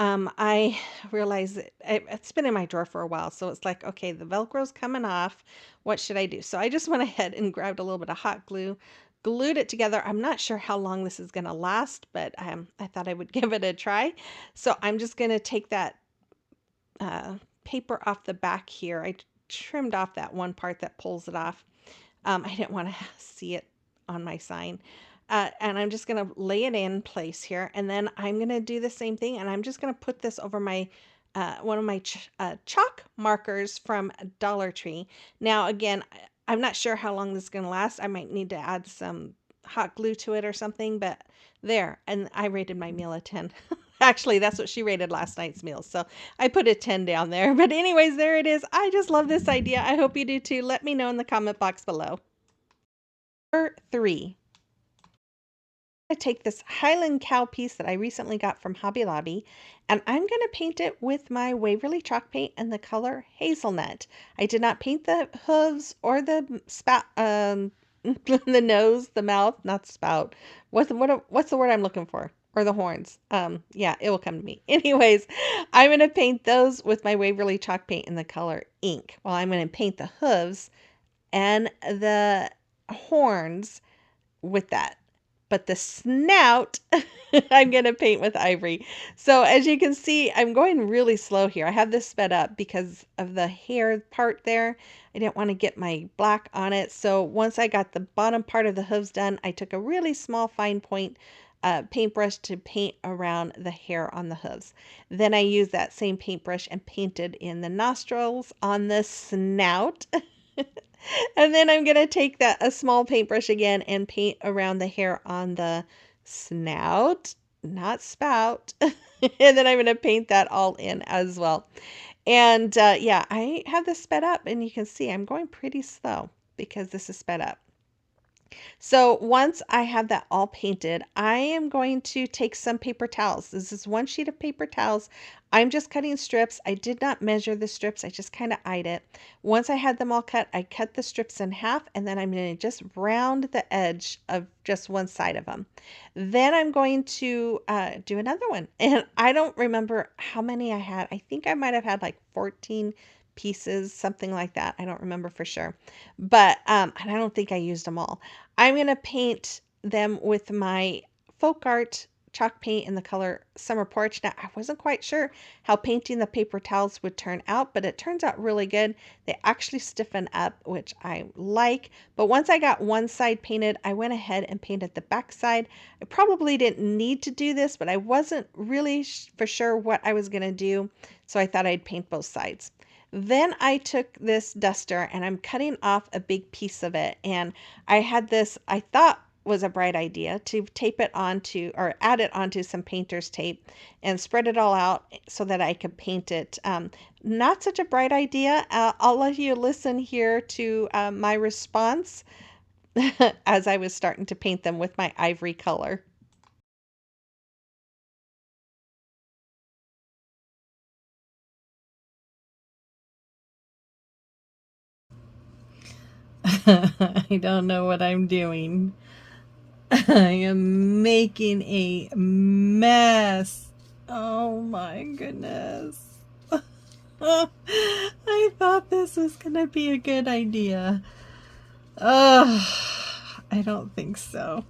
Speaker 1: I realized that it's been in my drawer for a while. So it's like, okay, the Velcro's coming off. What should I do? So I just went ahead and grabbed a little bit of hot glue, glued it together. I'm not sure how long this is going to last, but I thought I would give it a try. So I'm just going to take that uh, paper off the back here. I trimmed off that one part that pulls it off. I didn't want to see it on my sign. And I'm just going to lay it in place here. And then I'm going to do the same thing. And I'm just going to put this over my one of my chalk markers from Dollar Tree. Now, again, I'm not sure how long this is going to last. I might need to add some hot glue to it or something, but there. And I rated my meal a 10. Actually, that's what she rated last night's meal. So I put a 10 down there. But anyways, there it is. I just love this idea. I hope you do too. Let me know in the comment box below. Number 3. I take this Highland cow piece that I recently got from Hobby Lobby, and I'm going to paint it with my Waverly chalk paint in the color hazelnut. I did not paint the hooves or the spout, the nose, the mouth, not the spout. What's the word I'm looking for? Or the horns. Yeah, it will come to me. Anyways, I'm going to paint those with my Waverly chalk paint in the color ink. Well, I'm going to paint the hooves and the horns with that. But the snout, I'm going to paint with ivory. So as you can see, I'm going really slow here. I have this sped up because of the hair part there. I didn't want to get my black on it. So once I got the bottom part of the hooves done, I took a really small fine point paintbrush to paint around the hair on the hooves. Then I used that same paintbrush and painted in the nostrils on the snout. And then I'm going to take a small paintbrush again and paint around the hair on the snout, not spout. And then I'm going to paint that all in as well. And yeah, I have this sped up, and you can see I'm going pretty slow because this is sped up. So once I have that all painted, I am going to take some paper towels. This is one sheet of paper towels. I'm just cutting strips. I did not measure the strips. I just kind of eyed it. Once I had them all cut, I cut the strips in half, and then I'm going to just round the edge of just one side of them. Then I'm going to do another one. And I don't remember how many I had. I think I might have had like 14 pieces, something like that. I don't remember for sure. But and I don't think I used them all. I'm going to paint them with my folk art chalk paint in the color Summer Porch. Now, I wasn't quite sure how painting the paper towels would turn out, but it turns out really good. They actually stiffen up, which I like. But once I got one side painted, I went ahead and painted the back side. I probably didn't need to do this, but I wasn't really for sure what I was going to do, so I thought I'd paint both sides. Then I took this duster and I'm cutting off a big piece of it. And I had this, I thought was a bright idea to tape it onto or add it onto some painter's tape and spread it all out so that I could paint it. Not such a bright idea. I'll let you listen here to my response as I was starting to paint them with my ivory color. I don't know what I'm doing. I am making a mess. Oh my goodness. I thought this was gonna be a good idea. I don't think so.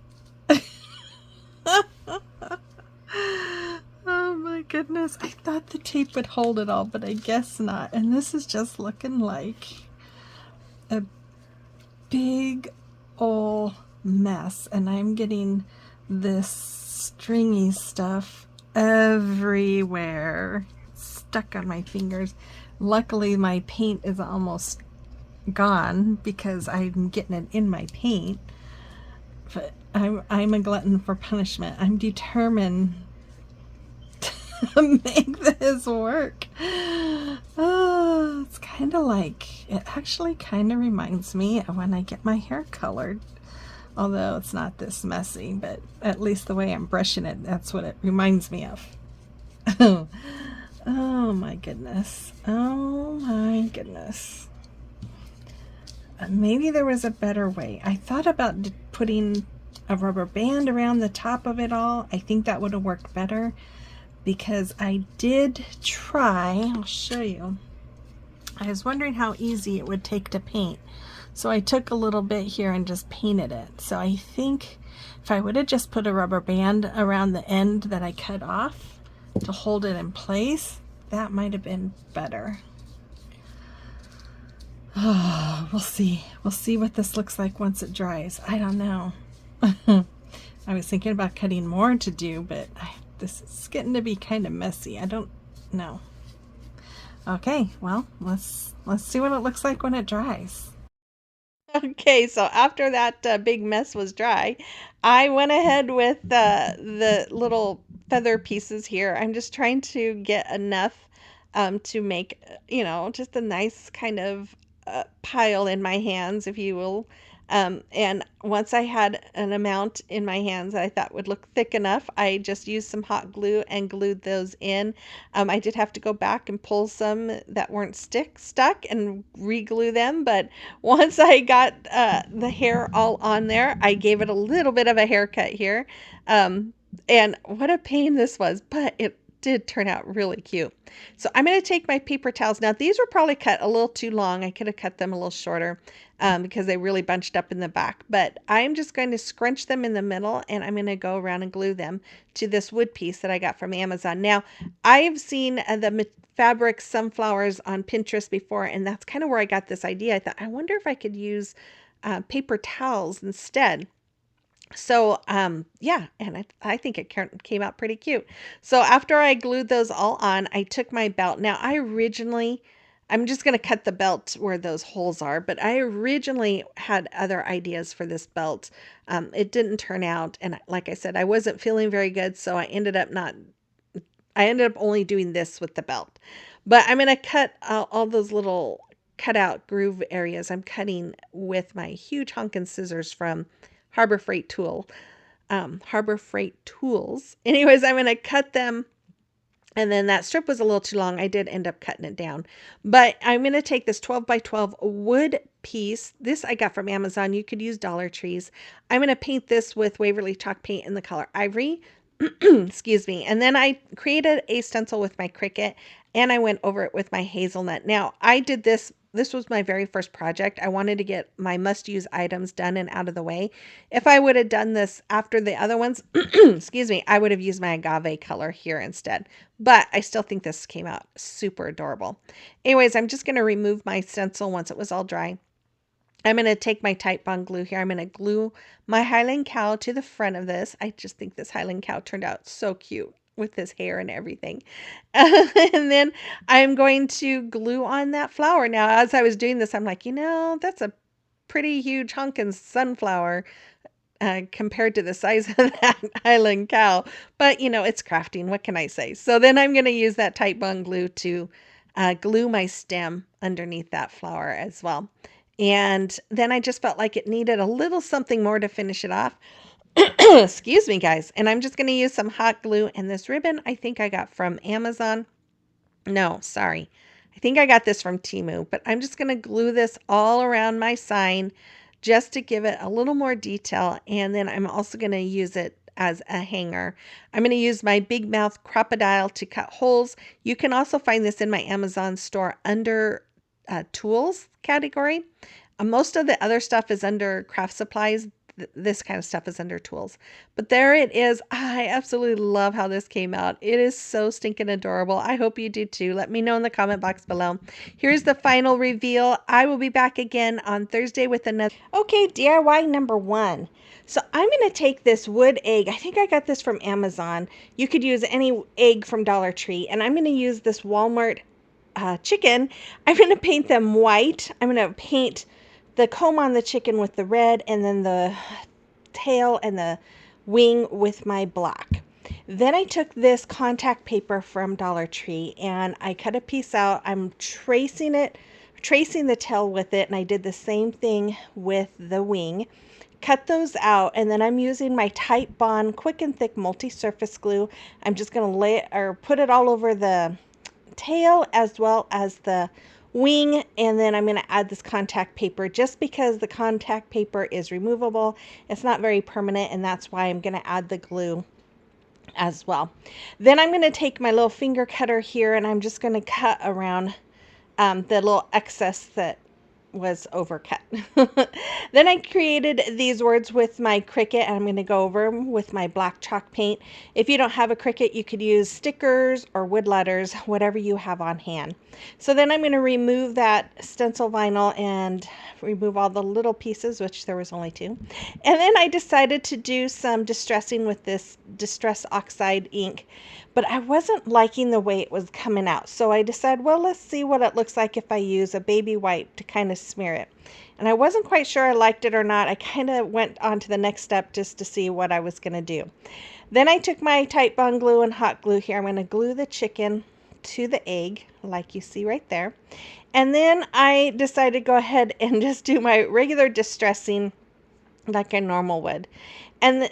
Speaker 1: Oh my goodness. I thought the tape would hold it all, but I guess not. And this is just looking like a big old mess. And I'm getting this stringy stuff everywhere. Stuck on my fingers. Luckily, my paint is almost gone because I'm getting it in my paint. But I'm a glutton for punishment. I'm determined to make this work. Oh, it's kind of like, it actually kind of reminds me of when I get my hair colored. Although it's not this messy, but at least the way I'm brushing it, that's what it reminds me of. Oh my goodness. Oh my goodness. Maybe there was a better way. I thought about putting a rubber band around the top of it all. I think that would have worked better because I did try. I'll show you. I was wondering how easy it would take to paint. So I took a little bit here and just painted it. So I think if I would have just put a rubber band around the end that I cut off to hold it in place, that might have been better. Oh, we'll see. We'll see what this looks like once it dries. I don't know. I was thinking about cutting more to do, but this is getting to be kind of messy. I don't know. Okay, well, let's see what it looks like when it dries. Okay, so after that big mess was dry, I went ahead with the little feather pieces here. I'm just trying to get enough to make, just a nice kind of pile in my hands, if you will. And once I had an amount in my hands that I thought would look thick enough, I just used some hot glue and glued those in. I did have to go back and pull some that weren't stuck and re-glue them, but once I got the hair all on there, I gave it a little bit of a haircut here. Um, and what a pain this was, but it did turn out really cute. So I'm going to take my paper towels. Now, these were probably cut a little too long. I could have cut them a little shorter because they really bunched up in the back. But I'm just going to scrunch them in the middle, and I'm going to go around and glue them to this wood piece that I got from Amazon. Now, I've seen the fabric sunflowers on Pinterest before, and that's kind of where I got this idea. I thought, I wonder if I could use paper towels instead. So, yeah, and I think it came out pretty cute. So after I glued those all on, I took my belt. Now, I'm just going to cut the belt where those holes are, but I originally had other ideas for this belt. It didn't turn out, and like I said, I wasn't feeling very good, so I ended up only doing this with the belt. But I'm going to cut all those little cutout groove areas. I'm cutting with my huge honkin' scissors from Harbor Freight Tools. Anyways, I'm going to cut them. And then that strip was a little too long. I did end up cutting it down. But I'm going to take this 12 by 12 wood piece. This I got from Amazon. You could use Dollar Trees. I'm going to paint this with Waverly Chalk paint in the color Ivory. Excuse me. And then I created a stencil with my Cricut, and I went over it with my hazelnut. Now, I did this. This was my very first project. I wanted to get my must-use items done and out of the way. If I would have done this after the other ones, excuse me, I would have used my agave color here instead. But I still think this came out super adorable. Anyways, I'm just going to remove my stencil once it was all dry. I'm going to take my Titebond glue here. I'm going to glue my Highland cow to the front of this. I just think this Highland cow turned out so cute with his hair and everything. And then I'm going to glue on that flower. Now, as I was doing this, I'm like, that's a pretty huge honkin' sunflower compared to the size of that Highland cow. But, it's crafting. What can I say? So then I'm going to use that Titebond glue to glue my stem underneath that flower as well. And then I just felt like it needed a little something more to finish it off. Excuse me, guys. And I'm just going to use some hot glue and this ribbon I think I got from Amazon. No, sorry. I think I got this from Temu, but I'm just going to glue this all around my sign just to give it a little more detail. And then I'm also going to use it as a hanger. I'm going to use my big mouth crocodile to cut holes. You can also find this in my Amazon store under tools category. Most of the other stuff is under craft supplies. This kind of stuff is under tools. But there it is. I absolutely love how this came out. It is so stinking adorable. I hope you do too. Let me know in the comment box below. Here's the final reveal. I will be back again on Thursday with another. Okay, DIY number 1. So I'm going to take this wood egg. I think I got this from Amazon. You could use any egg from Dollar Tree. And I'm going to use this Walmart chicken. I'm going to paint them white. I'm going to paint the comb on the chicken with the red, and then the tail and the wing with my black. Then I took this contact paper from Dollar Tree and I cut a piece out. I'm tracing the tail with it, and I did the same thing with the wing. Cut those out, and then I'm using my Type Bond Quick and Thick multi-surface glue. I'm just going to lay it or put it all over the tail as well as the wing, and then I'm going to add this contact paper just because the contact paper is removable. It's not very permanent, and that's why I'm going to add the glue as well. Then I'm going to take my little finger cutter here, and I'm just going to cut around the little excess that was overcut. Then I created these words with my Cricut, and I'm going to go over them with my black chalk paint. If you don't have a Cricut, you could use stickers or wood letters, whatever you have on hand. So then I'm going to remove that stencil vinyl and remove all the little pieces, which there was only 2. And then I decided to do some distressing with this Distress Oxide ink, but I wasn't liking the way it was coming out. So I decided, well, let's see what it looks like if I use a baby wipe to kind of smear it. And I wasn't quite sure I liked it or not. I kind of went on to the next step just to see what I was going to do. Then I took my Type Bond glue and hot glue here. I'm going to glue the chicken to the egg, like you see right there. And then I decided to go ahead and just do my regular distressing like I normally would. And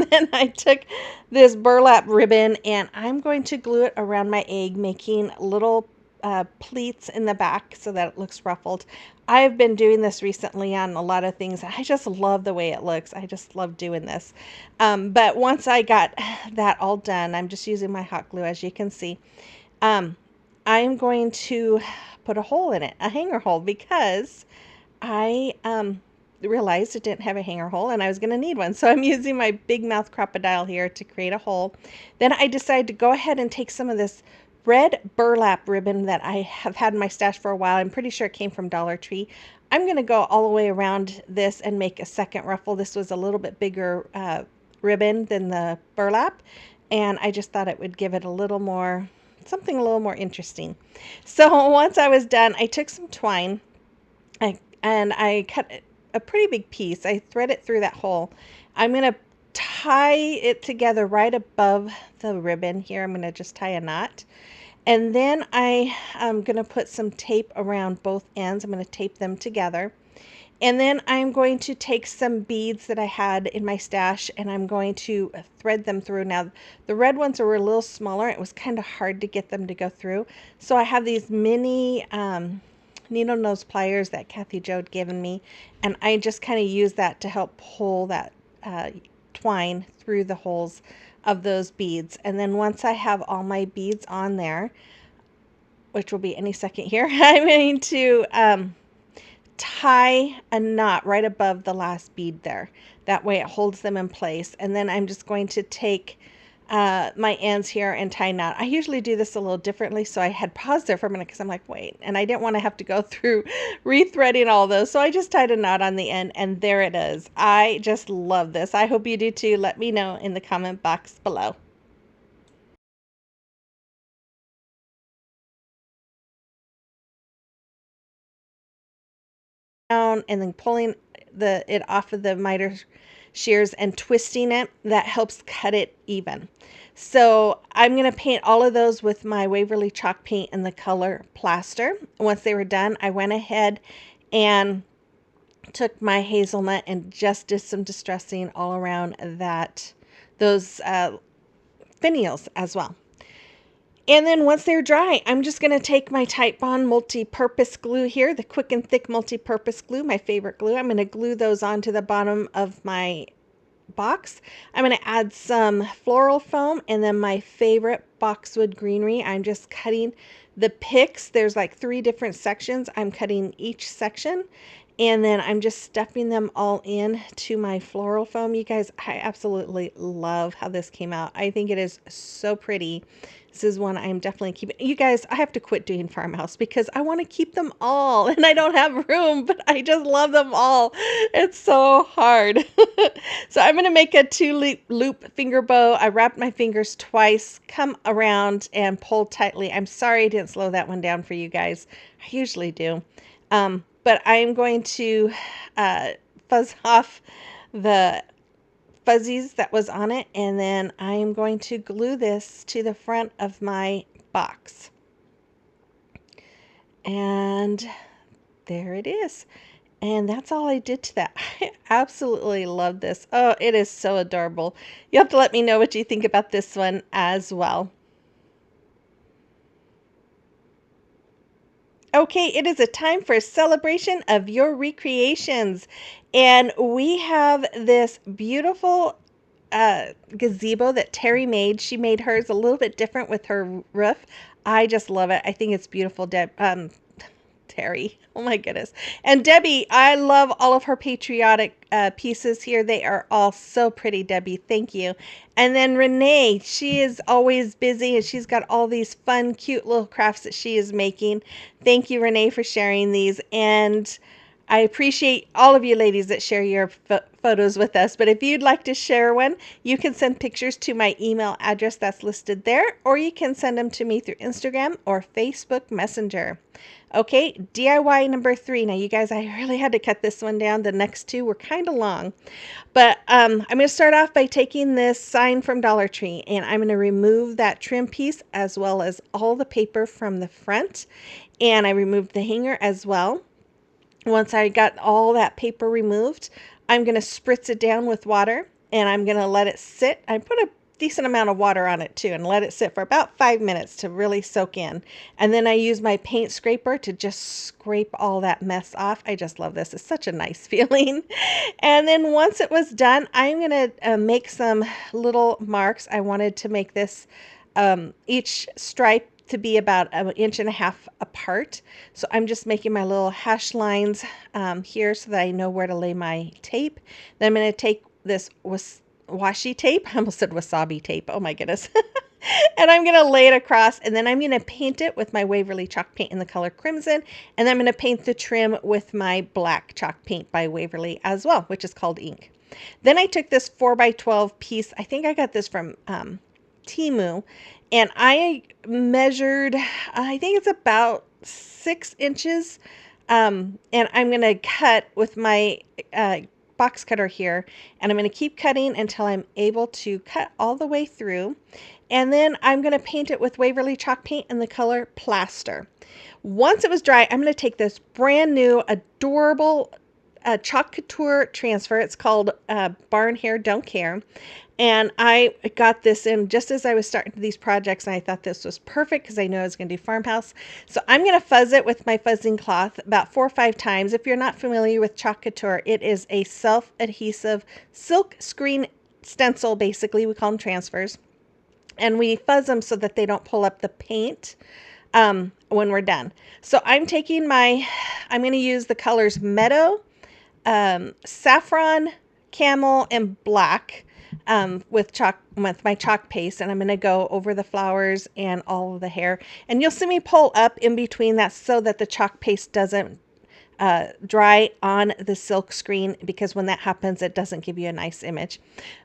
Speaker 1: then I took this burlap ribbon and I'm going to glue it around my egg, making little pleats in the back so that it looks ruffled. I've been doing this recently on a lot of things. I just love the way it looks. I just love doing this. But once I got that all done, I'm just using my hot glue, as you can see. I'm going to put a hole in it, a hanger hole, because I realized it didn't have a hanger hole and I was going to need one. So I'm using my big mouth crocodile here to create a hole. Then I decided to go ahead and take some of this red burlap ribbon that I have had in my stash for a while. I'm pretty sure it came from Dollar Tree. I'm going to go all the way around this and make a second ruffle. This was a little bit bigger ribbon than the burlap, and I just thought it would give it a little more, something a little more interesting. So once I was done, I took some twine and I cut a pretty big piece. I thread it through that hole. I'm going to tie it together right above the ribbon here. I'm going to just tie a knot. And then I am going to put some tape around both ends. I'm going to tape them together. And then I'm going to take some beads that I had in my stash and I'm going to thread them through. Now, the red ones were a little smaller. It was kind of hard to get them to go through. So I have these mini needle nose pliers that Kathy Jo had given me, and I just kind of use that to help pull that twine through the holes of those beads. And then once I have all my beads on there, which will be any second here, I'm going to tie a knot right above the last bead there. That way it holds them in place. And then I'm just going to take my ends here and tie a knot. I usually do this a little differently, so I had paused there for a minute because I'm like, wait, and I didn't want to have to go through rethreading all those, so I just tied a knot on the end, and there it is. I just love this. I hope you do too. Let me know in the comment box below. Down and then pulling it off of the miter shears and twisting it, that helps cut it even. So I'm going to paint all of those with my Waverly chalk paint in the color Plaster. Once they were done, I went ahead and took my hazelnut and just did some distressing all around those finials as well. And then once they're dry, I'm just going to take my Type Bond multi-purpose glue here, the quick and thick multi-purpose glue, my favorite glue. I'm going to glue those onto the bottom of my box. I'm going to add some floral foam and then my favorite boxwood greenery. I'm just cutting the picks. There's like 3 different sections. I'm cutting each section and then I'm just stuffing them all in to my floral foam. You guys, I absolutely love how this came out. I think it is so pretty. This is one I'm definitely keeping. You guys, I have to quit doing Farmhouse because I want to keep them all and I don't have room, but I just love them all. It's so hard. So I'm going to make a 2-loop finger bow. I wrapped my fingers twice, come around and pull tightly. I'm sorry I didn't slow that one down for you guys. I usually do. But I'm going to fuzz off the fuzzies that was on it, and then I am going to glue this to the front of my box. And there it is. And that's all I did to that. I absolutely love this. Oh, it is so adorable. You have to let me know what you think about this one as well. Okay, it is a time for a celebration of your recreations. And we have this beautiful gazebo that Terry made. She made hers a little bit different with her roof. I just love it. I think it's beautiful. Terry. Oh my goodness. And Debbie, I love all of her patriotic pieces here. They are all so pretty, Debbie. Thank you. And then Renee, she is always busy and she's got all these fun, cute little crafts that she is making. Thank you, Renee, for sharing these. And I appreciate all of you ladies that share your photos with us. But if you'd like to share one, you can send pictures to my email address that's listed there, or you can send them to me through Instagram or Facebook Messenger. Okay, DIY number 3. Now, you guys, I really had to cut this one down. The next 2 were kind of long. But I'm going to start off by taking this sign from Dollar Tree, and I'm going to remove that trim piece as well as all the paper from the front. And I removed the hanger as well. Once I got all that paper removed, I'm going to spritz it down with water and I'm going to let it sit. I put a decent amount of water on it too and let it sit for about 5 minutes to really soak in. And then I use my paint scraper to just scrape all that mess off. I just love this. It's such a nice feeling. And then once it was done, I'm going to make some little marks. I wanted to make this each stripe to be about 1.5 inches apart. So I'm just making my little hash lines here so that I know where to lay my tape. Then I'm going to take this washi tape. I almost said wasabi tape. Oh my goodness. And I'm going to lay it across, and then I'm going to paint it with my Waverly chalk paint in the color crimson. And I'm going to paint the trim with my black chalk paint by Waverly as well, which is called ink. Then I took this 4x12 piece. I think I got this from Temu, and I measured, I think it's about 6 inches. And I'm going to cut with my box cutter here, and I'm going to keep cutting until I'm able to cut all the way through. And then I'm going to paint it with Waverly chalk paint in the color plaster. Once it was dry, I'm going to take this brand new adorable Chalk Couture transfer. It's called Barn Hair Don't Care. And I got this in just as I was starting these projects, and I thought this was perfect because I knew I was going to do Farmhouse. So I'm going to fuzz it with my fuzzing cloth about 4 or 5 times. If you're not familiar with Chalk Couture, it is a self-adhesive silk screen stencil, basically. We call them transfers. And we fuzz them so that they don't pull up the paint when we're done. So I'm going to use the colors Meadow, Saffron, Camel, and Black with my chalk paste, and I'm going to go over the flowers and all of the hair. And you'll see me pull up in between that so that the chalk paste doesn't dry on the silk screen, because when that happens, it doesn't give you a nice image.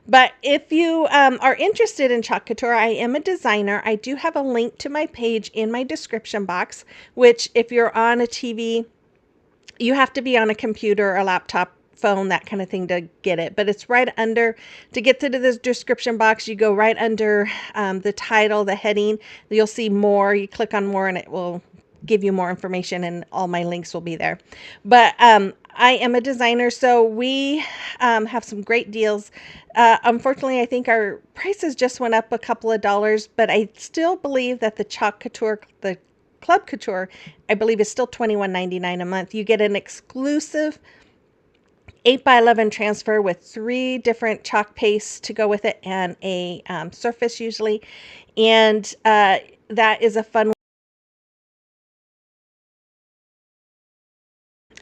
Speaker 1: But if you are interested in Chalk Couture, I am a designer. I do have a link to my page in my description box, which if you're on a TV, you have to be on a computer or laptop, phone, that kind of thing to get it. But it's right under, to get to this description box, you go right under the title, the heading. You'll see more. You click on more and it will give you more information, and all my links will be there. But I am a designer, so we have some great deals. Unfortunately, I think our prices just went up a couple of dollars, but I still believe that the Chalk Couture, the Club Couture, I believe is still $21.99 a month. You get an exclusive 8x11 transfer with 3 different chalk pastes to go with it and a surface usually. And that is a fun.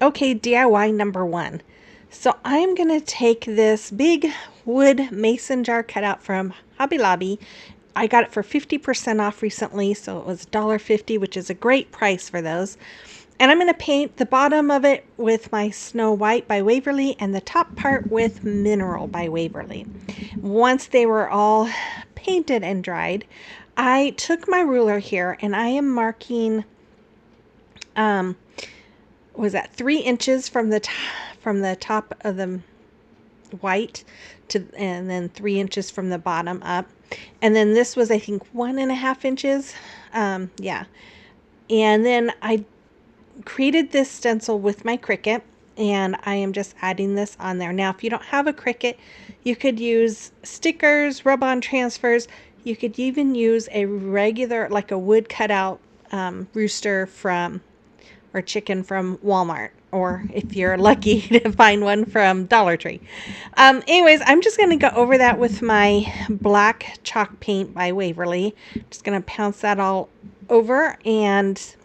Speaker 1: Okay, DIY number 1. So I'm going to take this big wood mason jar cutout from Hobby Lobby. I got it for 50% off recently, so it was $1.50, which is a great price for those. And I'm going to paint the bottom of it with my Snow White by Waverly and the top part with Mineral by Waverly. Once they were all painted and dried, I took my ruler here and I am marking was that 3 inches from the top of the white to, and then 3 inches from the bottom up, and then this was I think 1.5 inches. Yeah, and then I created this stencil with my Cricut, and I am just adding this on there. Now if you don't have a Cricut, you could use stickers, rub-on transfers. You could even use a regular, like a wood cutout rooster from or chicken from Walmart, or if you're lucky to find one from Dollar Tree. Anyways, I'm just going to go over that with my black chalk paint by Waverly. Just going to pounce that all over, and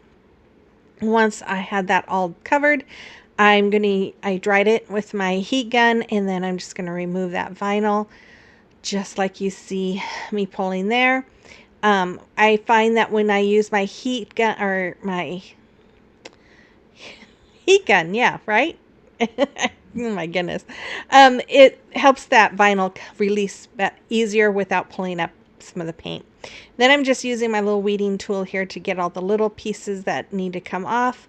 Speaker 1: once I had that all covered, I dried it with my heat gun, and then I'm just going to remove that vinyl just like you see me pulling there. I find that when I use my heat gun, or my heat gun, yeah, right? Oh my goodness. It helps that vinyl release easier without pulling up some of the paint. Then I'm just using my little weeding tool here to get all the little pieces that need to come off.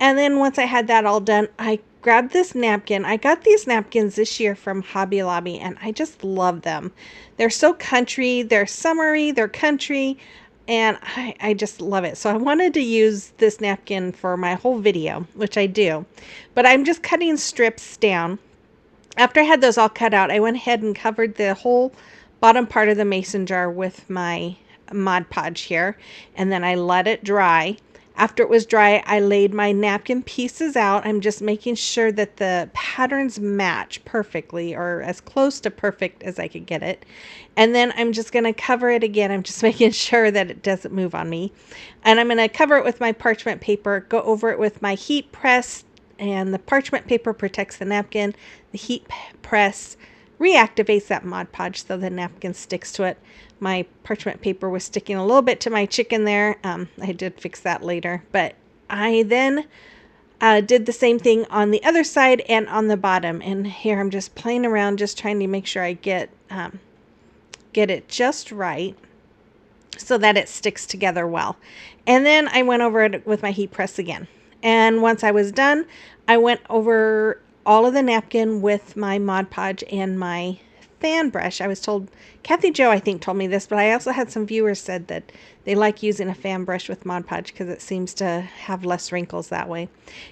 Speaker 1: And then once I had that all done, I grabbed this napkin. I got these napkins this year from Hobby Lobby, and I just love them. They're so country, they're summery, they're country, and I just love it. So I wanted to use this napkin for my whole video, which I do. But I'm just cutting strips down. After I had those all cut out, I went ahead and covered the whole bottom part of the mason jar with my Mod Podge here, and then I let it dry. After it was dry, I laid my napkin pieces out. I'm just making sure that the patterns match perfectly, or as close to perfect as I could get it. And then I'm just going to cover it again. I'm just making sure that it doesn't move on me. And I'm going to cover it with my parchment paper, go over it with my heat press, and the parchment paper protects the napkin. The heat press reactivates that Mod Podge so the napkin sticks to it. My parchment paper was sticking a little bit to my chicken there. I did fix that later, but I then did the same thing on the other side and on the bottom. And here I'm just playing around, just trying to make sure I get it just right so that it sticks together well. And then I went over it with my heat press again. And once I was done, I went over all of the napkin with my Mod Podge and my fan brush. I was told, Kathy Jo I think told me this, but I also had some viewers said that they like using a fan brush with Mod Podge because it seems to have less wrinkles that way.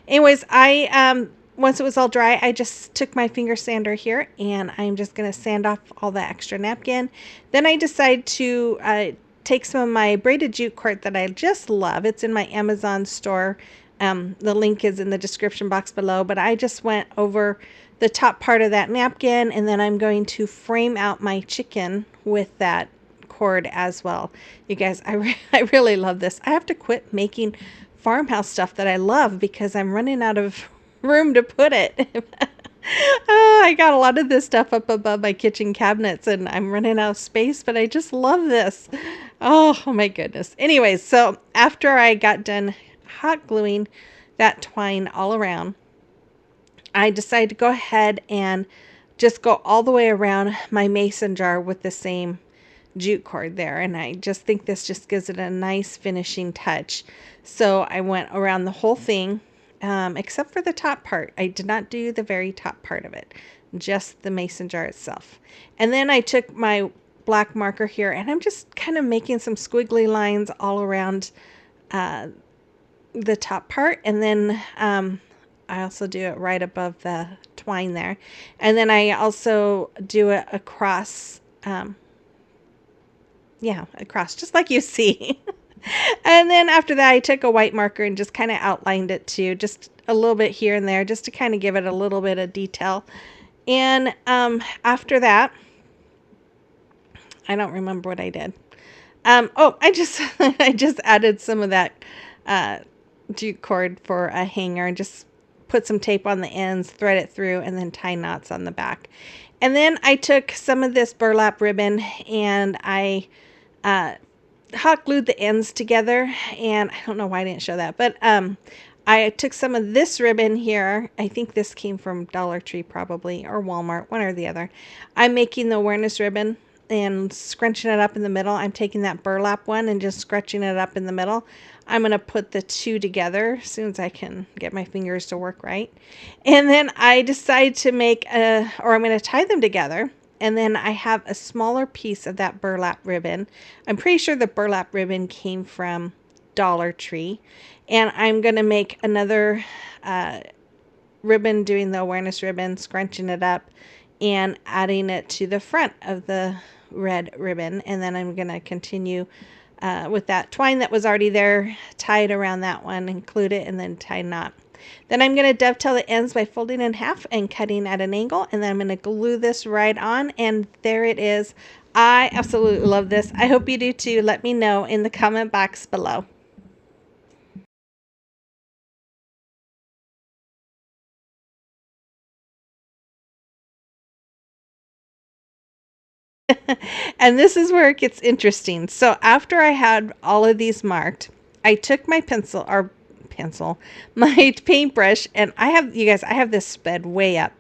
Speaker 1: Anyways, once it was all dry, I just took my finger sander here, and I'm just going to sand off all the extra napkin. Then I decided to take some of my braided jute cord that I just love. It's in my Amazon store. The link is in the description box below, but I just went over the top part of that napkin, and then I'm going to frame out my chicken with that cord as well. You guys, I really love this. I have to quit making farmhouse stuff that I love because I'm running out of room to put it. Oh, I got a lot of this stuff up above my kitchen cabinets, and I'm running out of space, but I just love this. Oh my goodness. Anyways, so after I got done hot gluing that twine all around, I decided to go ahead and just go all the way around my mason jar with the same jute cord there, and I just think this just gives it a nice finishing touch. So I went around the whole thing, except for the top part. I did not do the very top part of it, just the mason jar itself. And then I took my black marker here, and I'm just kind of making some squiggly lines all around the top part, and then I also do it right above the twine there. And then I also do it across, yeah, across, just like you see. And then after that, I took a white marker and just kind of outlined it too, just a little bit here and there, just to kind of give it a little bit of detail. And after that, I don't remember what I did. Oh, I just I just added some of that jute cord for a hanger and just put some tape on the ends, thread it through, and then tie knots on the back. And then I took some of this burlap ribbon and I hot glued the ends together. And I don't know why I didn't show that, but I took some of this ribbon here. I think this came from Dollar Tree probably, or Walmart, one or the other. I'm making the awareness ribbon and scrunching it up in the middle. I'm taking that burlap one and just scrunching it up in the middle. I'm going to put the two together as soon as I can get my fingers to work right. And then I decide to make or I'm going to tie them together. And then I have a smaller piece of that burlap ribbon. I'm pretty sure the burlap ribbon came from Dollar Tree. And I'm going to make another ribbon, doing the awareness ribbon, scrunching it up and adding it to the front of the red ribbon. And then I'm going to continue with that twine that was already there, tied around that one, include it, and then tie a knot. Then I'm going to dovetail the ends by folding in half and cutting at an angle. And then I'm going to glue this right on. And there it is. I absolutely love this. I hope you do too. Let me know in the comment box below. And this is where it gets interesting. So after I had all of these marked, I took my my paintbrush, and I have, you guys, I have this sped way up.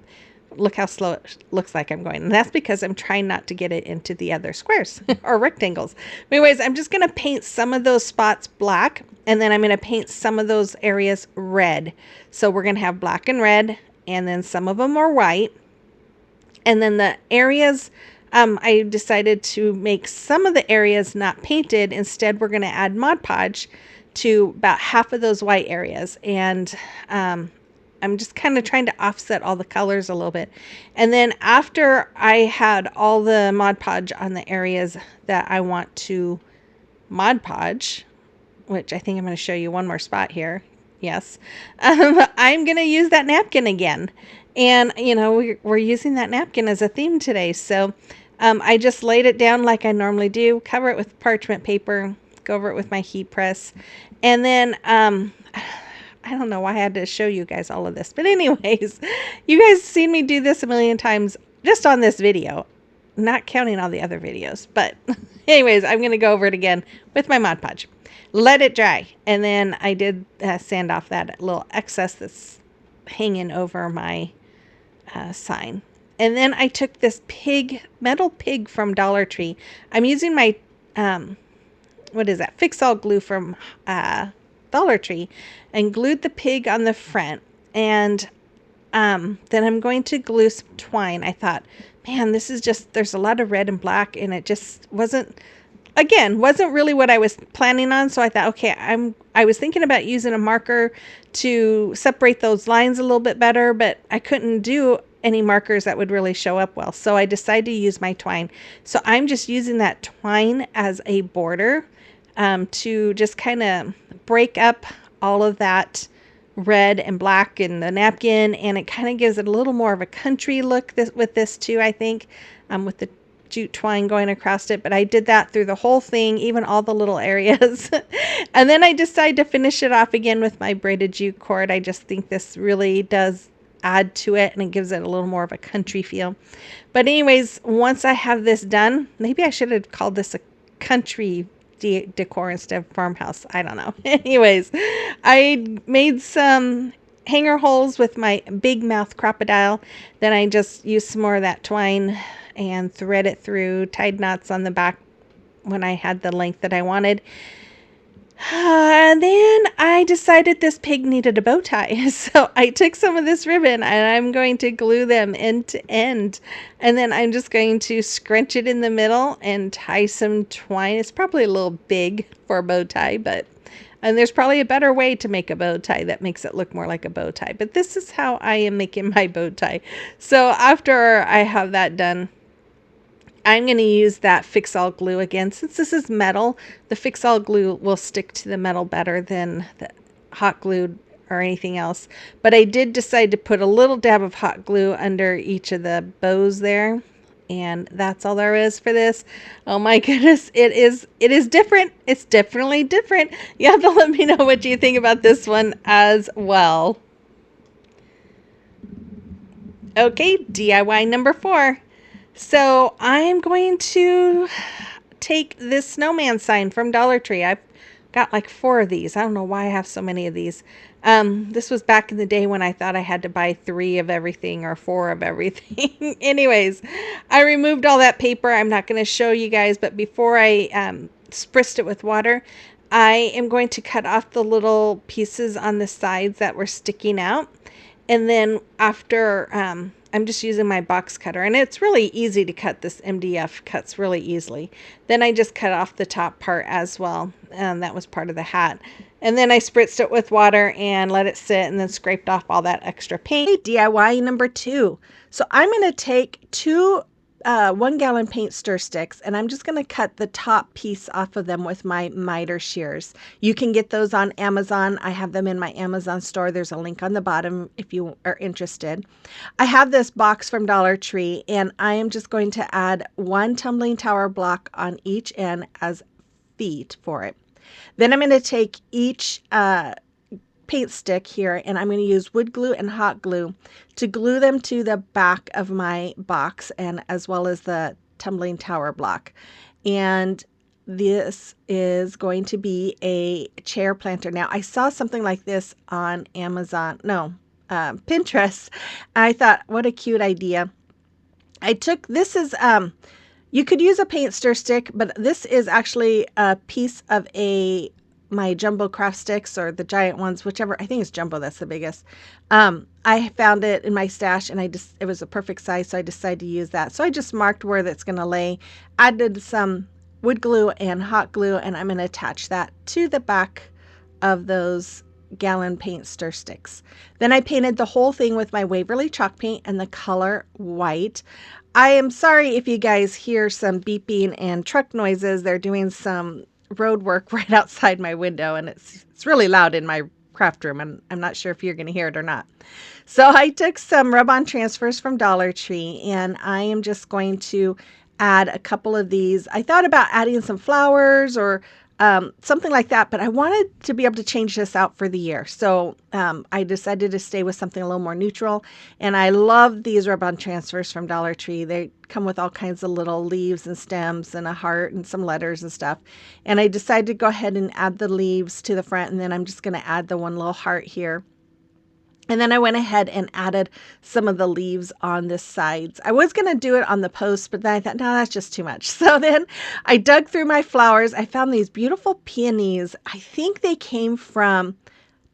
Speaker 1: Look how slow it looks like I'm going. And that's because I'm trying not to get it into the other squares or rectangles. But anyways, I'm just going to paint some of those spots black, and then I'm going to paint some of those areas red. So we're going to have black and red, and then some of them are white. And then the areas, I decided to make some of the areas not painted. Instead, we're going to add Mod Podge to about half of those white areas. And I'm just kind of trying to offset all the colors a little bit. And then after I had all the Mod Podge on the areas that I want to Mod Podge, which I think I'm going to show you one more spot here. Yes. I'm going to use that napkin again. And, you know, we're using that napkin as a theme today. So I just laid it down like I normally do, cover it with parchment paper, go over it with my heat press. And then I don't know why I had to show you guys all of this. But anyways, you guys seen me do this a million times just on this video, not counting all the other videos. But anyways, I'm going to go over it again with my Mod Podge. Let it dry. And then I did sand off that little excess that's hanging over my sign. And then I took this metal pig from Dollar Tree. I'm using my, what is that? Fix-All glue from Dollar Tree, and glued the pig on the front. And then I'm going to glue some twine. I thought, man, this is just, there's a lot of red and black, and it just wasn't really what I was planning on. So I thought, okay, I was thinking about using a marker to separate those lines a little bit better, but I couldn't do any markers that would really show up well. So I decided to use my twine. So I'm just using that twine as a border to just kind of break up all of that red and black in the napkin, and it kind of gives it a little more of a country look with this too, I think, with the jute twine going across it. But I did that through the whole thing, even all the little areas. And then I decided to finish it off again with my braided jute cord. I just think this really does add to it, and it gives it a little more of a country feel. But anyways, once I have this done, maybe I should have called this a country decor instead of farmhouse. I don't know. Anyways, I made some hanger holes with my big mouth crocodile. Then I just used some more of that twine and thread it through, tied knots on the back when I had the length that I wanted. And then I decided this pig needed a bow tie. So I took some of this ribbon and I'm going to glue them end to end. And then I'm just going to scrunch it in the middle and tie some twine. It's probably a little big for a bow tie, but And there's probably a better way to make a bow tie that makes it look more like a bow tie. But this is how I am making my bow tie. So after I have that done, I'm going to use that Fix-All glue again. Since this is metal, the Fix-All glue will stick to the metal better than the hot glue or anything else. But I did decide to put a little dab of hot glue under each of the bows there. And that's all there is for this. Oh my goodness, it is different. It's definitely different. You have to let me know what you think about this one as well. Okay, DIY number 4. So I'm going to take this snowman sign from Dollar Tree. I've got like 4 of these. I don't know why I have so many of these. This was back in the day when I thought I had to buy 3 of everything or 4 of everything. Anyways, I removed all that paper. I'm not going to show you guys, but before I spritzed it with water, I am going to cut off the little pieces on the sides that were sticking out. And then after, I'm just using my box cutter, and it's really easy to cut. This MDF cuts really easily. Then I just cut off the top part as well, and that was part of the hat. And then I spritzed it with water and let it sit, and then scraped off all that extra paint. DIY number 2. So I'm going to take 2 1-gallon paint stir sticks, and I'm just going to cut the top piece off of them with my miter shears. You can get those on Amazon. I have them in my Amazon store. There's a link on the bottom if you are interested. I have this box from Dollar Tree, and I am just going to add 1 tumbling tower block on each end as feet for it. Then I'm going to take each paint stick here, and I'm going to use wood glue and hot glue to glue them to the back of my box, and as well as the tumbling tower block. And this is going to be a chair planter. Now, I saw something like this on Amazon, no, Pinterest. I thought, what a cute idea. I took, this is, you could use a paint stir stick, but this is actually a piece of my jumbo craft sticks, or the giant ones, whichever. I think it's jumbo, that's the biggest. I found it in my stash, and it was a perfect size, so I decided to use that. So I just marked where that's going to lay, added some wood glue and hot glue, and I'm going to attach that to the back of those gallon paint stir sticks. Then I painted the whole thing with my Waverly chalk paint and the color white. I am sorry if you guys hear some beeping and truck noises. They're doing some road work right outside my window, and it's really loud in my craft room, and I'm not sure if you're going to hear it or not. So I took some rub-on transfers from Dollar Tree, and I am just going to add a couple of these. I thought about adding some flowers or something like that, but I wanted to be able to change this out for the year. So I decided to stay with something a little more neutral. And I love these rub-on transfers from Dollar Tree. They come with all kinds of little leaves and stems and a heart and some letters and stuff. And I decided to go ahead and add the leaves to the front, and then I'm just going to add the one little heart here. And then I went ahead and added some of the leaves on the sides. I was going to do it on the post, but then I thought, no, that's just too much. So then I dug through my flowers. I found these beautiful peonies. I think they came from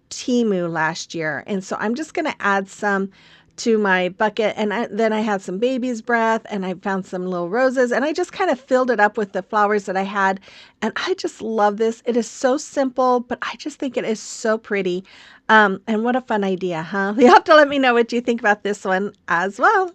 Speaker 1: Temu last year. And so I'm just going to add some to my bucket. And then I had some baby's breath, and I found some little roses, and I just kind of filled it up with the flowers that I had. And I just love this. It is so simple, but I just think it is so pretty. And what a fun idea, huh? You'll have to let me know what you think about this one as well.